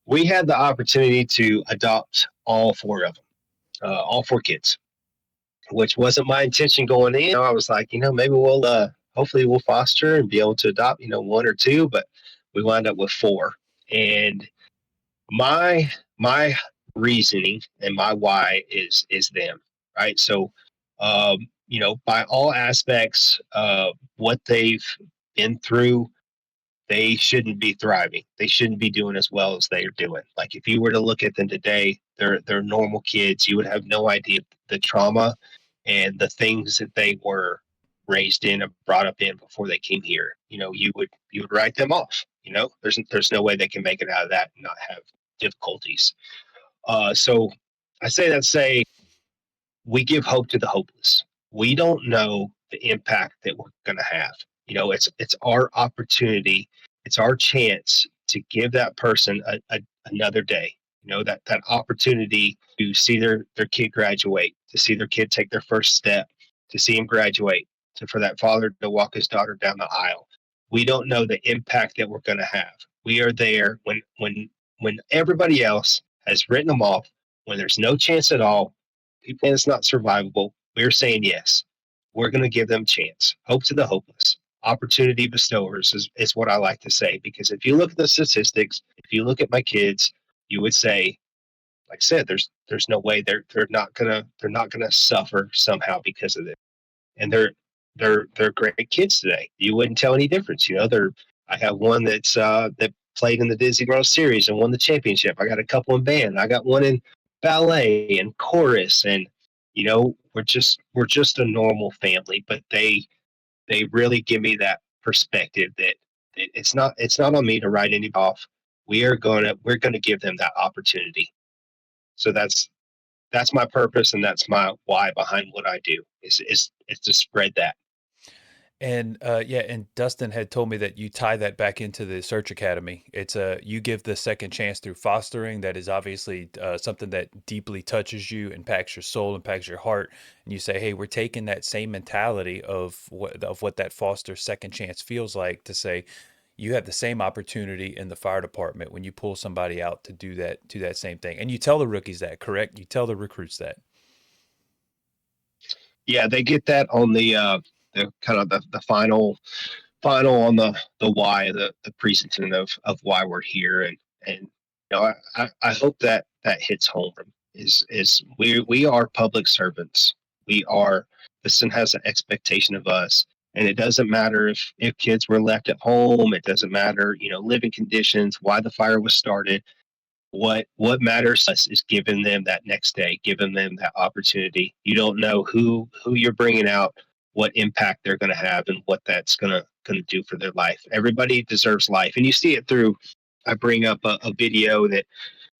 We had the opportunity to adopt all 4 of them, all 4 kids, which wasn't my intention going in. I was like, maybe hopefully we'll foster and be able to adopt, 1 or 2, but we wound up with 4. And my reasoning and my why is them, right? So, by all aspects of what they've been through, they shouldn't be thriving. They shouldn't be doing as well as they are doing. Like if you were to look at them today, they're normal kids. You would have no idea the trauma and the things that they were raised in and brought up in before they came here. You would write them off. There's no way they can make it out of that and not have difficulties. So I say that say we give hope to the hopeless. We don't know the impact that we're going to have. It's our opportunity. It's our chance to give that person another day. That opportunity to see their kid graduate, to see their kid take their first step, to see him graduate, for that father to walk his daughter down the aisle. We don't know the impact that we're going to have. We are there when everybody else has written them off, when there's no chance at all, people, and it's not survivable. We're saying yes. We're going to give them a chance. Hope to the hopeless. Opportunity bestowers is what I like to say, because if you look at the statistics, if you look at my kids, you would say, like I said, there's no way they're not gonna suffer somehow because of it. And they're great kids today. You wouldn't tell any difference. I have one that played in the Disney World Series and won the championship. I got a couple in band. I got one in ballet and chorus, and we're just a normal family. But they really give me that perspective that it's not on me to write anybody off. We're gonna give them that opportunity. So that's my purpose, and that's my why behind what I do. Is to spread that. And yeah, and Dustin had told me that you tie that back into the Search Academy. It's you give the second chance through fostering. That is obviously something that deeply touches you, impacts your soul, impacts your heart. And you say, hey, we're taking that same mentality of what that foster second chance feels like to say, you have the same opportunity in the fire department when you pull somebody out to do that same thing. And you tell the rookies that, correct? You tell the recruits that. Yeah, they get that on the kind of the final on the why, the presentation of why we're here. And I hope that hits home. Is we are public servants. We are The sin has an expectation of us. And it doesn't matter if kids were left at home. It doesn't matter, living conditions, why the fire was started. What matters to us is giving them that next day, giving them that opportunity. You don't know who you're bringing out, what impact they're going to have, and what that's going to do for their life. Everybody deserves life, and you see it through. I bring up a video that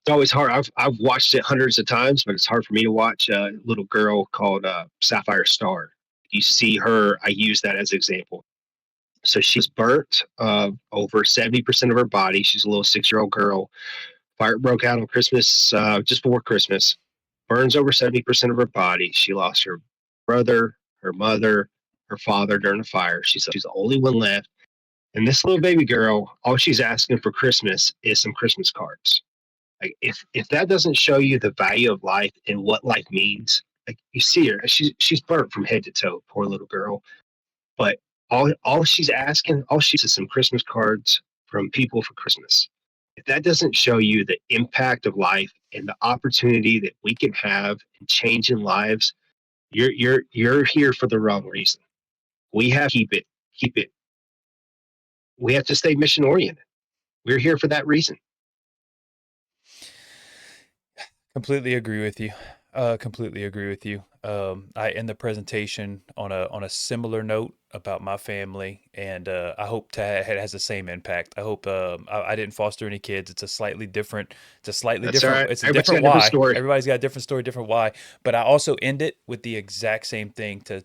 it's always hard. I've watched it hundreds of times, but it's hard for me to watch a little girl called Sapphire Star. You see her. I use that as an example. So she's burnt over 70% of her body. She's a little 6-year-old girl. Fire broke out on Christmas, just before Christmas. Burns over 70% of her body. She lost her brother, her mother, her father during the fire. She's the only one left. And this little baby girl, all she's asking for Christmas is some Christmas cards. Like if that doesn't show you the value of life and what life means, like you see her, she's burnt from head to toe, poor little girl. But all she is some Christmas cards from people for Christmas. If that doesn't show you the impact of life and the opportunity that we can have in changing lives, you're here for the wrong reason. We have to keep it. We have to stay mission oriented. We're here for that reason. Completely agree with you. Completely agree with you. I end the presentation on a similar note. about my family, and I hope it has the same impact. I hope I didn't foster any kids. It's a slightly different. It's a slightly That's all different. right. It's a Everybody's got different a different why. story. Everybody's got a different story, different why. But I also end it with the exact same thing to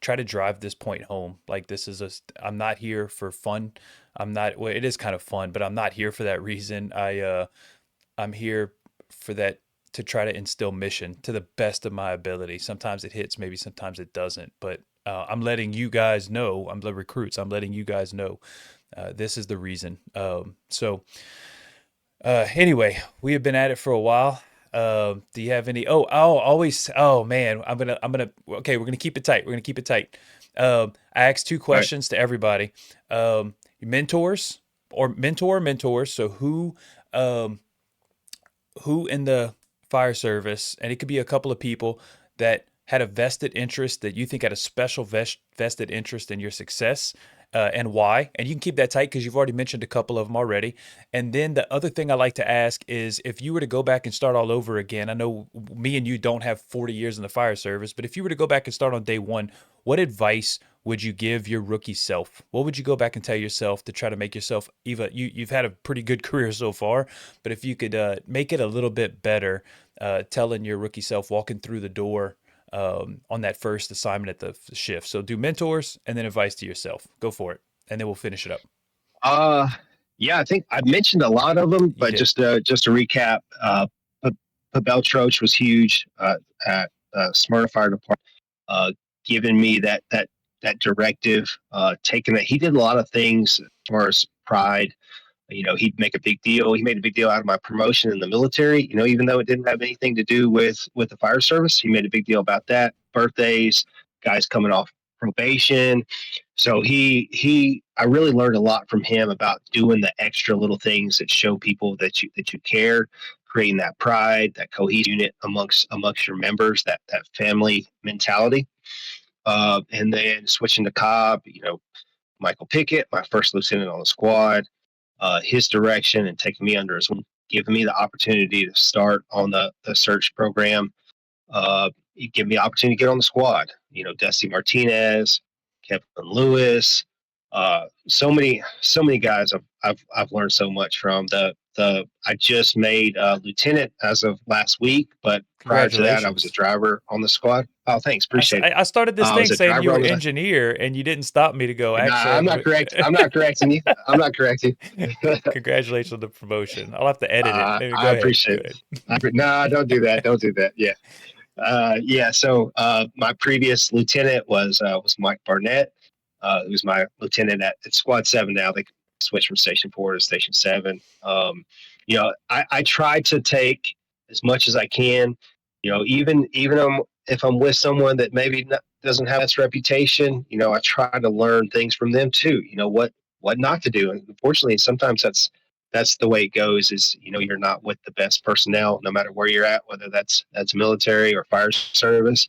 try to drive this point home. Like this is I'm not here for fun. I'm not. Well, it is kind of fun, but I'm not here for that reason. I'm here for that to try to instill mission to the best of my ability. Sometimes it hits, maybe sometimes it doesn't. But I'm letting you guys know. I'm the recruits. I'm letting you guys know this is the reason. Anyway, we have been at it for a while. Do you have any? Always. Oh man, Okay, we're gonna keep it tight. We're gonna keep it tight. I asked two All right. questions to everybody. Mentors or mentors. So um, who in the fire service, and it could be a couple of people that had a vested interest that you think had a special vested interest in your success, and why. And you can keep that tight because you've already mentioned a couple of them already. And then the other thing I like to ask is if you were to go back and start all over again, I know me and you don't have 40 years in the fire service, but if you were to go back and start on day one, what advice would you give your rookie self? What would you go back and tell yourself to try to make yourself even? You've had a pretty good career so far, but if you could make it a little bit better, telling your rookie self walking through the door on that first assignment at the shift. So do mentors and then advice to yourself. Go for it, and then we'll finish it up. Uh, yeah, I think I mentioned a lot of them, You but did. just to recap, Pavel Troach was huge at Smyrna Fire Department, uh, giving me that directive, taking that. He did a lot of things as far as pride. He'd make a big deal. He made a big deal out of my promotion in the military. Even though it didn't have anything to do with the fire service, he made a big deal about that. Birthdays, guys coming off probation. So I really learned a lot from him about doing the extra little things that show people that you care, creating that pride, that cohesion unit amongst your members, that family mentality. And then switching to Cobb, Michael Pickett, my first lieutenant on the squad, his direction and taking me under his wing, giving me the opportunity to start on the search program. He gave me the opportunity to get on the squad. Dusty Martinez, Kevin Lewis, so many guys I've learned so much from. I just made lieutenant as of last week, but prior to that, I was a Congratulations. driver on the squad. Oh, thanks, appreciate it. I started this I thing was a saying you driver were on the. engineer, and you didn't stop me to go. Nah, Actually, I'm not correct. I'm not correcting you. I'm not correcting. congratulations on the promotion. I'll have to edit it. Maybe I go ahead. Go appreciate ahead. it. No, don't do that. Don't do that. Yeah. Yeah. So my previous lieutenant was Mike Barnett, who's my lieutenant at Squad 7 now. They switched from Station 4 to Station 7. I try to take as much as I can, even if I'm with someone that maybe doesn't have its reputation, I try to learn things from them too, what not to do. And unfortunately, sometimes that's the way it goes is you're not with the best personnel no matter where you're at, whether that's military or fire service,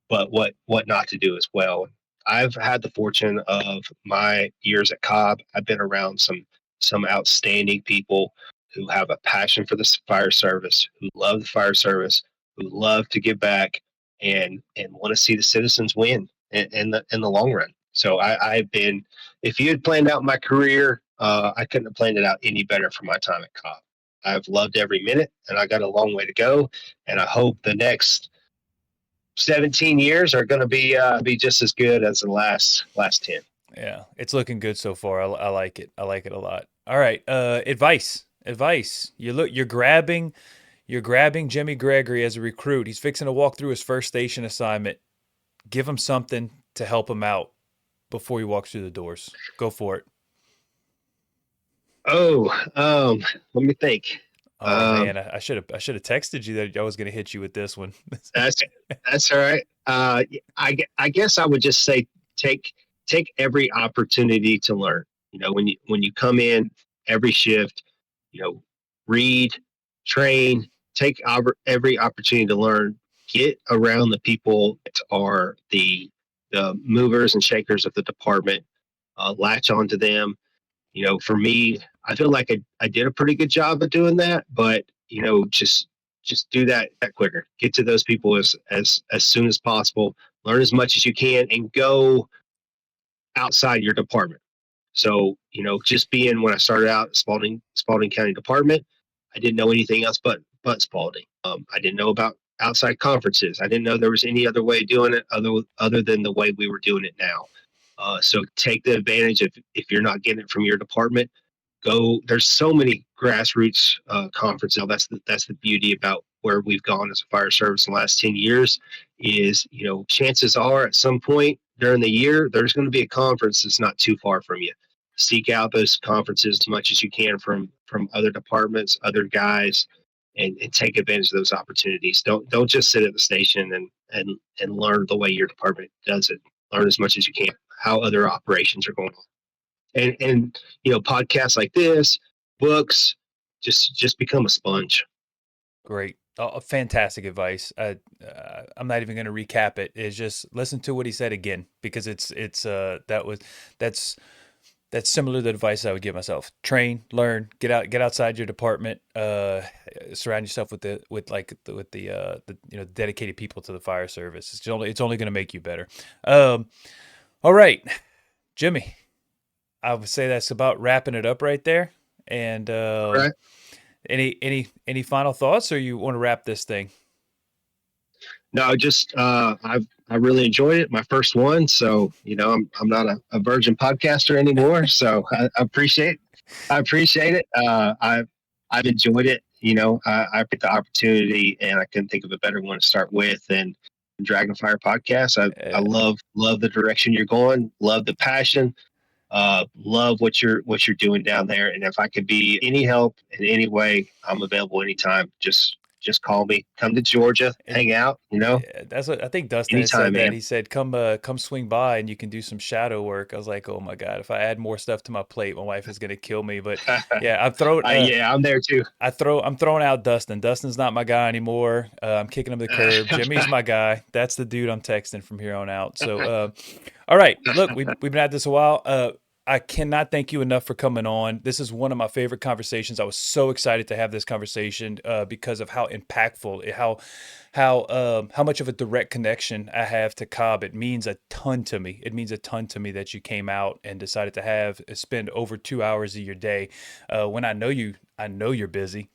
but what not to do as well. I've had the fortune of my years at Cobb. I've been around some outstanding people who have a passion for the fire service, who love the fire service, who love to give back and want to see the citizens win in the long run. So I've been, if you had planned out my career, I couldn't have planned it out any better for my time at Cobb. I've loved every minute, and I got a long way to go. And I hope the next 17 years are going to be just as good as the last 10. Yeah, it's looking good so far. I like it. I like it a lot. All right. Advice. Advice. You're grabbing Jimmy Gregory as a recruit. He's fixing to walk through his first station assignment. Give him something to help him out before he walks through the doors. Go for it. Oh, let me think. Oh Um, man, I should have texted you that I was going to hit you with this one. that's that's all right. I guess I would just say take take every opportunity to learn. When you come in every shift, read, train, take every opportunity to learn. Get around the people that are the movers and shakers of the department. Latch onto them. For me, I feel like I did a pretty good job of doing that, but just do that quicker. Get to those people as soon as possible. Learn as much as you can, and go. outside your department. So, just being when I started out at Spalding County Department, I didn't know anything else but Spalding. I didn't know about outside conferences. I didn't know there was any other way of doing it other than the way we were doing it now. So take the advantage if you're not getting it from your department. Go. There's so many grassroots conferences now. That's the beauty about where we've gone as a fire service in the last 10 years. Is chances are at some point during the year there's going to be a conference that's not too far from you. Seek out those conferences as much as you can from other departments, other guys, and take advantage of those opportunities. Don't just sit at the station and learn the way your department does it. Learn as much as you can how other operations are going on and podcasts like this, books, just become a sponge. Great. Fantastic advice. I'm not even going to recap it. It's just listen to what he said again, because that's similar to the advice I would give myself. Train, learn, get outside your department. Surround yourself with the dedicated people to the fire service. It's only going to make you better. All right, Jimmy. I would say that's about wrapping it up right there. And All right. any final thoughts, or you want to wrap this thing? No, just I really enjoyed it. My first one, so I'm not a virgin podcaster anymore. So I appreciate it. I've enjoyed it. I picked the opportunity, and I couldn't think of a better one to start with. And Dragonfire podcast. I Uh, love the direction you're going. Love the passion. Love what you're doing down there. And if I could be any help in any way, I'm available anytime. Just call me. Come to Georgia, and hang out. yeah, that's what I think Dustin had Anytime, said. That man. he said, come swing by and you can do some shadow work. I was like, oh my God, if I add more stuff to my plate, my wife is going to kill me. But yeah, Yeah, I'm there too. I'm throwing out Dustin. Dustin's not my guy anymore. I'm kicking him to the curb. Jimmy's my guy. That's the dude I'm texting from here on out. So, all right, look, we've been at this a while. I cannot thank you enough for coming on. This is one of my favorite conversations. I was so excited to have this conversation because of how impactful, how much of a direct connection I have to Cobb. It means a ton to me. It means a ton to me that you came out and decided to spend over 2 hours of your day. When I know you're busy.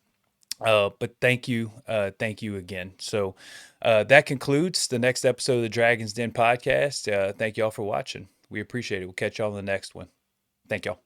But thank you again. So that concludes the next episode of the Dragon's Den podcast. Thank you all for watching. We appreciate it. We'll catch y'all in the next one. Thank y'all.